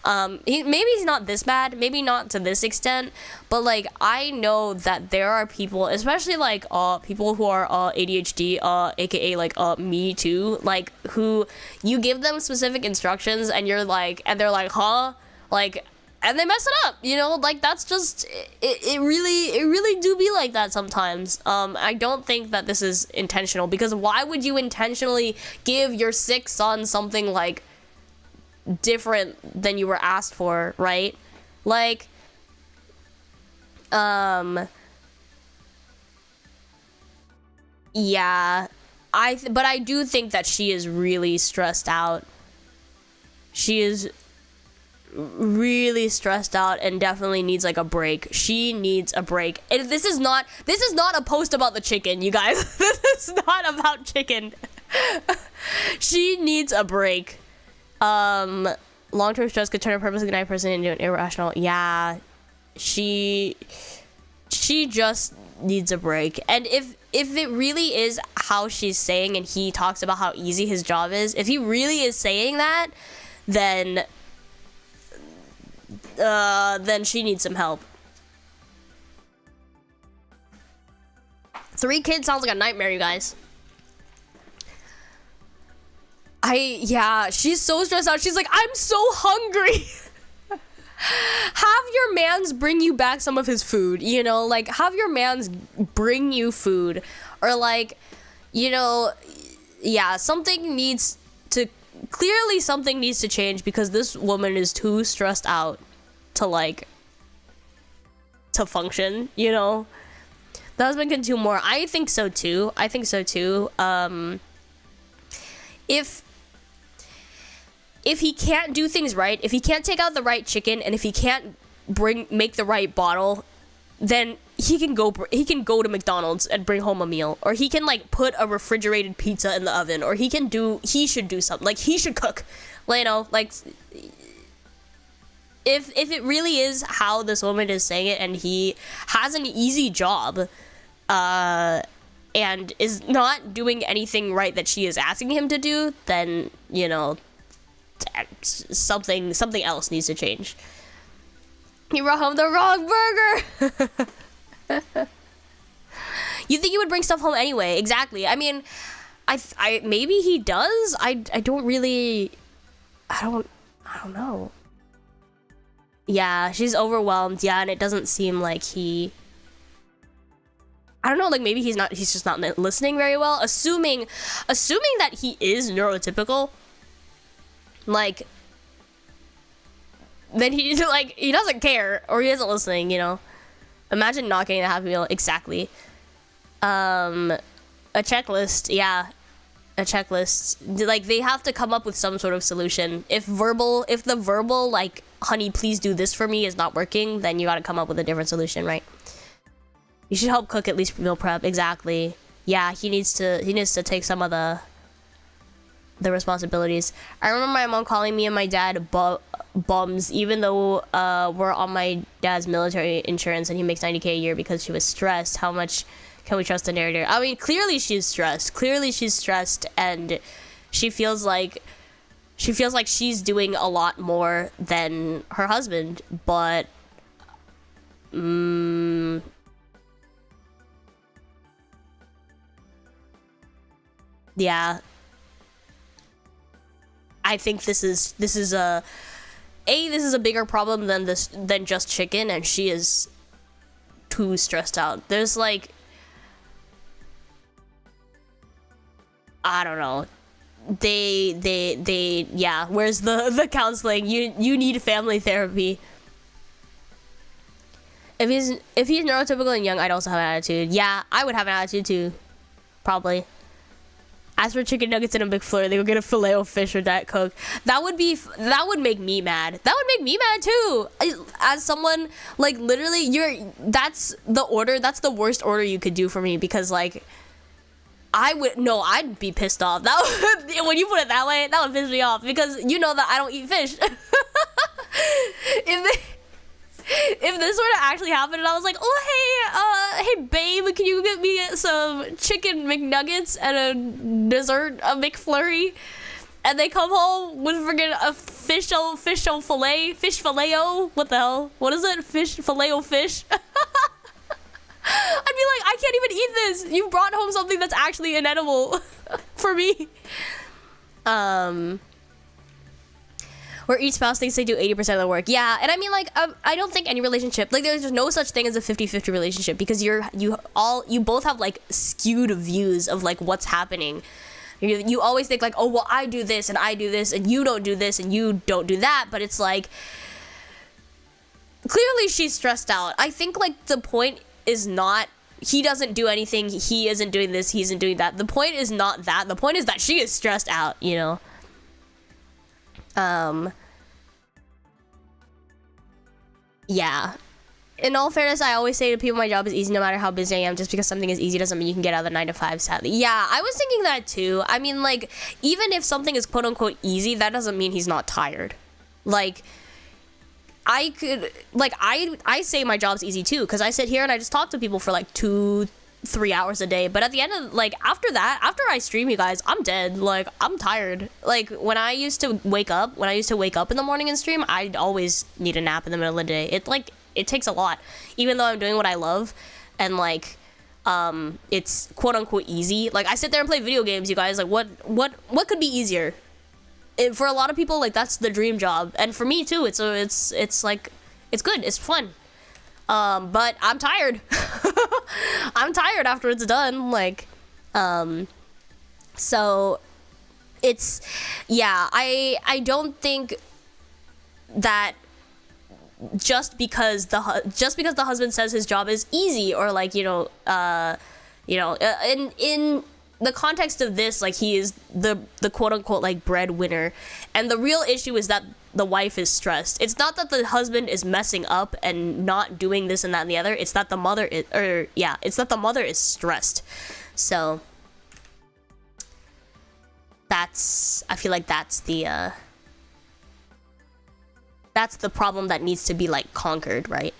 Maybe he's not this bad, maybe not to this extent, but like I know that there are people, especially like people who are ADHD, aka like me too, like who you give them specific instructions and you're like, and they're like, huh, like, and they mess it up, you know, like that's just it really do be like that sometimes. I don't think that this is intentional, because why would you intentionally give your sick son something like different than you were asked for, right? Like yeah, but I do think that she is really stressed out. She is really stressed out and definitely needs like a break. She needs a break. And this is not a post about the chicken, you guys. This is not about chicken. She needs a break. Long-term stress could turn a perfectly nice person into an irrational. Yeah, she just needs a break. And if it really is how she's saying, and he talks about how easy his job is, if he really is saying that, then she needs some help. 3 kids sounds like a nightmare, you guys. Yeah, she's so stressed out. She's like, I'm so hungry. Have your mans bring you back some of his food, you know, like have your mans bring you food, or like, you know, yeah, something needs to change, because this woman is too stressed out to function, you know. The husband can do more. I think so too. If he can't do things right, if he can't take out the right chicken, and if he can't make the right bottle, then he can go to McDonald's and bring home a meal, or he can like put a refrigerated pizza in the oven, or he should do something, like he should cook, you know, like if it really is how this woman is saying it, and he has an easy job and is not doing anything right that she is asking him to do, then, you know, something else needs to change. He brought home the wrong burger. You think he would bring stuff home anyway? Exactly. I mean, I maybe he does. I don't know. Yeah, she's overwhelmed. Yeah, and it doesn't seem like he, I don't know, like maybe he's just not listening very well. Assuming that he is neurotypical, like, then he doesn't care, or he isn't listening, you know. Imagine not getting a Happy Meal. Exactly. A checklist. Yeah, a checklist. Like, they have to come up with some sort of solution. If the verbal like, honey, please do this for me is not working, then you gotta come up with a different solution, right? You should help cook, at least meal prep. Exactly. Yeah, he needs to take some of the the responsibilities. I remember my mom calling me and my dad bums, even though we're on my dad's military insurance and he makes 90K a year, because she was stressed. How much can we trust the narrator? I mean, clearly she's stressed. Clearly she's stressed, and she feels like she's doing a lot more than her husband, but yeah, I think this is a bigger problem than just chicken, and she is too stressed out. There's like, I don't know. Yeah, where's the counseling? You need family therapy. If he's neurotypical and young, I'd also have an attitude. Yeah, I would have an attitude too, probably. As for chicken nuggets and a McFlurry, they go get a filet o fish or Diet Coke. That would make me mad. That would make me mad too. As someone, like, literally, that's the worst order you could do for me, because like, I'd be pissed off. When you put it that way, that would piss me off, because you know that I don't eat fish. If this were to actually happen and I was like, oh, hey babe, can you get me some chicken McNuggets and a dessert, a McFlurry? And they come home with friggin' a fish filet-o, what the hell? What is it? Filet-o fish? I'd be like, I can't even eat this. You brought home something that's actually inedible for me. Where each spouse thinks they do 80% of the work. Yeah, and I mean, like, I don't think any relationship, like, there's no such thing as a 50-50 relationship, because you both have, like, skewed views of, like, what's happening. You always think, like, oh, well, I do this, and you don't do this, and you don't do that, but it's, like, clearly she's stressed out. I think, like, the point is not, he doesn't do anything, he isn't doing this, he isn't doing that. The point is not that. The point is that she is stressed out, you know? Yeah. In all fairness, I always say to people my job is easy no matter how busy I am. Just because something is easy doesn't mean you can get out of the 9 to 5, sadly. Yeah, I was thinking that too. I mean, like, even if something is quote-unquote easy, that doesn't mean he's not tired. Like, I say my job's easy too, because I sit here and I just talk to people for like 2-3 hours a day, but at the end of, like, after I stream, you guys, I'm dead. Like, I'm tired. Like, when I used to wake up in the morning and stream, I'd always need a nap in the middle of the day. It takes a lot, even though I'm doing what I love, and like, it's quote unquote easy. Like, I sit there and play video games, you guys. Like, what could be easier? For a lot of people, like, that's the dream job, and for me too. It's like, it's good, it's fun. But I'm tired. I'm tired after it's done. Like, so it's, yeah, I don't think that just because the husband says his job is easy, or like, in the context of this, like, he is the quote unquote, like, breadwinner, and the real issue is that the wife is stressed. It's not that the husband is messing up and not doing this and that and the other. It's that the mother is, stressed. So I feel like that's the problem that needs to be, like, conquered, right?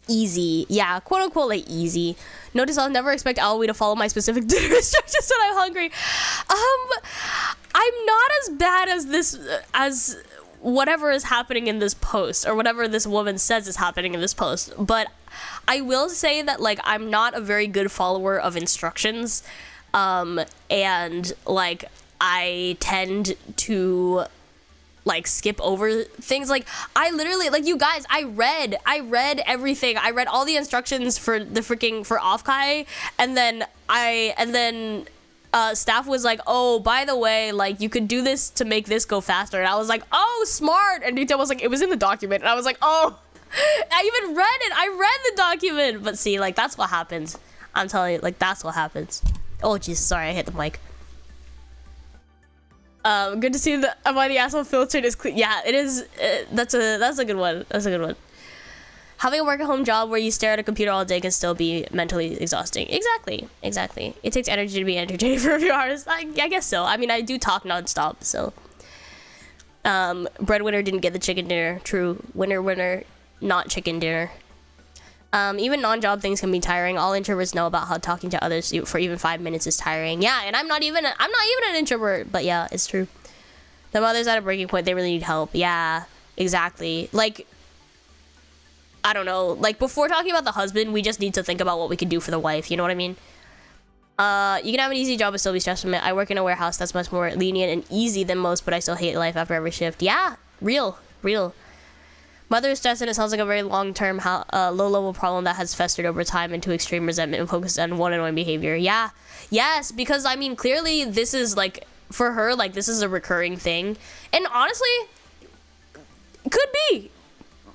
Easy. Yeah, quote unquote, like, easy. Notice I'll never expect Aoi to follow my specific dinner instructions when I'm hungry. I'm not as bad as whatever is happening in this post, or whatever this woman says is happening in this post, but I will say that, like, I'm not a very good follower of instructions, and, like, I tend to, like, skip over things. Like, I literally, like, you guys, I read everything. I read all the instructions for Offkai, and then staff was like, oh, by the way, like, you could do this to make this go faster, and I was like, oh, smart. And Nita was like, it was in the document, and I was like, oh, I even read it. I read the document. But see, like, that's what happens. I'm telling you, like, that's what happens. Oh, jeez, sorry, I hit the mic. Good to see why the asshole filtered is clean. Yeah, it is. That's a good one. That's a good one. Having a work-at-home job where you stare at a computer all day can still be mentally exhausting. Exactly. It takes energy to be entertaining for a few hours. I guess so. I mean, I do talk nonstop, so. Breadwinner didn't get the chicken dinner. True. Winner, not chicken dinner. Even non-job things can be tiring. All introverts know about how talking to others for even 5 minutes is tiring. Yeah, and I'm not even an introvert, but yeah, it's true. The mother's at a breaking point. They really need help. Yeah, exactly. Like, I don't know. Like, before talking about the husband, we just need to think about what we can do for the wife. You know what I mean? You can have an easy job but still be stressed from it. I work in a warehouse that's much more lenient and easy than most, but I still hate life after every shift. Yeah, real. Mother is stressed, and it sounds like a very long-term, low-level problem that has festered over time into extreme resentment and focused on one-on-one behavior. Yeah, yes, because, I mean, clearly this is, like, for her, like, this is a recurring thing. And honestly, could be.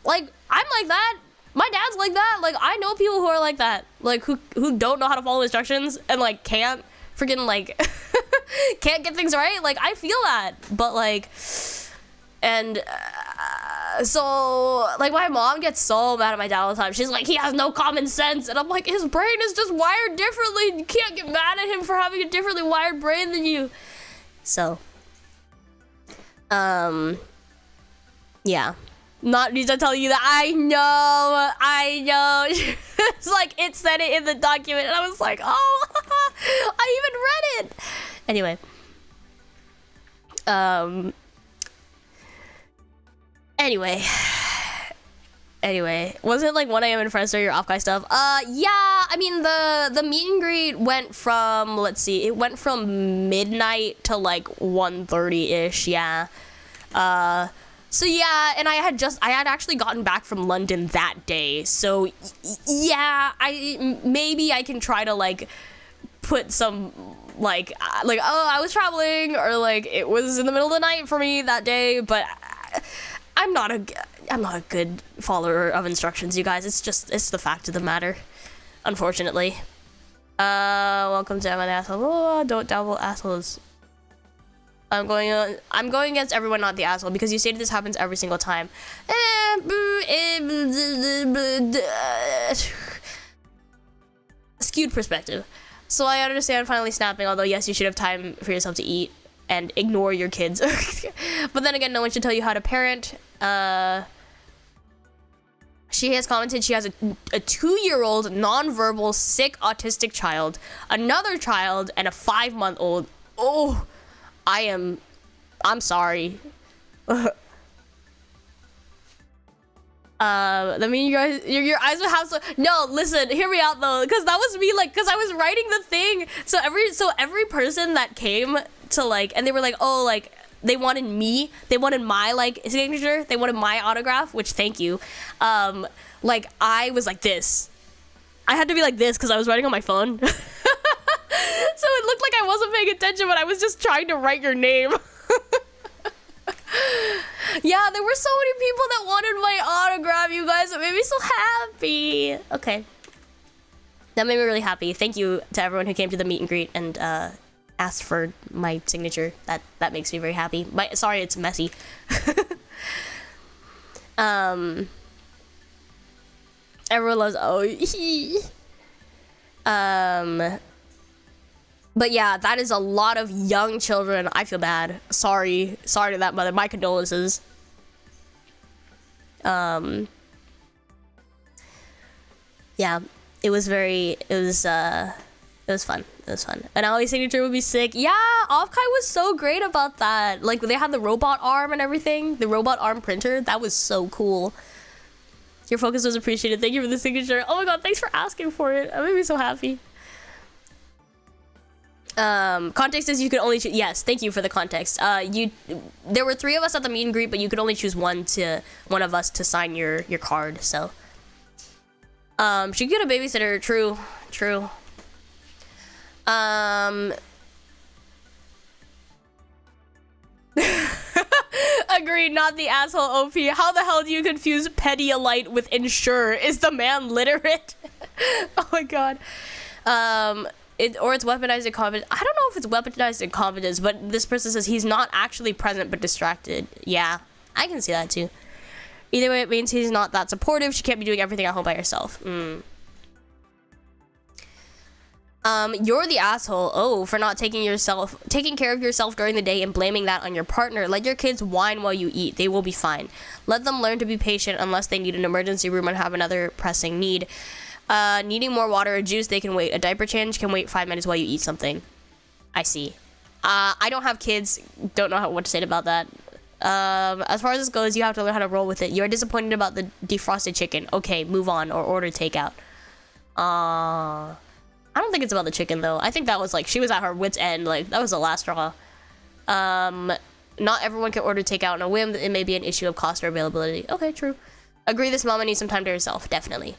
Like, I'm like that. My dad's like that. Like, I know people who are like that. Like, who don't know how to follow instructions and, like, can't freaking, like, can't get things right. Like, I feel that. But, like, and so, like, my mom gets so mad at my dad all the time. She's like, he has no common sense. And I'm like, his brain is just wired differently. You can't get mad at him for having a differently wired brain than you. So, yeah. Not need to tell you that. I know. It's like, it said it in the document, and I was like, oh, I even read it. Anyway. Anyway, was it like 1 a.m. in France or your off guy stuff? Yeah, I mean, the meet and greet went from, let's see, it went from midnight to like 1:30-ish, yeah. So yeah, and I had actually gotten back from London that day, so yeah, maybe I can try to like put some like oh, I was traveling, or like it was in the middle of the night for me that day, but I'm not a good follower of instructions, you guys. It's the fact of the matter, unfortunately. Welcome to my asshole. Oh, don't double assholes. I'm going against everyone, not the asshole, because you stated this happens every single time. Skewed perspective. So I understand finally snapping, although yes, you should have time for yourself to eat and ignore your kids. But then again, no one should tell you how to parent. She has commented she has a 2-year-old nonverbal sick autistic child, another child, and a 5-month-old. Oh, I'm sorry. I mean, you guys, your eyes would have so. No, listen, hear me out though, because that was me, like, because I was writing the thing. So every person that came to like, and they were like, oh, like, they wanted my like signature, they wanted my autograph, which thank you. Like, I was like this. I had to be like this because I was writing on my phone. So it looked like I wasn't paying attention, but I was just trying to write your name. Yeah, there were so many people that wanted my autograph, you guys. It made me so happy. Okay. That made me really happy. Thank you to everyone who came to the meet and greet and asked for my signature. That makes me very happy. Sorry, it's messy. Everyone loves but yeah, that is a lot of young children. I feel bad. Sorry to that mother. My condolences. Yeah, it was fun. It was fun. And Ali's signature would be sick. Yeah, Offkai was so great about that. Like, they had the robot arm and everything. The robot arm printer. That was so cool. Your focus was appreciated. Thank you for the signature. Oh my god, thanks for asking for it. That made me so happy. Context is you could only choose. Yes, thank you for the context. There were 3 of us at the meet and greet, but you could only choose one of us to sign your card. So, she could get a babysitter. True. Agreed, not the asshole OP. How the hell do you confuse Pedialyte with insure? Is the man literate? Oh my god. It's weaponized incompetence. I don't know if it's weaponized incompetence, but this person says he's not actually present but distracted. Yeah, I can see that too. Either way, it means he's not that supportive. She can't be doing everything at home by herself. You're the asshole, for not taking care of yourself during the day and blaming that on your partner. Let your kids whine while you eat. They will be fine. Let them learn to be patient unless they need an emergency room and have another pressing need. Needing more water or juice, they can wait. A diaper change can wait 5 minutes while you eat something. I see. I don't have kids. Don't know what to say about that. As far as this goes, you have to learn how to roll with it. You're disappointed about the defrosted chicken. Okay, move on or order takeout. I don't think it's about the chicken, though. I think that was, like, she was at her wit's end. Like, that was the last straw. Not everyone can order takeout on a whim. It may be an issue of cost or availability. Okay, true. Agree, this mama needs some time to herself. Definitely.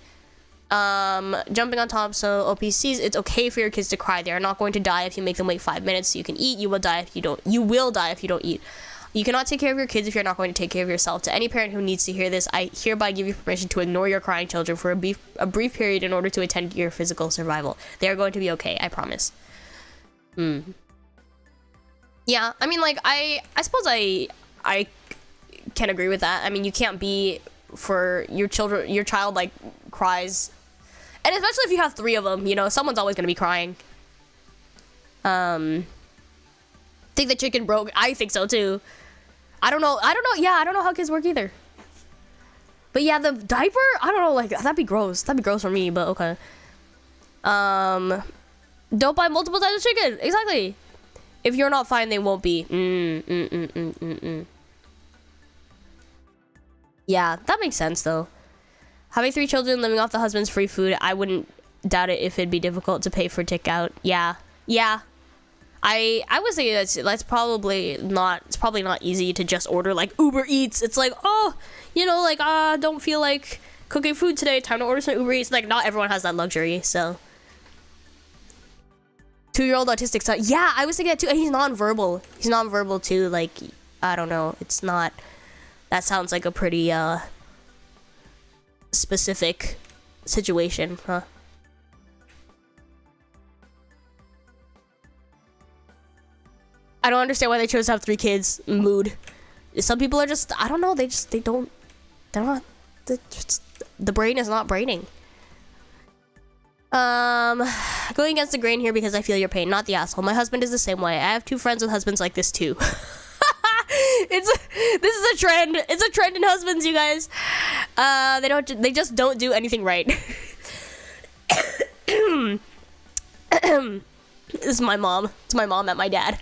Jumping on top, so OPCs, it's okay for your kids to cry. They are not going to die if you make them wait 5 minutes so you can eat. You will die if you don't. You will die if you don't eat. You cannot take care of your kids if you're not going to take care of yourself. To any parent who needs to hear this, I hereby give you permission to ignore your crying children for a brief period in order to attend to your physical survival. They are going to be okay, I promise. Yeah, I mean, like, I suppose I can agree with that. I mean, you can't be for your child, like, cries. And especially if you have 3 of them, you know, someone's always going to be crying. Think the chicken broke? I think so, too. I don't know. Yeah, I don't know how kids work either. But yeah, the diaper, I don't know, like, that'd be gross. That'd be gross for me, but okay. Don't buy multiple types of chicken. Exactly. If you're not fine, they won't be. Yeah, that makes sense, though. Having 3 children, living off the husband's free food, I wouldn't doubt it if it'd be difficult to pay for takeout. Yeah. I would say that's probably not, it's probably not easy to just order like Uber Eats. It's like, oh, you know, like, don't feel like cooking food today, time to order some Uber Eats. Like, not everyone has that luxury, so. 2-year-old autistic son. Yeah, I was thinking that too, and he's nonverbal. He's nonverbal too, like, I don't know, it's not, that sounds like a pretty, specific situation, huh? I don't understand why they chose to have 3 kids. Mood. Some people are just, I don't know, they're not, the brain is not braining. Going against the grain here because I feel your pain, not the asshole. My husband is the same way. I have 2 friends with husbands like this too. This is a trend. It's a trend in husbands, you guys. They just don't do anything right. This is my mom. It's my mom and my dad.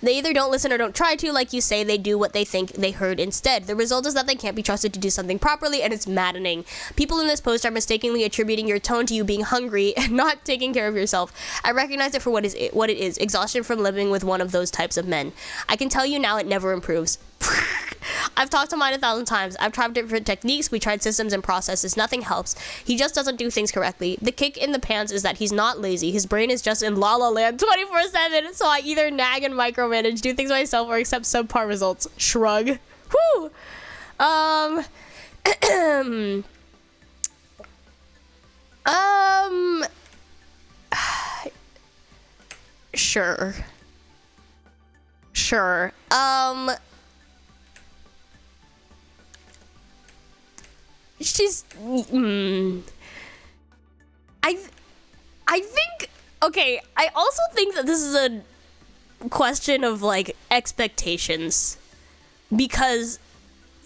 They either don't listen or don't try to, like you say, they do what they think they heard instead. The result is that they can't be trusted to do something properly, and it's maddening. People in this post are mistakenly attributing your tone to you being hungry and not taking care of yourself. I recognize it for what it is, exhaustion from living with one of those types of men. I can tell you now it never improves. I've talked to mine 1,000 times. I've tried different techniques. We tried systems and processes. Nothing helps. He just doesn't do things correctly. The kick in the pants is that he's not lazy. His brain is just in la la land 24/7. So I either nag and micromanage, do things myself, or accept subpar results. Shrug. Whew. Sure. She's I think, okay, I also think that this is a question of like expectations, because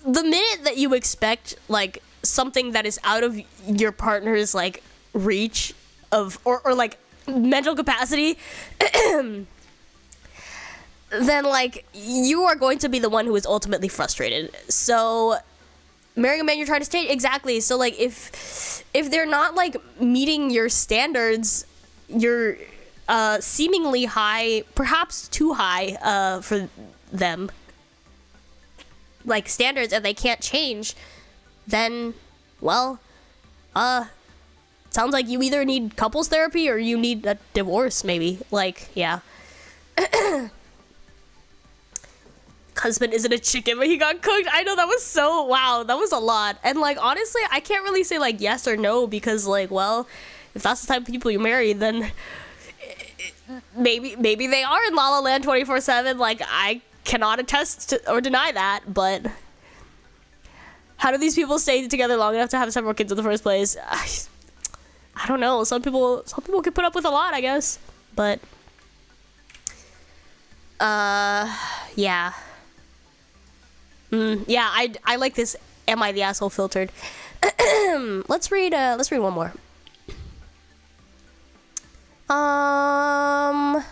the minute that you expect like something that is out of your partner's like reach of or like mental capacity, then like you are going to be the one who is ultimately frustrated. So marrying a man you're trying to stay, exactly. So like if they're not like meeting your standards, your seemingly high, perhaps too high for them, like standards, and they can't change, then well, sounds like you either need couples therapy or you need a divorce, maybe. Like, yeah. Husband isn't a chicken, but he got cooked. I know, that was so, wow, that was a lot. And like, honestly, I can't really say like yes or no, because like, well, if that's the type of people you marry, then maybe they are in La La Land 24/7. Like, I cannot attest to or deny that, but How do these people stay together long enough to have several kids in the first place? I don't know. Some people can put up with a lot, I guess. But yeah. Yeah, I like this "Am I the asshole?" filtered. Let's read one more. Trying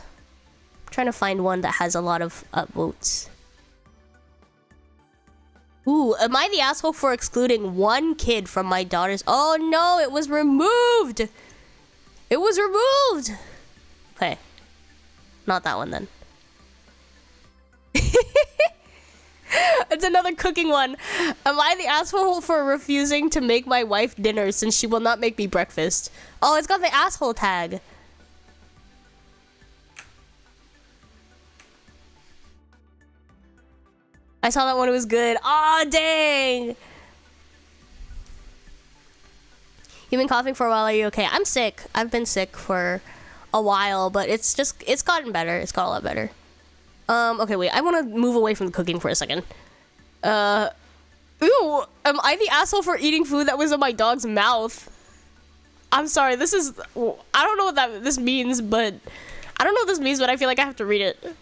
to find one that has a lot of upvotes. Ooh, am I the asshole for excluding one kid from my daughter's? Oh no, it was removed. It was removed. Okay. Not that one then. It's another cooking one. Am I the asshole for refusing to make my wife dinner since she will not make me breakfast? Oh, it's got the asshole tag. I saw that one, it was good. Aw, dang. You've been coughing for a while, are you okay? I'm sick. I've been sick for a while, but it's gotten better. It's got a lot better. Okay, wait, I want to move away from the cooking for a second. Ooh, am I the asshole for eating food that was in my dog's mouth? I'm sorry, this is, I don't know what this means, but I feel like I have to read it.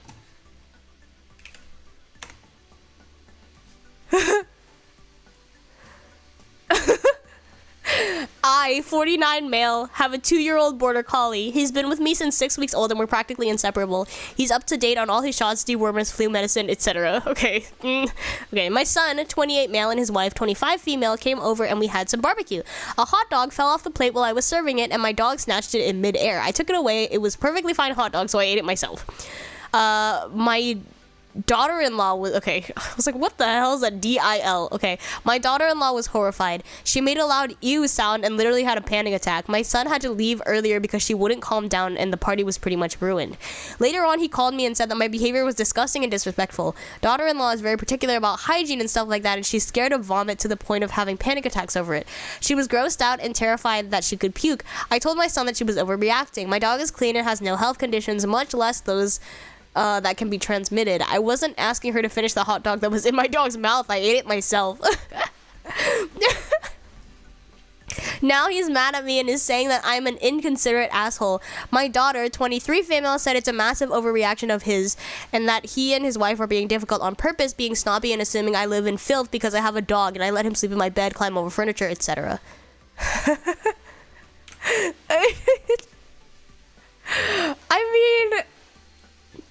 I, 49 male, have a 2-year-old border collie. He's been with me since 6 weeks old and we're practically inseparable. He's up to date on all his shots, dewormers, flu medicine, etc. Okay. Okay, my son, 28 male, and his wife, 25 female, came over and we had some barbecue. A hot dog fell off the plate while I was serving it and my dog snatched it in midair. I took it away. It was perfectly fine hot dog, so I ate it myself. My daughter-in-law was, okay, I was like, what the hell is that DIL? Okay, my daughter-in-law was horrified. She made a loud ew sound and literally had a panic attack. My son had to leave earlier because she wouldn't calm down and the party was pretty much ruined. Later on, he called me and said that my behavior was disgusting and disrespectful. Daughter-in-law is very particular about hygiene and stuff like that, and she's scared of vomit to the point of having panic attacks over it. She was grossed out and terrified that she could puke. I told my son that she was overreacting. My dog is clean and has no health conditions, much less those that can be transmitted. I wasn't asking her to finish the hot dog that was in my dog's mouth. I ate it myself. Now he's mad at me and is saying that I'm an inconsiderate asshole. My daughter, 23 female, said it's a massive overreaction of his and that he and his wife are being difficult on purpose, being snobby and assuming I live in filth because I have a dog and I let him sleep in my bed, climb over furniture, etc. I mean,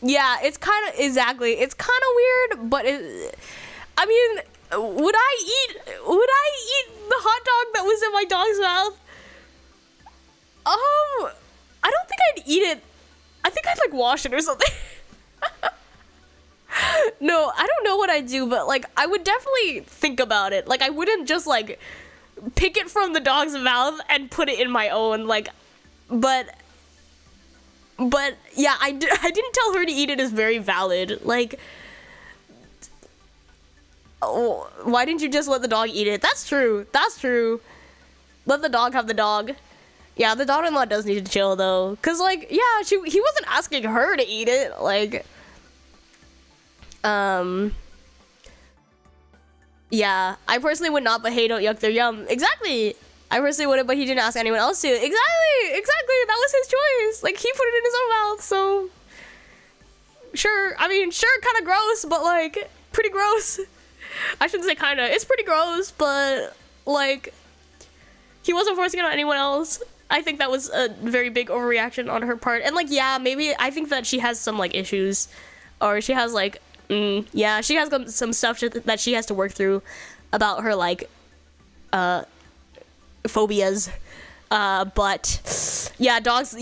yeah, it's kind of, exactly. It's kind of weird, but I mean, would I eat the hot dog that was in my dog's mouth? I don't think I'd eat it. I think I'd like wash it or something. No, I don't know what I'd do, but like I would definitely think about it. Like I wouldn't just like pick it from the dog's mouth and put it in my own, like, but yeah, I didn't tell her to eat it is very valid. Like, oh, why didn't you just let the dog eat it? That's true. That's true. Let the dog have the dog. Yeah, the daughter-in-law does need to chill though, cause like, yeah, he wasn't asking her to eat it. Like, yeah, I personally would not, but hey, don't yuck, they're yum. Exactly. I personally wouldn't, but he didn't ask anyone else to. Exactly. That was his choice. Like, he put it in his own mouth, so sure. I mean, sure, kind of gross, but like pretty gross. I shouldn't say kind of. It's pretty gross, but like he wasn't forcing it on anyone else. I think that was a very big overreaction on her part. And like, yeah, maybe I think that she has some like issues, or she has like, yeah, she has some stuff that she has to work through about her like, phobias. But yeah, dogs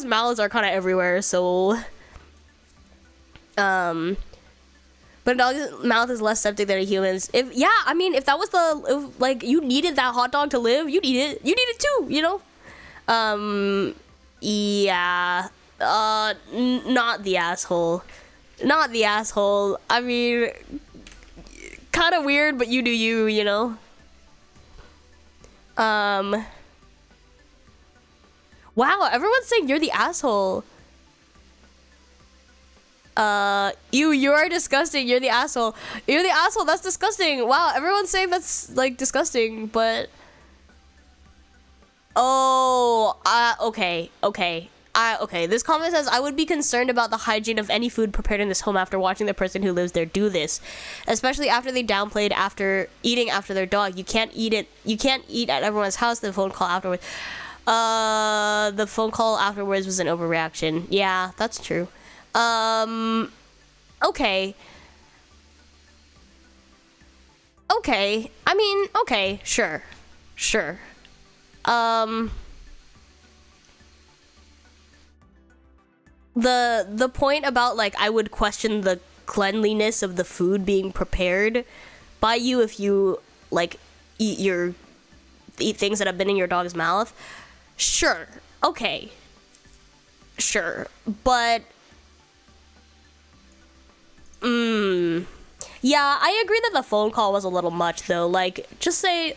mouths are kind of everywhere, so but a dog's mouth is less septic than a human's. If that was like you needed that hot dog to live, you need it too, you know. Yeah, not the asshole. I mean, kind of weird, but you do you know. Wow, everyone's saying you're the asshole. You are disgusting. You're the asshole. You're the asshole. That's disgusting. Wow, everyone's saying that's like disgusting, but okay. Okay. This comment says, I would be concerned about the hygiene of any food prepared in this home after watching the person who lives there do this, especially after they downplayed after eating after their dog. You can't eat at everyone's house. The phone call afterwards. The phone call afterwards was an overreaction. Yeah, that's true. Okay. I mean, okay, sure. The point about like I would question the cleanliness of the food being prepared by you if you like eat things that have been in your dog's mouth. Sure. Okay. Sure. But yeah, I agree that the phone call was a little much though. Like just say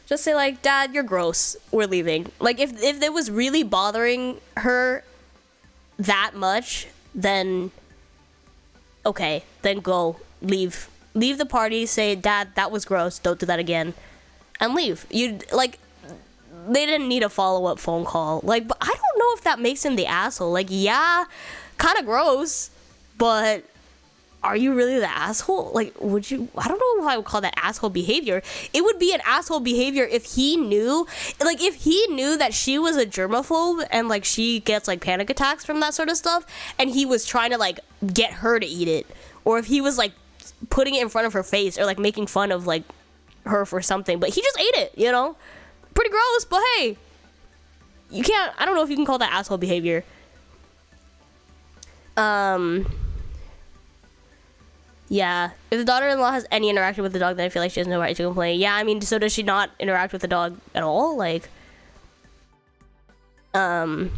like, Dad, you're gross. We're leaving. Like if it was really bothering her that much, then okay, then go. Leave the party, say, Dad, that was gross, don't do that again, and leave. You like they didn't need a follow-up phone call. Like, but I don't know if that makes him the asshole. Like, yeah, kind of gross, but are you really the asshole? Like, would you? I don't know if I would call that asshole behavior. It would be an asshole behavior if he knew that she was a germaphobe and like she gets like panic attacks from that sort of stuff, and he was trying to like get her to eat it, or if he was like putting it in front of her face or like making fun of like her for something, but he just ate it, you know? Pretty gross, but hey, you can't. I don't know if you can call that asshole behavior. Yeah, if the daughter-in-law has any interaction with the dog, then I feel like she has no right to complain. Yeah, I mean, so does she not interact with the dog at all? Like, I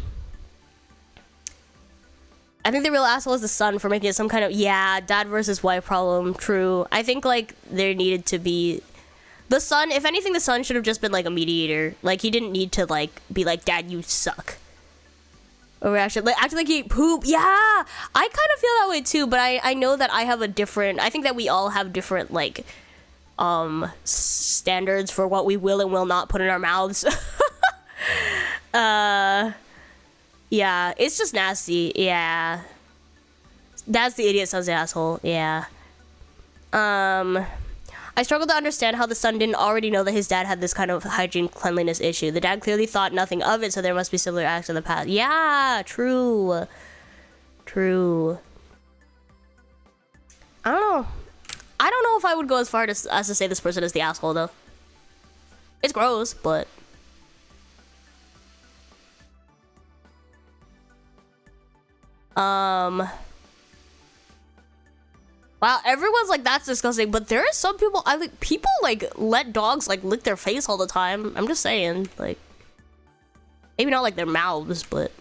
think the real asshole is the son for making it some kind of, yeah, dad versus wife problem. True. I think, like, there needed to be the son. If anything, the son should have just been, like, a mediator. Like, he didn't need to, like, be like, Dad, you suck. Or actually, like, acting like he poop. Yeah, I kind of feel that way too, but I know that I have a different, I think that we all have different, like, standards for what we will and will not put in our mouths. Yeah, it's just nasty. Yeah. That's the idiot son's the asshole. Yeah. I struggle to understand how the son didn't already know that his dad had this kind of hygiene cleanliness issue. The dad clearly thought nothing of it, so there must be similar acts in the past. Yeah, true. I don't know if I would go as far as to say this person is the asshole, though. It's gross, but wow, everyone's like, that's disgusting, but there are some people, people like let dogs like lick their face all the time. I'm just saying, like, maybe not like their mouths, but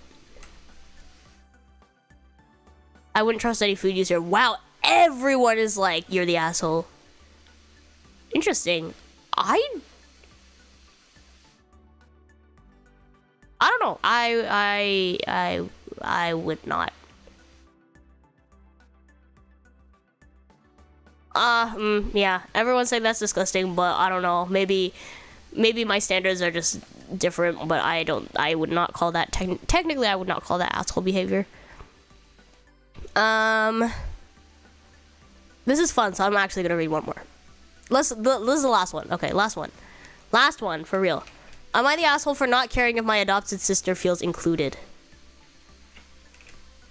I wouldn't trust any food user. Wow, everyone is like, you're the asshole. Interesting. I don't know. I would not. Yeah, everyone's saying that's disgusting, but I don't know. Maybe my standards are just different, but I would not call that, technically I would not call that asshole behavior. This is fun, so I'm actually gonna read one more. This is the last one. Okay, last one, for real. Am I the asshole for not caring if my adopted sister feels included?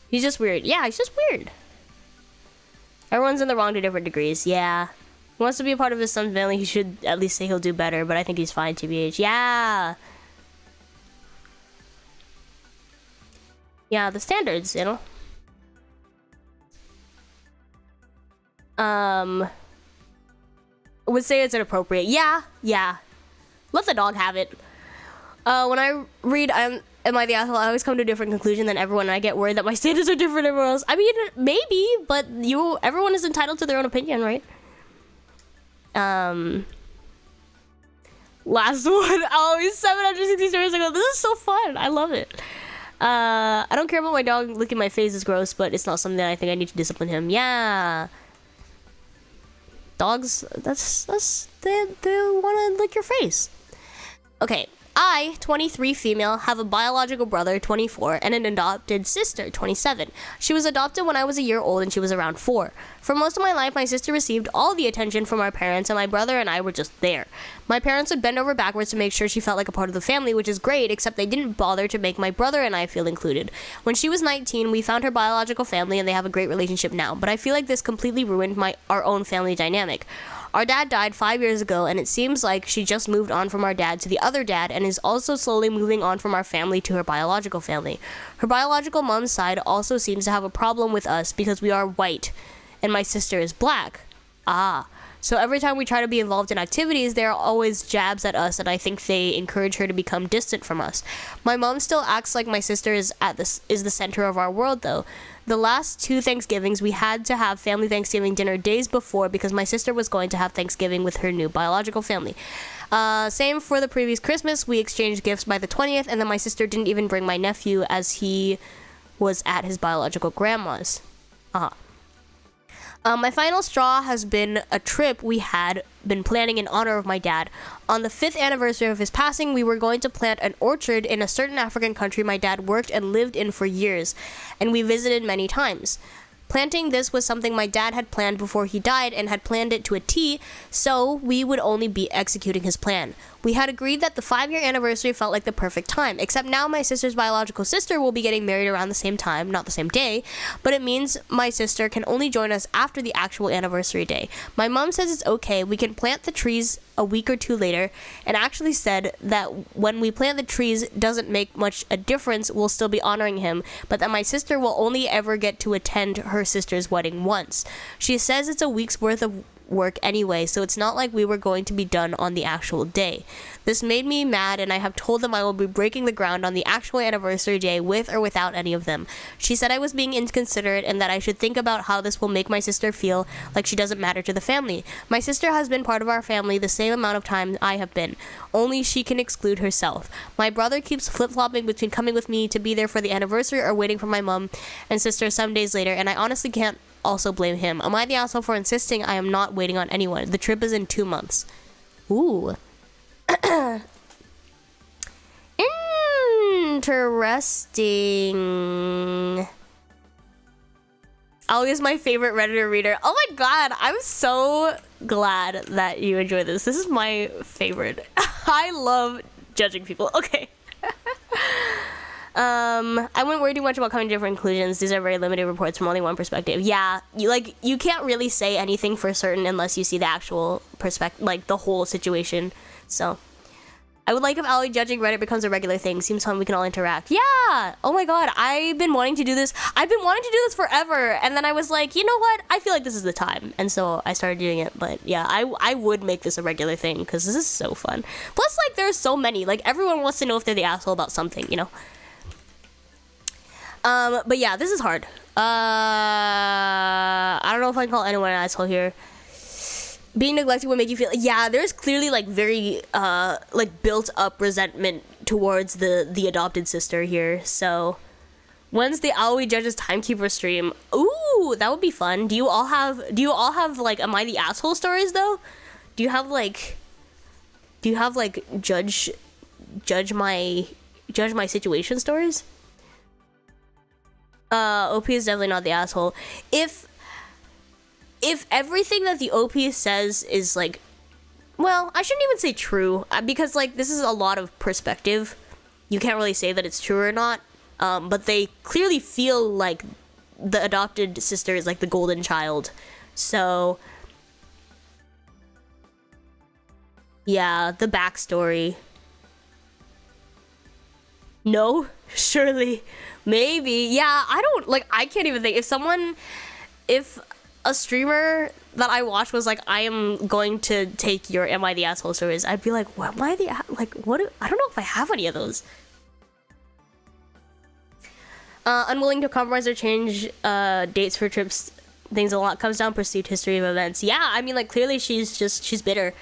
He's just weird. Yeah, he's just weird. Everyone's in the wrong to different degrees. Yeah. He wants to be a part of his son's family. He should at least say he'll do better, but I think he's fine, TBH. Yeah. Yeah, the standards, you know? Would say it's inappropriate. Yeah. Let the dog have it. When I read Am I the asshole? I always come to a different conclusion than everyone, and I get worried that my standards are different than everyone else. I mean, maybe, but everyone is entitled to their own opinion, right? Last one. Oh, 760 stories ago. This is so fun. I love it. I don't care about my dog licking my face is gross, but it's not something that I think I need to discipline him. Yeah. Dogs, they want to lick your face. Okay. I, 23 female, have a biological brother, 24, and an adopted sister, 27. She was adopted when I was a year old and she was around 4. For most of my life, my sister received all the attention from our parents, and my brother and I were just there. My parents would bend over backwards to make sure she felt like a part of the family, which is great, except they didn't bother to make my brother and I feel included. When she was 19, we found her biological family, and they have a great relationship now, but I feel like this completely ruined our own family dynamic. Our dad died 5 years ago, and it seems like she just moved on from our dad to the other dad and is also slowly moving on from our family to her biological family. Her biological mom's side also seems to have a problem with us because we are white, and my sister is black. So every time we try to be involved in activities, there are always jabs at us, and I think they encourage her to become distant from us. My mom still acts like my sister is the center of our world, though. The last 2 Thanksgivings, we had to have family Thanksgiving dinner days before because my sister was going to have Thanksgiving with her new biological family. Same for the previous Christmas. We exchanged gifts by the 20th, and then my sister didn't even bring my nephew as he was at his biological grandma's. My final straw has been a trip we had been planning in honor of my dad. On the 5th anniversary of his passing, we were going to plant an orchard in a certain African country my dad worked and lived in for years, and we visited many times. Planting this was something my dad had planned before he died and had planned it to a T, so we would only be executing his plan. We had agreed that the 5-year anniversary felt like the perfect time, except now my sister's biological sister will be getting married around the same time, not the same day, but it means my sister can only join us after the actual anniversary day. My mom says it's okay, we can plant the trees a week or 2 later, and actually said that when we plant the trees doesn't make much a difference, we'll still be honoring him, but that my sister will only ever get to attend her sister's wedding once. She says it's a week's worth of work anyway, so it's not like we were going to be done on the actual day. This made me mad, and I have told them I will be breaking the ground on the actual anniversary day with or without any of them. She said I was being inconsiderate and that I should think about how this will make my sister feel like she doesn't matter to the family. My sister has been part of our family the same amount of time I have been, only she can exclude herself. My brother keeps flip-flopping between coming with me to be there for the anniversary or waiting for my mom and sister some days later, and I honestly can't also blame him. Am I the asshole for insisting I am not waiting on anyone? The trip is in 2 months. Ooh. Interesting. Ali is my favorite Redditor reader. Oh my god, I'm so glad that you enjoy this. This is my favorite. I love judging people. Okay. I wouldn't worry too much about coming to different conclusions. These are very limited reports from only one perspective. Yeah, you can't really say anything for certain unless you see the actual perspective, like the whole situation. So, I would like if Ali judging Reddit becomes a regular thing. Seems fun. We can all interact. Yeah. Oh my god, I've been wanting to do this. I've been wanting to do this forever, and then I was like, you know what? I feel like this is the time, and so I started doing it. But yeah, I would make this a regular thing because this is so fun. Plus, like, there's so many. Like, everyone wants to know if they're the asshole about something, you know. But yeah, this is hard. I don't know if I can call anyone an asshole here. Being neglected would make you feel... Yeah, there's clearly, like, very, like, built-up resentment towards the adopted sister here, so... When's the Aoi Judges Timekeeper stream? Ooh, that would be fun. Do you all have, like, Am I the Asshole stories, though? Do you have, like, judge my situation stories? OP is definitely not the asshole. If everything that the OP says is like, well, I shouldn't even say true, because like this is a lot of perspective. You can't really say that it's true or not. But they clearly feel like the adopted sister is like the golden child. So yeah, the backstory. No, surely. Maybe. Yeah, I can't even think. If a streamer that I watched was like, I am going to take your Am I the Asshole stories, I'd be like, what? Am I the, what? I don't know if I have any of those. Unwilling to compromise or change dates for trips, things a lot comes down perceived history of events. Yeah, I mean, like, clearly she's bitter.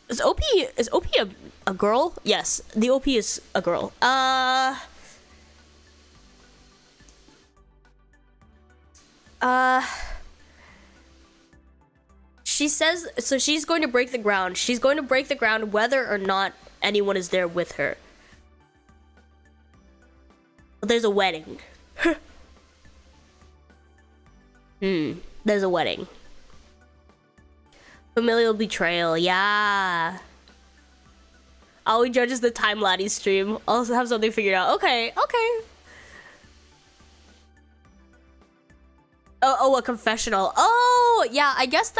Is OP a girl? Yes, the OP is a girl. She says, so she's going to break the ground. She's going to break the ground whether or not anyone is there with her. But there's a wedding. There's a wedding. Familial betrayal, yeah. Aoi judges the time laddie stream. Also have something figured out. Okay. Oh, a confessional. Oh, yeah, I guess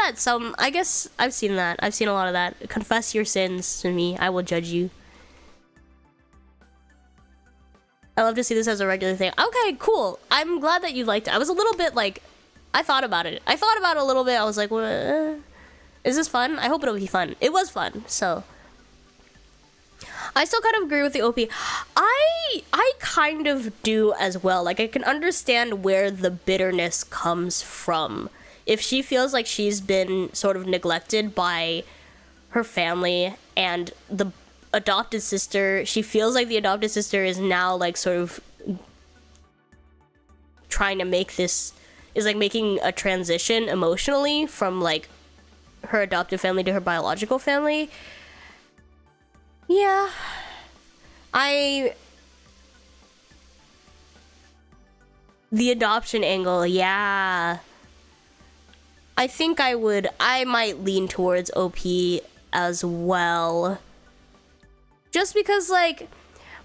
I've seen that. I've seen a lot of that. Confess your sins to me. I will judge you. I love to see this as a regular thing. Okay, cool. I'm glad that you liked it. I was a little bit like, I thought about it. I thought about it a little bit. I was like, is this fun? I hope it'll be fun. It was fun, so. I still kind of agree with the OP. I kind of do as well. Like, I can understand where the bitterness comes from. If she feels like she's been sort of neglected by her family and the adopted sister, she feels like the adopted sister is now like sort of trying to make this, is like making a transition emotionally from like her adoptive family to her biological family. Yeah. The adoption angle, yeah. I think I might lean towards OP as well. Just because, like,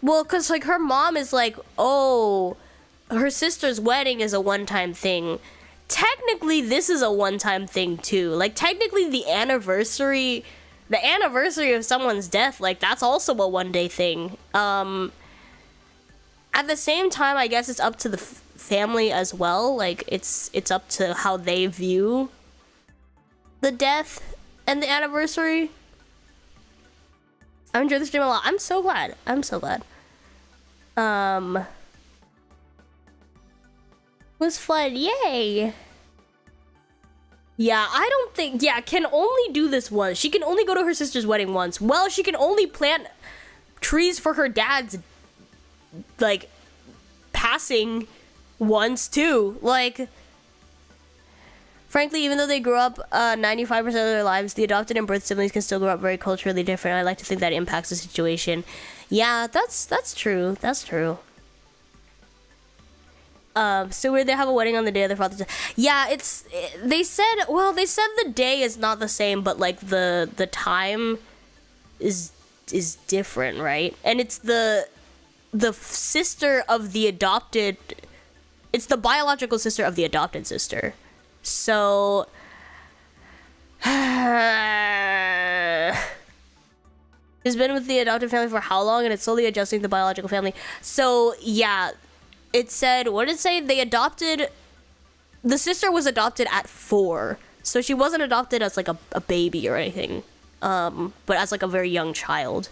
well, because, like, her mom is like, oh, her sister's wedding is a one-time thing. Technically, this is a one-time thing, too. Like, technically, the anniversary of someone's death, like, that's also a one-day thing. At the same time, I guess it's up to the family as well. Like, it's up to how they view the death and the anniversary. I enjoyed the stream a lot. I'm so glad. Was fun. Yay. Yeah, I don't think... Yeah, can only do this once. She can only go to her sister's wedding once. Well, she can only plant trees for her dad's, like, passing once, too. Like, frankly, even though they grew up 95% of their lives, the adopted and birth siblings can still grow up very culturally different. I like to think that impacts the situation. Yeah, that's true. That's true. So where they have a wedding on the day of their father's death. Yeah, they said the day is not the same, but like the time is different, right? And it's the sister of the adopted, it's the biological sister of the adopted sister. So has been with the adopted family for how long, and it's slowly adjusting to the biological family. So yeah, it said, what did it say? The sister was adopted at 4. So she wasn't adopted as like a baby or anything, but as like a very young child.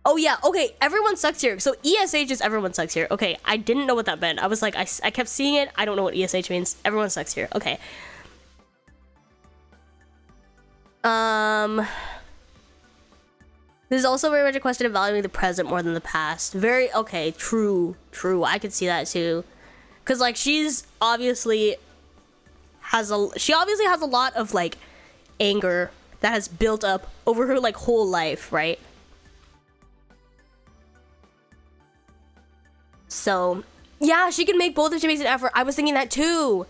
Oh yeah, okay, everyone sucks here. So ESH is everyone sucks here. Okay, I didn't know what that meant. I was like, I kept seeing it. I don't know what ESH means. Everyone sucks here. Okay. This is also very much a question of valuing the present more than the past. Very, okay, true. I could see that too. Cause like she obviously has a lot of like anger that has built up over her like whole life, right? So yeah, she can make both if she makes an effort. I was thinking that too.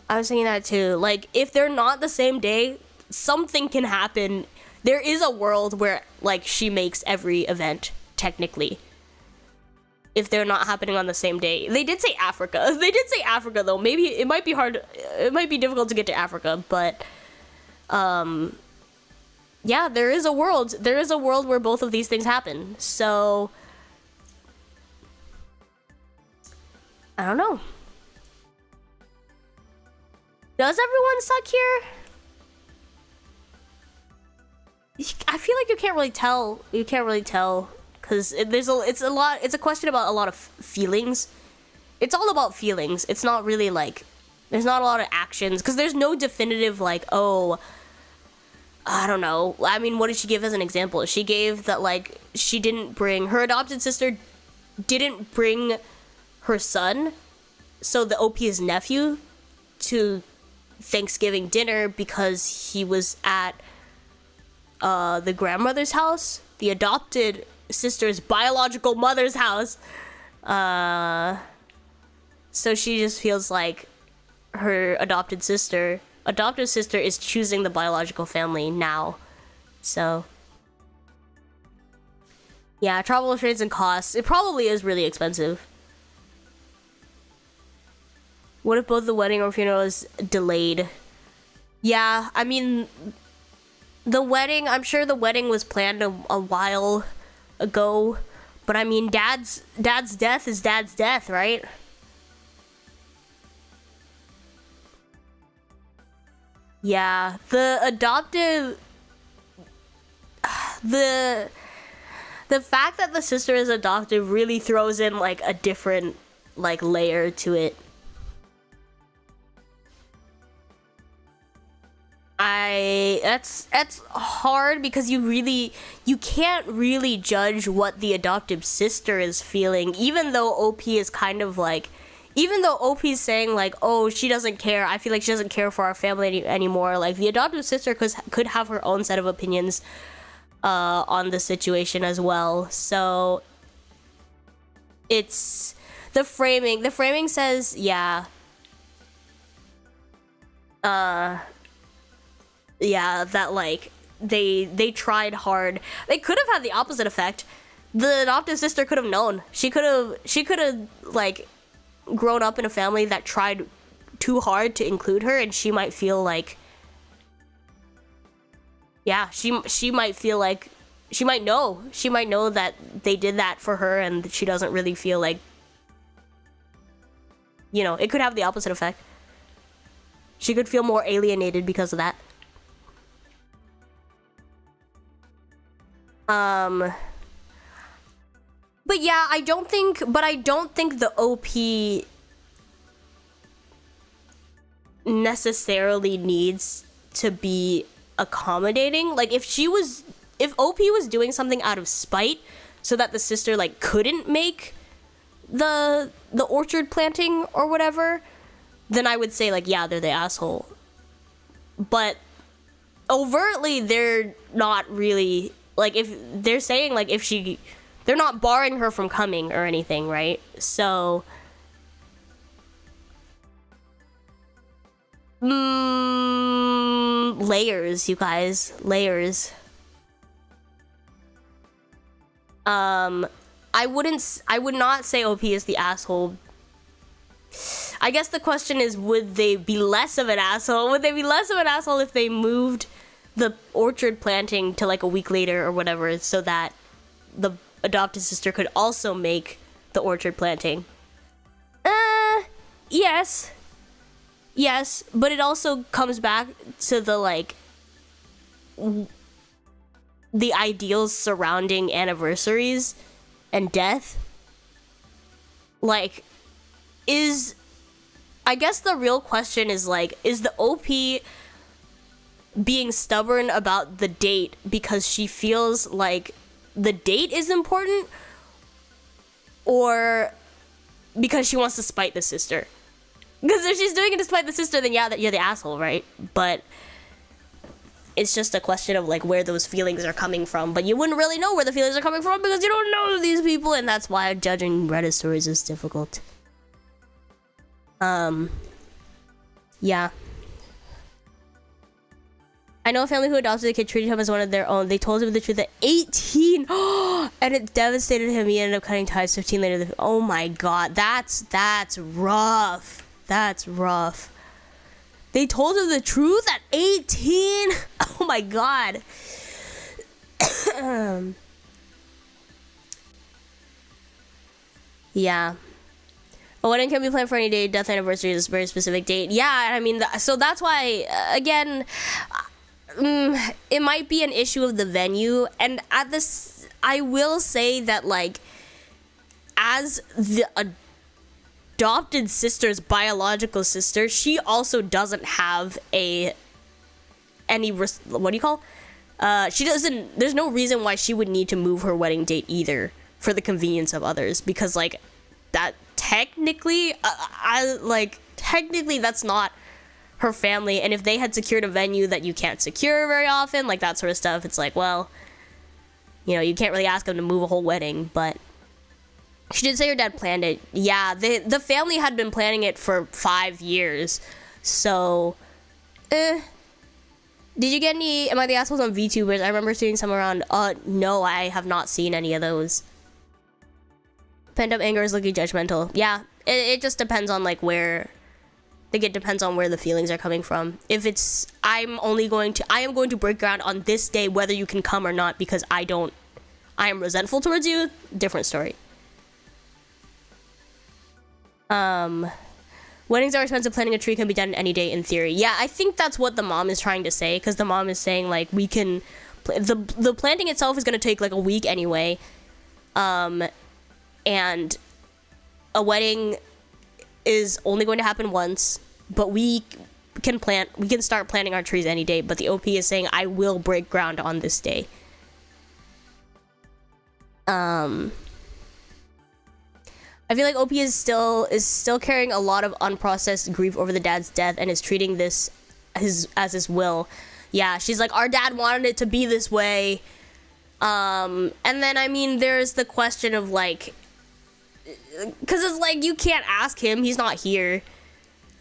Like if they're not the same day, something can happen. There is a world where like she makes every event technically, if they're not happening on the same day. They did say Africa though. Maybe it might be hard, it might be difficult to get to Africa, but yeah, there is a world where both of these things happen. So I don't know. Does everyone suck here? I feel like you can't really tell because it's a question about a lot of feelings. It's all about feelings. It's not really like, there's not a lot of actions because there's no definitive like, oh, I don't know. I mean, what did she give as an example? She gave that, like, she didn't bring, her adopted sister didn't bring her son, so the OP's nephew, to Thanksgiving dinner because he was at the grandmother's house, the adopted sister's biological mother's house. So she just feels like her adopted sister is choosing the biological family now. So yeah, travel restraints and costs. It probably is really expensive. What if both the wedding or funeral is delayed? Yeah, I mean, the wedding, I'm sure the wedding was planned a while ago, but I mean, dad's death is dad's death, right? Yeah, the adoptive, the fact that the sister is adoptive really throws in like a different like layer to it. That's hard because you can't really judge what the adoptive sister is feeling, even though OP is kind of like, even though OP is saying like, oh, she doesn't care, I feel like she doesn't care for our family anymore, like the adoptive sister could have her own set of opinions on the situation as well. So it's the framing says, yeah, that like they tried hard. They could have had the opposite effect. The adoptive sister could have known. She could have like grown up in a family that tried too hard to include her, and she might feel like, yeah, she might feel like, she might know that they did that for her, and she doesn't really feel like, you know, it could have the opposite effect. She could feel more alienated because of that. But yeah, I don't think the OP necessarily needs to be accommodating. Like if OP was doing something out of spite so that the sister like couldn't make the orchard planting or whatever, then I would say like, yeah, they're the asshole. But overtly, they're not really, like, if they're saying like, they're not barring her from coming or anything, right? So layers, you guys, layers. I would not say OP is the asshole. I guess the question is, would they be less of an asshole? Would they be less of an asshole if they moved the orchard planting to like a week later or whatever, so that the adopted sister could also make the orchard planting? Yes, but it also comes back to the like the ideals surrounding anniversaries and death. Like, I guess the real question is like, is the OP being stubborn about the date because she feels like the date is important, or because she wants to spite the sister? Because if she's doing it to spite the sister, then yeah, that you're the asshole, right? But it's just a question of like where those feelings are coming from. But you wouldn't really know where the feelings are coming from because you don't know these people, and that's why judging Reddit stories is difficult. Yeah. I know a family who adopted a kid, treated him as one of their own. They told him the truth at 18, and it devastated him. He ended up cutting ties 15 later. Oh my god, that's rough. That's rough. They told him the truth at 18. Oh my god. Yeah. A wedding can be planned for any day. Death anniversary is a very specific date. Yeah, I mean, so that's why, again, it might be an issue of the venue. And at this, I will say that, like, as the adopted sister's biological sister, she also doesn't have a any what do you call? She doesn't. There's no reason why she would need to move her wedding date either for the convenience of others, because like that technically, technically that's not her family, and if they had secured a venue that you can't secure very often, like that sort of stuff, it's like, well, you know, you can't really ask them to move a whole wedding. But she did say her dad planned it. Yeah, the family had been planning it for 5 years, so did you get any Am I the Assholes on VTubers? I remember seeing some around. No, I have not seen any of those. Pent up anger is looking judgmental. Yeah, it just depends on like where. I think it depends on where the feelings are coming from. If it's I am going to break ground on this day whether you can come or not because I am resentful towards you, different story. Weddings are expensive. Planting a tree can be done any day in theory. Yeah, I think that's what the mom is trying to say, because the mom is saying like we can the planting itself is going to take like a week anyway. And a wedding is only going to happen once, but we can start planting our trees any day, but the OP is saying I will break ground on this day. I feel like OP is still carrying a lot of unprocessed grief over the dad's death and is treating this as his will. Yeah, she's like, our dad wanted it to be this way. And then I mean there's the question of like, because it's like you can't ask him, he's not here.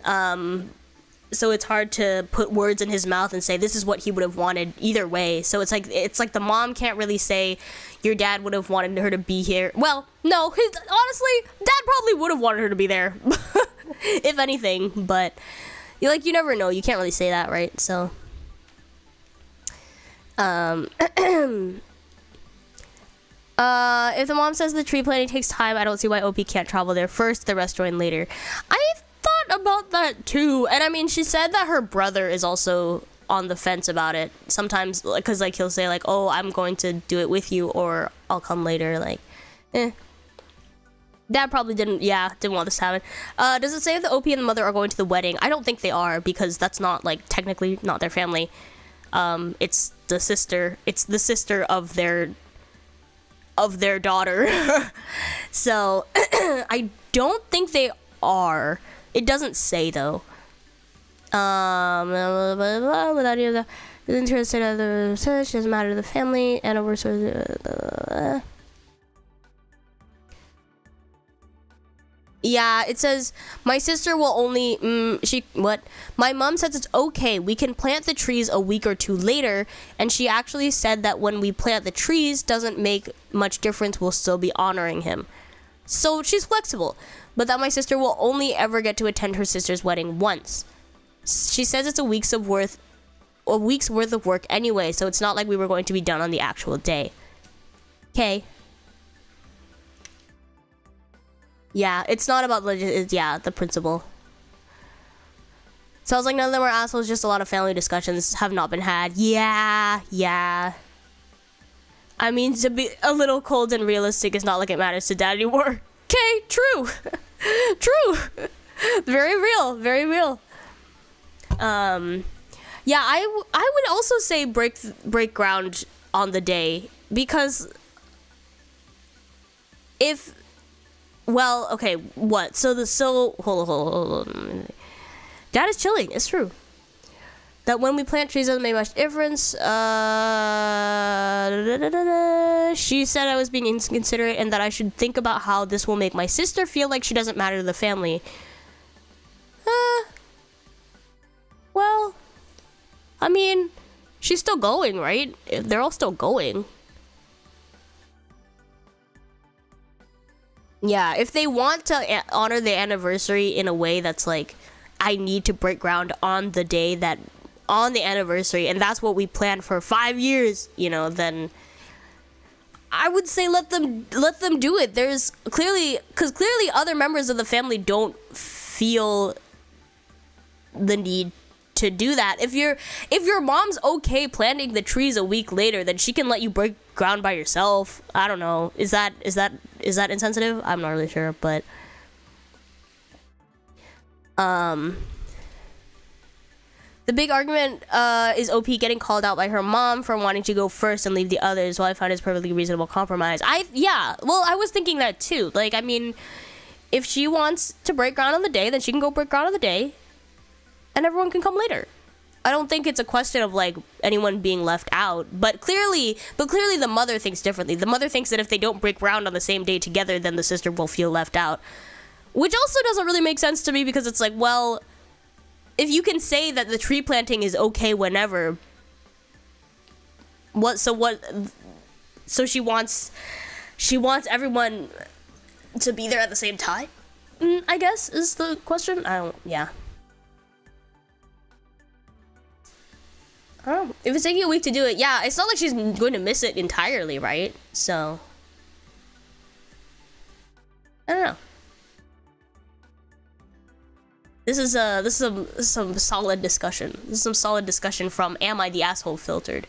So it's hard to put words in his mouth and say this is what he would have wanted either way. So it's like the mom can't really say your dad would have wanted her to be here. Well, no, honestly, dad probably would have wanted her to be there, if anything. But you never know. You can't really say that, right? So, if the mom says the tree planting takes time, I don't see why OP can't travel there first, the rest join later. I thought about that too, and I mean, she said that her brother is also on the fence about it sometimes, because like he'll say like, oh, I'm going to do it with you, or I'll come later. Like, dad probably didn't want this to happen. Does it say if the OP and the mother are going to the wedding? I don't think they are, because that's not like technically not their family. It's the sister of their daughter. So I don't think they are. It doesn't say though. Without any of the interested of the research, doesn't matter to the family and over yeah, it says my sister will only my mom says it's okay, we can plant the trees a week or two later, and she actually said that when we plant the trees doesn't make much difference, we'll still be honoring him. So she's flexible, but that my sister will only ever get to attend her sister's wedding once. She says it's a week's worth of work anyway, so it's not like we were going to be done on the actual day. Okay. Yeah, it's not about the principle. So I was like, none of them are assholes, just a lot of family discussions have not been had. Yeah. I mean, to be a little cold and realistic, it's not like it matters to dad anymore. Okay, true. True. Very real. Yeah, I would also say break ground on the day, because okay, what? Hold on. Dad is chilling. It's true. That when we plant trees doesn't make much difference. She said I was being inconsiderate and that I should think about how this will make my sister feel like she doesn't matter to the family. Well, I mean, she's still going, right? They're all still going. Yeah, if they want to honor the anniversary in a way that's like, I need to break ground on the day on the anniversary, and that's what we planned for 5 years, then I would say let them do it. There's clearly other members of the family don't feel the need to do that. If your mom's okay planting the trees a week later, then she can let you break ground by yourself. I don't know. Is that insensitive? I'm not really sure, but The big argument is OP getting called out by her mom for wanting to go first and leave the others, while I find it's perfectly reasonable compromise. Yeah, well, I was thinking that too. Like, I mean, if she wants to break ground on the day, then she can go break ground on the day, and everyone can come later. I don't think it's a question of, like, anyone being left out, but clearly the mother thinks differently. The mother thinks that if they don't break ground on the same day together, then the sister will feel left out, which also doesn't really make sense to me, because it's like, well, if you can say that the tree planting is okay whenever, so she wants everyone to be there at the same time, I guess, is the question. Yeah. I don't know. If it's taking a week to do it, yeah, it's not like she's going to miss it entirely, right? So, I don't know. This is some solid discussion. This is some solid discussion from Am I the Asshole Filtered.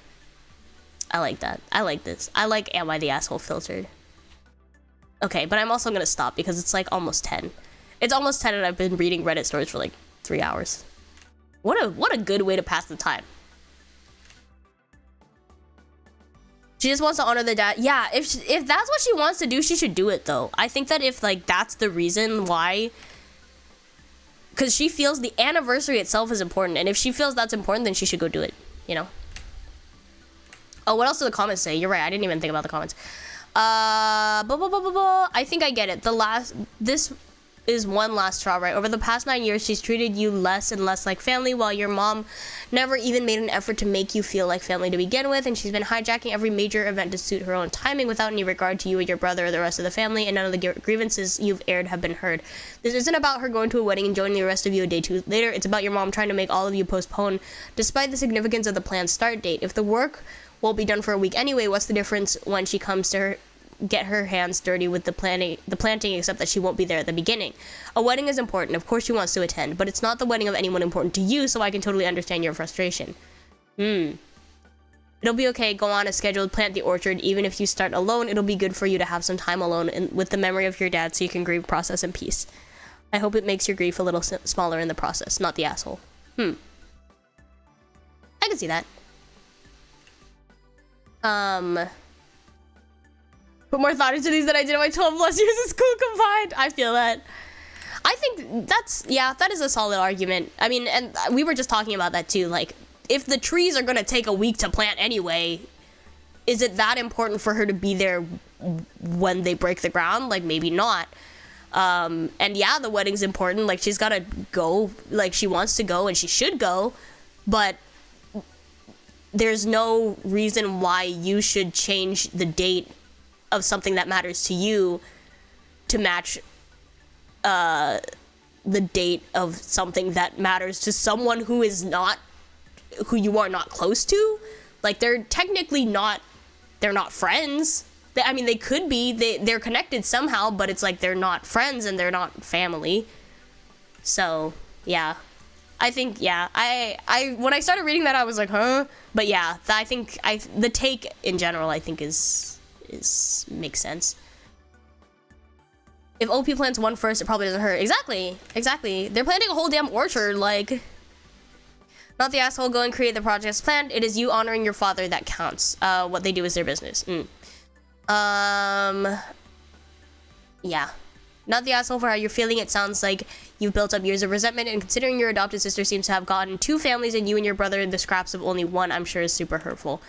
I like that. I like this. I like Am I the Asshole Filtered. Okay, but I'm also gonna stop because it's like almost 10. It's almost 10 and I've been reading Reddit stories for like 3 hours. What a good way to pass the time. She just wants to honor the dad. Yeah, if that's what she wants to do, she should do it though. I think that if like that's the reason why, because she feels the anniversary itself is important, and if she feels that's important, then she should go do it, you know? Oh, what else do the comments say? You're right, I didn't even think about the comments. I think I get it. This is one last straw, right? Over the past 9 years, she's treated you less and less like family, while your mom never even made an effort to make you feel like family to begin with, and she's been hijacking every major event to suit her own timing without any regard to you and your brother or the rest of the family, and none of the grievances you've aired have been heard. This isn't about her going to a wedding and joining the rest of you a day too later. It's about your mom trying to make all of you postpone, despite the significance of the planned start date. If the work won't be done for a week anyway, what's the difference when she comes to get her hands dirty with the planting, except that she won't be there at the beginning. A wedding is important, of course she wants to attend, but it's not the wedding of anyone important to you, so I can totally understand your frustration. It'll be okay, go on a scheduled, plant the orchard. Even if you start alone, it'll be good for you to have some time alone with the memory of your dad, so you can grieve, process in peace. I hope it makes your grief a little smaller in the process, not the asshole. I can see that. Put more thought into these than I did in my 12 plus years of school combined. I feel that. I think that is a solid argument. I mean, and we were just talking about that too. Like, if the trees are gonna take a week to plant anyway, is it that important for her to be there when they break the ground? Like, maybe not. And yeah, the wedding's important. Like, she's gotta go. Like, she wants to go and she should go, but there's no reason why you should change the date of something that matters to you to match the date of something that matters to someone who you are not close to. Like, they're technically not, they're not friends. I mean, they could be, they're connected somehow, but it's like they're not friends and they're not family. So yeah, I think, yeah, I when I started reading that, I was like, huh? But yeah, I think the take in general, I think makes sense. If OP plants one first, it probably doesn't hurt. Exactly. They're planting a whole damn orchard, like. Not the asshole, go and create the projects planned. It is you honoring your father that counts. What they do is their business. Yeah. Not the asshole for how you're feeling. It sounds like you've built up years of resentment, and considering your adopted sister seems to have gotten 2 families and you and your brother the scraps of only one, I'm sure is super hurtful.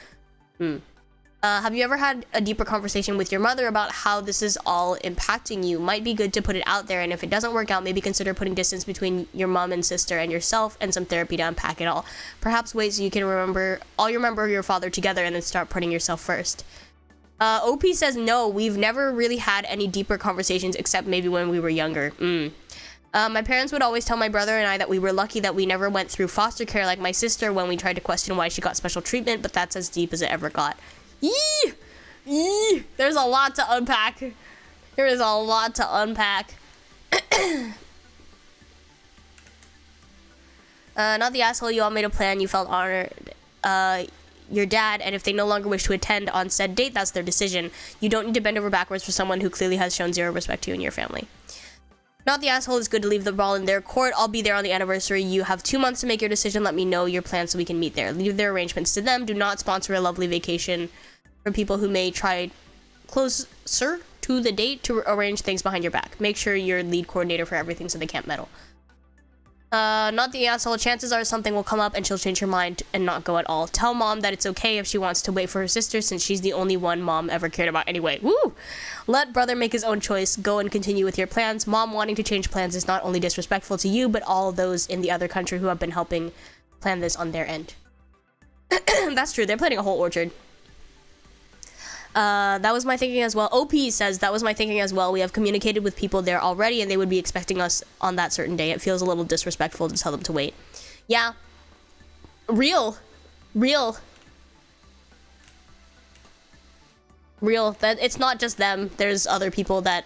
Have you ever had a deeper conversation with your mother about how this is all impacting you? Might be good to put it out there, and if it doesn't work out, maybe consider putting distance between your mom and sister and yourself, and some therapy to unpack it all. Perhaps ways you can remember your father together and then start putting yourself first. OP says no, we've never really had any deeper conversations except maybe when we were younger. My parents would always tell my brother and I that we were lucky that we never went through foster care like my sister when we tried to question why she got special treatment, but that's as deep as it ever got. There's a lot to unpack. There is a lot to unpack. Not the asshole, you all made a plan, you felt honored. Your dad, and if they no longer wish to attend on said date, that's their decision. You don't need to bend over backwards for someone who clearly has shown zero respect to you and your family. Not the asshole. It's good to leave the ball in their court. I'll be there on the anniversary. You have 2 months to make your decision. Let me know your plans so we can meet there. Leave their arrangements to them. Do not sponsor a lovely vacation for people who may try closer to the date to arrange things behind your back. Make sure you're lead coordinator for everything so they can't meddle. Not the asshole. Chances are something will come up and she'll change her mind and not go at all. Tell mom that it's okay if she wants to wait for her sister since she's the only one mom ever cared about anyway. Woo! Let brother make his own choice. Go and continue with your plans. Mom wanting to change plans is not only disrespectful to you, but all those in the other country who have been helping plan this on their end. That's true. They're planning a whole orchard. That was my thinking as well. OP says, that was my thinking as well. We have communicated with people there already and they would be expecting us on that certain day. It feels a little disrespectful to tell them to wait. Yeah. Real. That it's not just them. There's other people that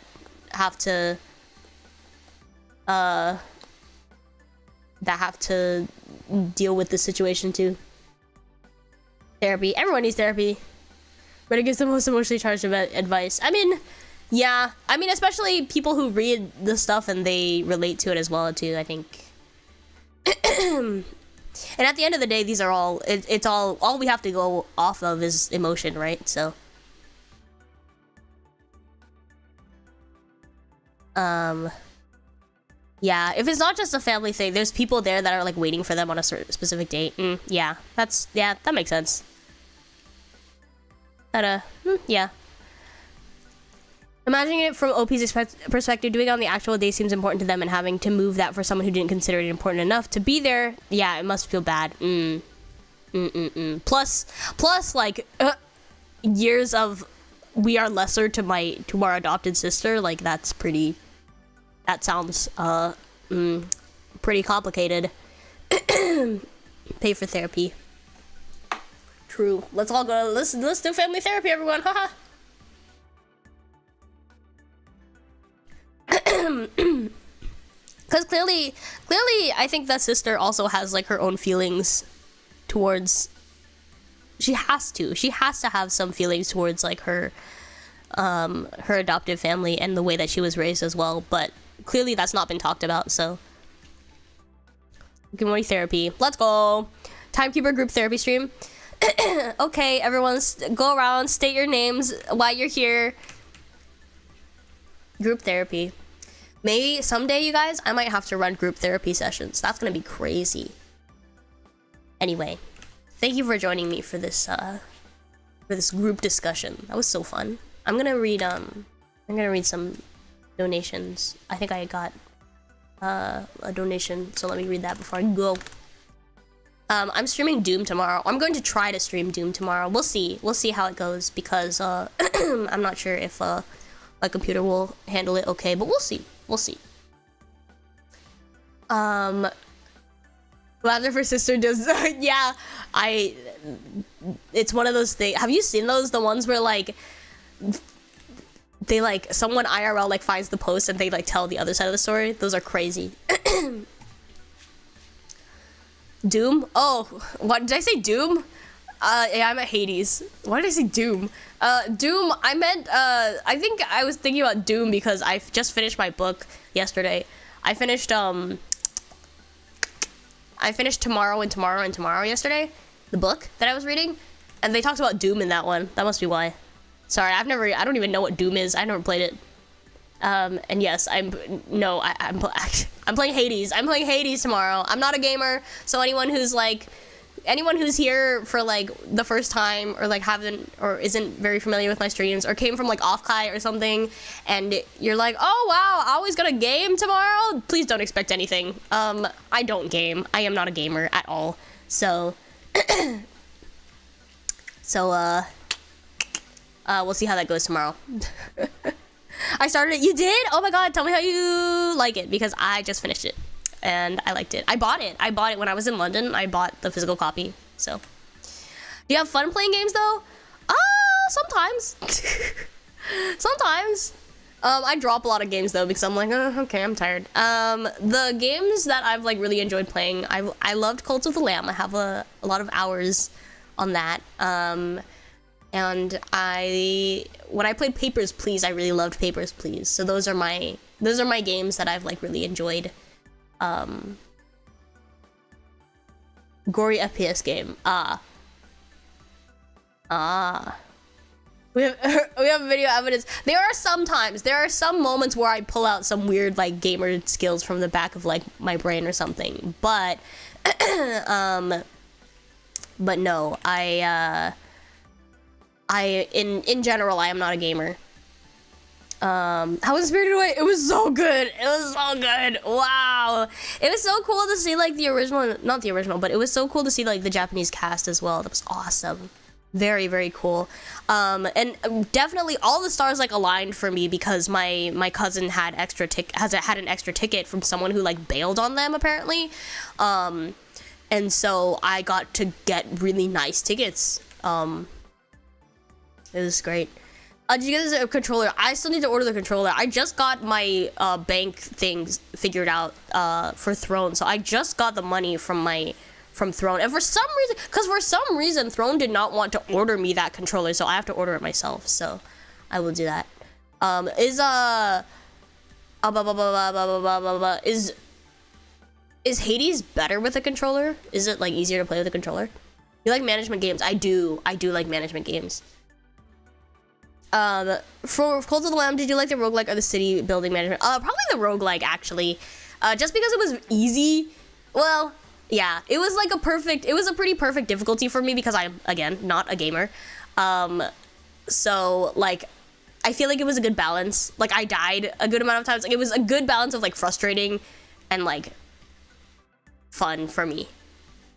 have to deal with this situation too. Therapy. Everyone needs therapy. But it gives the most emotionally charged advice. I mean, yeah. I mean, especially people who read the stuff and they relate to it as well too, I think. And at the end of the day, these are all, it's all we have to go off of is emotion, right? So. Yeah, if it's not just a family thing, there's people there that are like waiting for them on a certain specific date. Yeah, that makes sense. Yeah. Imagining it from OP's perspective, doing it on the actual day seems important to them, and having to move that for someone who didn't consider it important enough to be there, yeah, it must feel bad. Plus, like, years of we are lesser to our adopted sister, like, that sounds, pretty complicated. Pay for therapy. True. Let's all go. Let's do family therapy, everyone. Haha. Because clearly, I think that sister also has like her own feelings towards. She has to have some feelings towards like her adoptive family and the way that she was raised as well. But clearly, that's not been talked about. So, Tokimori therapy. Let's go. Timekeeper group therapy stream. Okay, everyone, go around, state your names while you're here. Group therapy. Maybe someday, you guys, I might have to run group therapy sessions. That's gonna be crazy. Anyway, thank you for joining me for this group discussion. That was so fun. I'm gonna read some donations. I think I got a donation, so let me read that before I go. I'm streaming Doom tomorrow. I'm going to try to stream Doom tomorrow. We'll see. We'll see how it goes because I'm not sure if my computer will handle it okay, but we'll see. We'll see. Lavender for Sister does yeah, it's one of those things. Have you seen those? The ones where like they like someone IRL like finds the post and they like tell the other side of the story? Those are crazy. Doom? Oh, what did I say? Doom? Yeah, I'm at Hades. Why did I say Doom? Doom, I meant, I think I was thinking about Doom because I just finished my book yesterday. I finished Tomorrow and Tomorrow and Tomorrow yesterday. The book that I was reading. And they talked about Doom in that one. That must be why. Sorry, I don't even know what Doom is. I never played it. And yes, I'm playing Hades. I'm playing Hades tomorrow. I'm not a gamer, so anyone who's here for like the first time or like haven't or isn't very familiar with my streams or came from like Offkai or something, and you're like, oh wow, I always gonna game tomorrow. Please don't expect anything. I don't game. I am not a gamer at all. So, we'll see how that goes tomorrow. I started it. You did? Oh my god, tell me how you like it, because I just finished it and I liked it. I bought it when I was in London. I bought the physical copy. So, do you have fun playing games though? Sometimes. Sometimes. I drop a lot of games though because I'm like, okay, I'm tired. The games that I've like really enjoyed playing, I loved Cult of the Lamb. I have a lot of hours on that. And when I played Papers, Please, I really loved Papers, Please. So those are my those are my games that I've like really enjoyed. Gory FPS game. We have video evidence. There are some moments where I pull out some weird like gamer skills from the back of like my brain or something, but but no, in general I am not a gamer. How was Spirited Away? It was so good. It was so good. Wow. It was so cool to see like the original, not the original, but it was so cool to see like the Japanese cast as well. That was awesome. Very, very cool. And definitely all the stars like aligned for me because my cousin had had an extra ticket from someone who like bailed on them apparently. And so I got to get really nice tickets. It was great. Did you get this controller? I still need to order the controller. I just got my bank things figured out for Throne, so I just got the money from Throne. And for some reason, Throne did not want to order me that controller, so I have to order it myself. So I will do that. Is Hades better with a controller? Is it like easier to play with a controller? You like management games? I do like management games. For Cult of the Lamb, did you like the roguelike or the city building management? Probably the roguelike actually. Just because it was easy. Well, yeah, it was like it was a pretty perfect difficulty for me because I'm, again, not a gamer. So like, I feel like it was a good balance. Like I died a good amount of times. Like it was a good balance of like frustrating and like fun for me.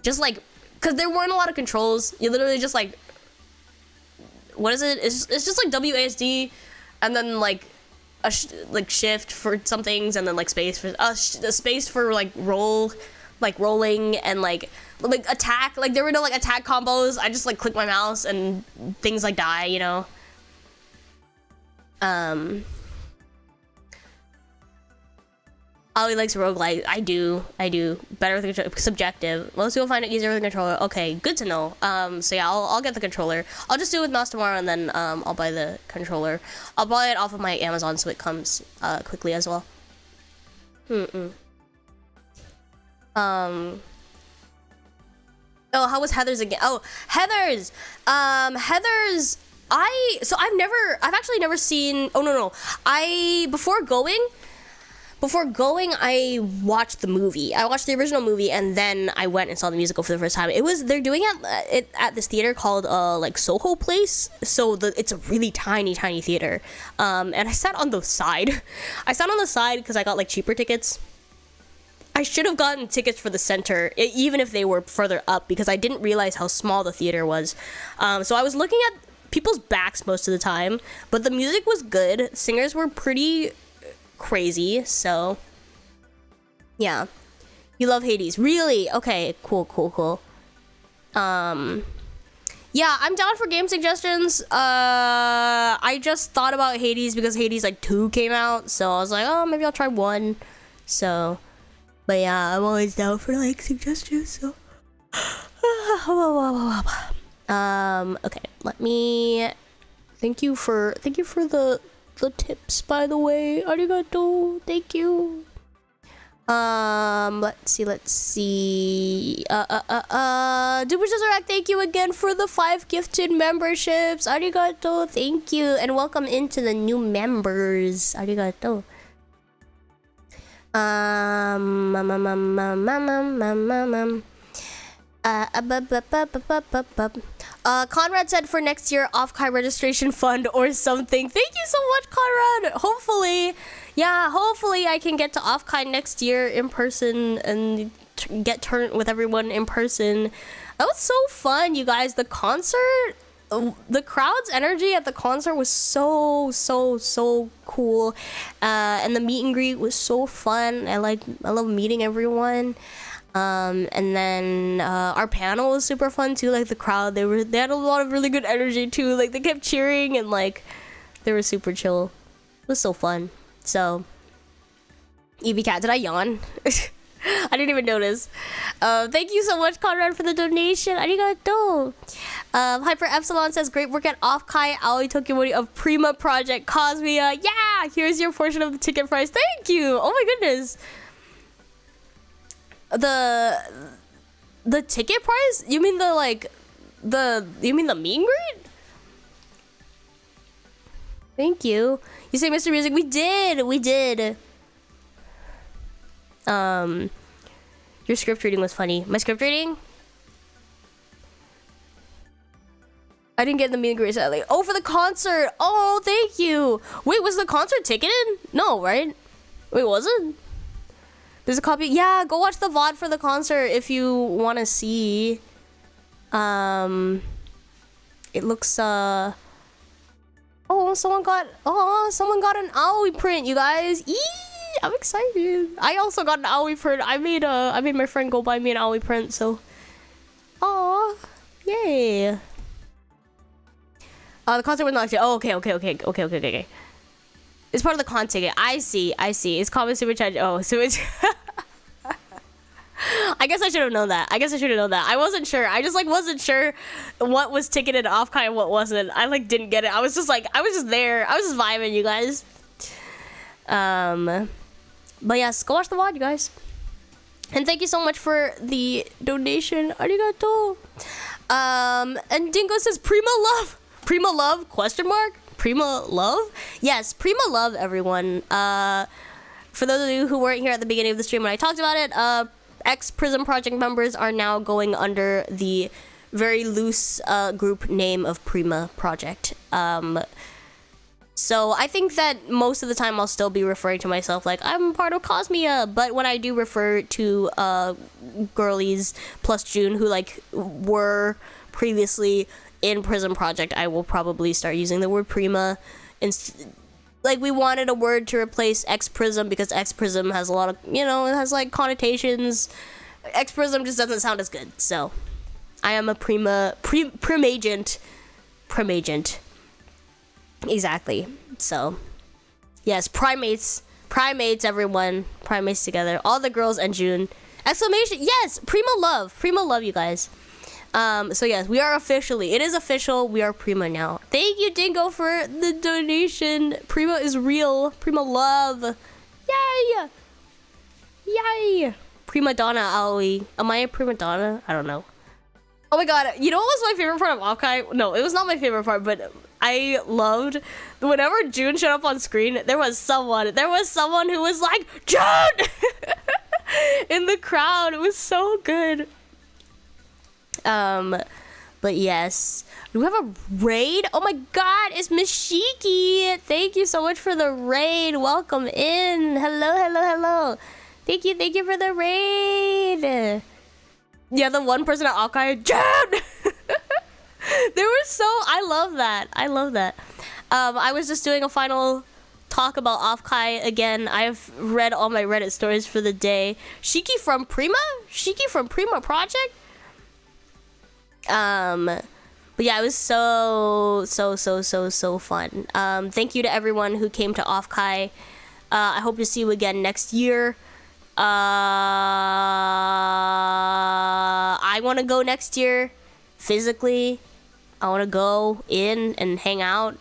Just like, cause there weren't a lot of controls. You literally just like, what is it? It's just like WASD, and then like like shift for some things, and then like space for space for like rolling, and like attack. Like there were no like attack combos. I just like click my mouse and things like die, you know. Ollie likes roguelike. I do. Better with the controller. Subjective. Most people find it easier with the controller. Okay, good to know. So yeah, I'll get the controller. I'll just do it with mouse tomorrow, and then I'll buy the controller. I'll buy it off of my Amazon so it comes quickly as well. Oh, how was Heather's again? Oh, Heather's. Heather's. I've actually never seen. Oh no. Before going, I watched the movie. I watched the original movie, and then I went and saw the musical for the first time. They're doing it at this theater called like Soho Place. So it's a really tiny theater. And I sat on the side. Because I got like cheaper tickets. I should have gotten tickets for the center, even if they were further up, because I didn't realize how small the theater was. So I was looking at people's backs most of the time, but the music was good. Singers were pretty crazy, so yeah. You love Hades, really? Okay, cool. Yeah, I'm down for game suggestions. I just thought about Hades because Hades like 2 came out, so I was like, oh, maybe I'll try 1. So, but yeah, I'm always down for like suggestions. So okay, let me thank you for the tips, by the way. Arigato. Thank you. Let's see. Duper Tesseract, thank you again for the 5 gifted memberships. Arigato. Thank you. And welcome into the new members. Arigato. Conrad said for next year, off-kai registration fund or something. Thank you so much, Conrad. Hopefully I can get to off-kai next year in person and get turned with everyone in person. That was so fun, you guys. The concert, the crowd's energy at the concert was so cool. And the meet and greet was so fun. I love meeting everyone. And then our panel was super fun too. Like the crowd, they had a lot of really good energy too. Like they kept cheering and like they were super chill. It was so fun. So EB Cat, did I yawn? I didn't even notice. Thank you so much, Conrad, for the donation. Arigato. Hyper Epsilon says, great work at Off-Kai Aoi Tokimori of Prima Project Cosmia. Yeah, here's your portion of the ticket price. Thank you. Oh my goodness. The ticket price? You mean you mean the meet and greet? Thank you. You say Mr. Music? We did. Your script reading was funny. My script reading? I didn't get the meet and greet sadly. Oh, for the concert. Oh, thank you. Wait, was the concert ticketed? No, right? Wait, was it? There's a copy. Yeah, go watch the VOD for the concert if you want to see. It looks oh, someone got an Aoi print, you guys. Eee, I'm excited. I also got an Aoi print. I made my friend go buy me an Aoi print, so aw, yay. The concert was not actually. Oh, okay. It's part of the con ticket. I see. It's common super chat. Oh, so it's. I guess I should have known that. I wasn't sure. I just wasn't sure what was ticketed off-kai and what wasn't. I didn't get it. I was just there. I was just vibing, you guys. But yes, go watch the VOD, you guys. And thank you so much for the donation. Arigato. And Dingo says Prima Love. Prima Love? Question mark? Prima Love? Yes, Prima Love, everyone. For those of you who weren't here at the beginning of the stream when I talked about it, ex-Prism Project members are now going under the very loose group name of Prima Project. So I think that most of the time I'll still be referring to myself like I'm part of Cosmia, but when I do refer to girlies plus June who were previously in Prism Project, I will probably start using the word Prima. We wanted a word to replace X-Prism because X-Prism has a lot of, it has connotations. X-Prism just doesn't sound as good. So I am a Prim agent. Exactly. So yes, primates, everyone. Primates together. All the girls and June. Exclamation. Yes, Prima Love, you guys. So yes, we are it is official, we are Prima now. Thank you, Dingo, for the donation. Prima is real. Prima Love. Yay! Prima Donna Aoi. Am I a prima donna? I don't know. Oh my god, you know what was my favorite part of Off-Kai? No, it was not my favorite part, but I loved whenever June showed up on screen, there was someone who was like, June! In the crowd. It was so good. But yes, do we have a raid? Oh my god, it's Mishiki. Thank you so much for the raid. Welcome in. Hello. Thank you for the raid. Yeah, the one person at Off-Kai, June. I love that. I was just doing a final talk about Off-Kai again. I've read all my Reddit stories for the day. Shiki from Prima Project. But yeah, it was so fun. Thank you to everyone who came to Off-Kai. I hope to see you again next year. I want to go next year physically. I want to go in and hang out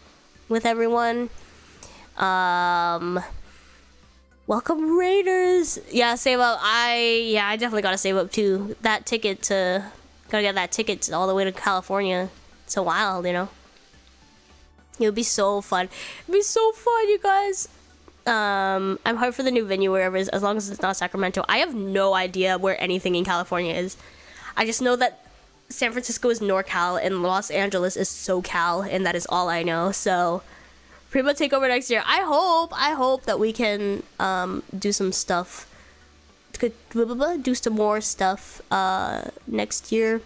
with everyone. Welcome Raiders. Yeah, save up. I definitely gotta save up too. Gotta get that ticket all the way to California. It's a wild, It would be so fun. You guys. I'm hyped for the new venue wherever it is, as long as it's not Sacramento. I have no idea where anything in California is. I just know that San Francisco is NorCal and Los Angeles is SoCal, and that is all I know. So, Prima takeover next year. I hope that we can do some stuff. Do some more stuff next year.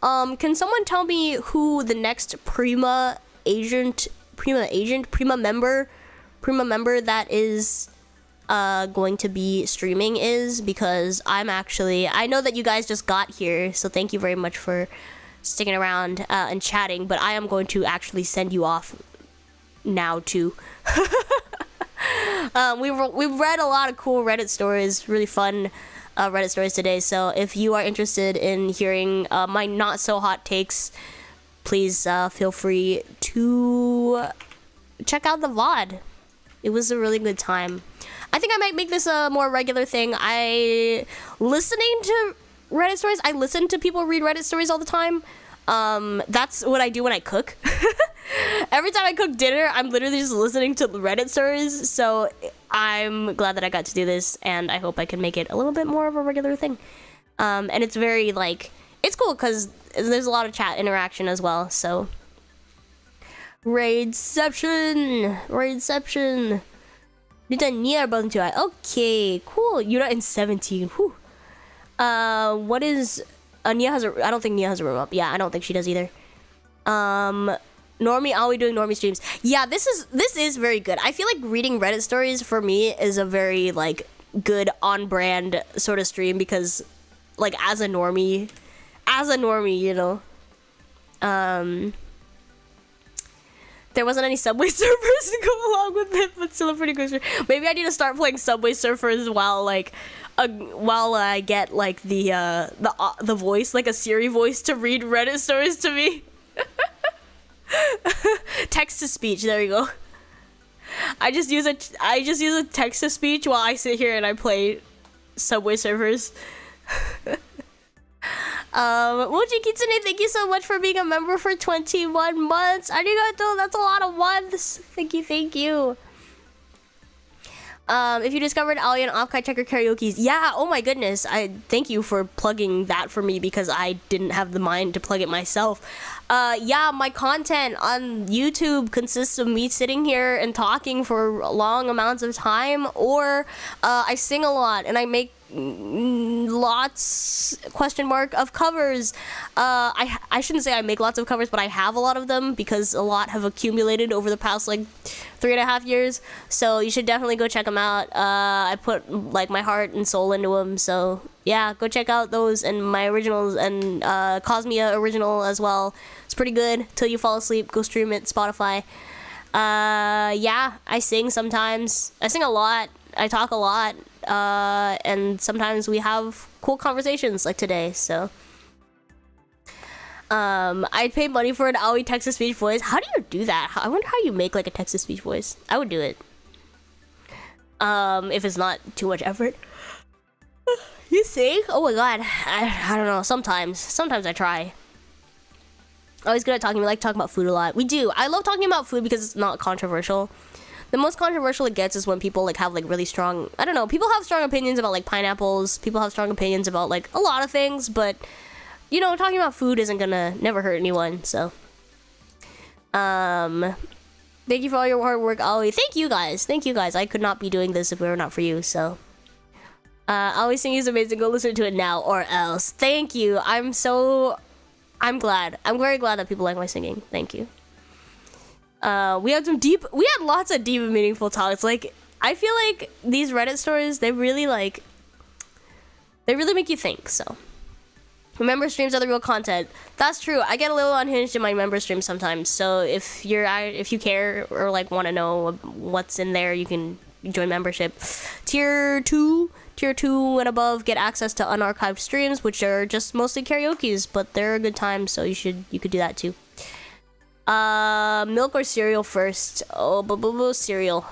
Can someone tell me who the next Prima member that is going to be streaming is? Because I know that you guys just got here, so thank you very much for sticking around and chatting, but I am going to actually send you off now too. We've read a lot of cool Reddit stories, really fun. Reddit stories today. So if you are interested in hearing my not so hot takes, please feel free to check out the VOD. It was a really good time. I think I might make this a more regular thing. Listening to Reddit stories, I listen to people read Reddit stories all the time. That's what I do when I cook. Every time I cook dinner, I'm literally just listening to Reddit stories. So I'm glad that I got to do this, and I hope I can make it a little bit more of a regular thing. And it's very, like, it's cool because there's a lot of chat interaction as well. So Raidception. Okay, cool. You're not in 17. Whew. What is Nia has a? I don't think Nia has a room up. Yeah, I don't think she does either. Normie, are we doing Normie streams? Yeah, this is very good. I feel like reading Reddit stories for me is a very like good on brand sort of stream because like as a normie, you know. There wasn't any Subway Surfers to go along with it, but still a pretty good stream. Maybe I need to start playing Subway Surfers while I get like the voice, like a Siri voice to read Reddit stories to me. Text to speech. There you go. I just use a text to speech while I sit here and I play Subway Surfers. Mochi Kitsune, thank you so much for being a member for 21 months. Arigato, that's a lot of ones. Thank you. If you discovered Ali and Offkai Checker karaoke's, yeah, oh my goodness, I thank you for plugging that for me because I didn't have the mind to plug it myself. Yeah, my content on YouTube consists of me sitting here and talking for long amounts of time, or I sing a lot and I make lots of covers. I shouldn't say I make lots of covers, but I have a lot of them because a lot have accumulated over the past like 3.5 years, so you should definitely go check them out. I put like my heart and soul into them, so yeah, go check out those and my originals and Cosmia original as well. It's pretty good. Till you fall asleep, go stream it, Spotify. Yeah, I sing sometimes. I sing a lot. I talk a lot. And sometimes we have cool conversations like today, so I'd pay money for an Aoi text-to-speech voice. How do you do that? I wonder how you make like a text-to-speech voice. I would do it if it's not too much effort. You think? Oh my god, I don't know. Sometimes I try. Always good at talking. We like talking about food a lot. We do. I love talking about food because it's not controversial. The most controversial it gets is when people like have like really strong, I don't know, people have strong opinions about like pineapples, people have strong opinions about like a lot of things, but you know, talking about food isn't gonna never hurt anyone. So thank you for all your hard work, Aoi. Thank you guys. I could not be doing this if it were not for you. So Aoi singing is amazing. Go listen to it now or else. Thank you. I'm glad. I'm very glad that people like my singing. Thank you. We had lots of deep and meaningful talks. Like, I feel like these Reddit stories, they really make you think, so. Member streams are the real content. That's true. I get a little unhinged in my member streams sometimes, so if you care or like want to know what's in there, you can join membership. Tier 2 and above get access to unarchived streams, which are just mostly karaoke's, but they're a good time, so you could do that too. Milk or cereal first? Oh, cereal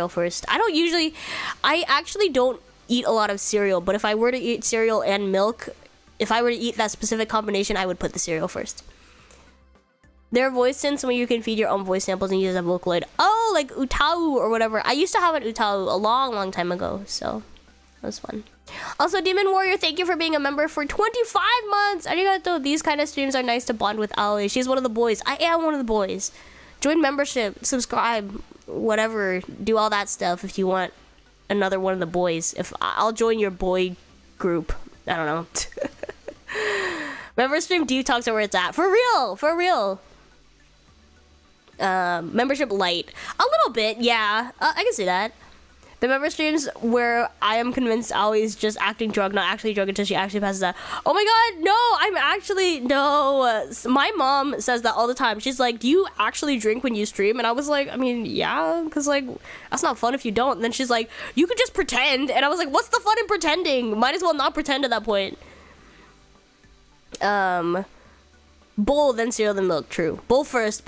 first. I actually don't eat a lot of cereal, but if I were to eat cereal and milk, if I were to eat that specific combination, I would put the cereal first. There are voice synths where you can feed your own voice samples and use a Vocaloid. Oh, like Utau or whatever. I used to have an Utau a long time ago, so that was fun. Also, Demon Warrior, thank you for being a member for 25 months. Arigato. These kind of streams are nice to bond with Aoi. She's one of the boys. I am one of the boys. Join membership, subscribe, whatever. Do all that stuff if you want another one of the boys. I'll join your boy group. I don't know. Member stream deep talks are where it's at. For real. Membership light. A little bit, yeah. I can see that. The member streams where I am convinced Aoi's just acting drunk, not actually drunk until she actually passes out. Oh my god, no, I'm actually, no. My mom says that all the time. She's like, do you actually drink when you stream? And I was like, I mean, yeah, because like, that's not fun if you don't. And then she's like, you could just pretend. And I was like, what's the fun in pretending? Might as well not pretend at that point. Bowl, then cereal, then milk, true. Bowl first,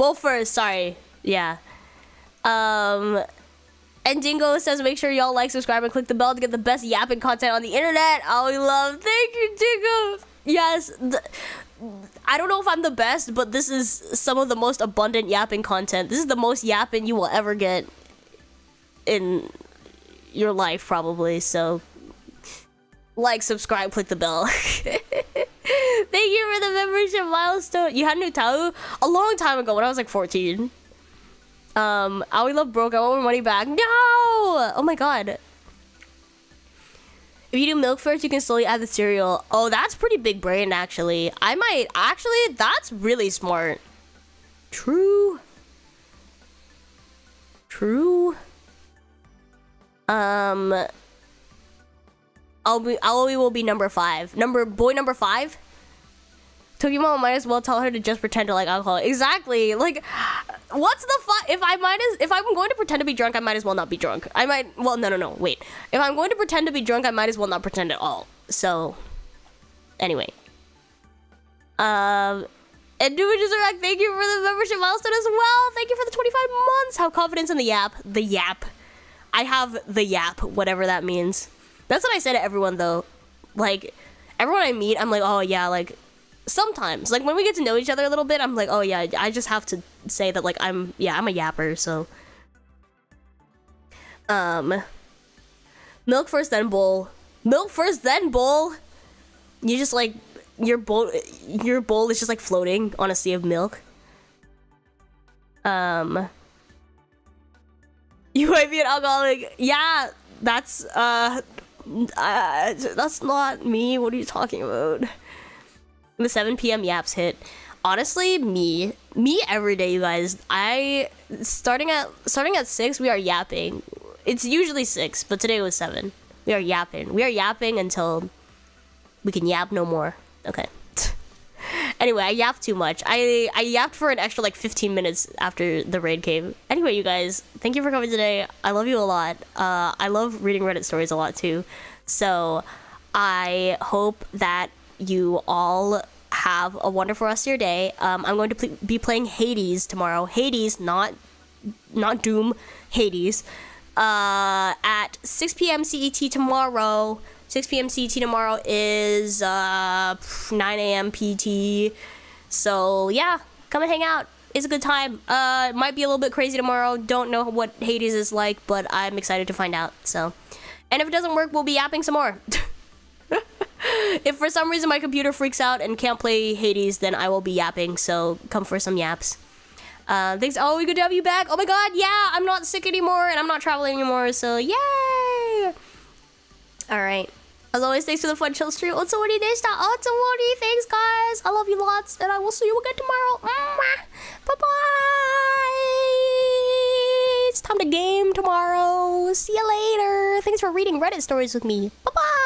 sorry. Yeah. And Dingo says, make sure y'all like, subscribe, and click the bell to get the best yapping content on the internet. Oh, we love. Thank you, Dingo. Yes. I don't know if I'm the best, but this is some of the most abundant yapping content. This is the most yapping you will ever get in your life, probably. So, like, subscribe, click the bell. Thank you for the membership milestone. You had new Tau a long time ago when I was like 14. Aoi love broke. I want my money back. No! Oh my god. If you do milk first, you can slowly add the cereal. Oh, that's pretty big brain, actually. I might... Actually, that's really smart. True. Aoi will be number 5. Boy number 5? Tokimori might as well tell her to just pretend to like alcohol. Exactly. Like, what's the fun? If I'm going to pretend to be drunk, I might as well not be drunk. Well, no, wait. If I'm going to pretend to be drunk, I might as well not pretend at all. So, anyway. And Duvidirect, thank you for the membership milestone as well. Thank you for the 25 months. Have confidence in the yap. The yap. I have the yap, whatever that means. That's what I say to everyone, though. Like, everyone I meet, I'm like, oh, yeah, like... Sometimes, like when we get to know each other a little bit, I'm like, oh yeah, I just have to say that like I'm a yapper, so. Milk first, then bowl. Milk first, then bowl. You just like your bowl is just like floating on a sea of milk. You might be an alcoholic. Yeah, that's not me. What are you talking about? The 7 p.m. yaps hit. Honestly, me every day, you guys. Starting at 6, we are yapping. It's usually 6, but today was 7. We are yapping. We are yapping until we can yap no more. Okay. Anyway, I yapped too much. I yapped for an extra like 15 minutes after the raid came. Anyway, you guys, thank you for coming today. I love you a lot. I love reading Reddit stories a lot too. So I hope that you all have a wonderful rest of your day. I'm going to be playing Hades tomorrow. Hades, not Doom. Hades. At 6 p.m. CET tomorrow. 6 p.m. CET tomorrow is 9 a.m. PT. So yeah, come and hang out. It's a good time. It might be a little bit crazy tomorrow. Don't know what Hades is like, but I'm excited to find out. So, and if it doesn't work, we'll be yapping some more. If for some reason my computer freaks out and can't play Hades, then I will be yapping, so come for some yaps. Thanks. Oh, we good to have you back. Oh my god, yeah, I'm not sick anymore and I'm not traveling anymore, so yay! Alright. As always, thanks for the fun chill stream. Otsawari deshita. Otsawari. Thanks, guys. I love you lots, and I will see you again tomorrow. Bye-bye! It's time to game tomorrow. See you later. Thanks for reading Reddit stories with me. Bye-bye!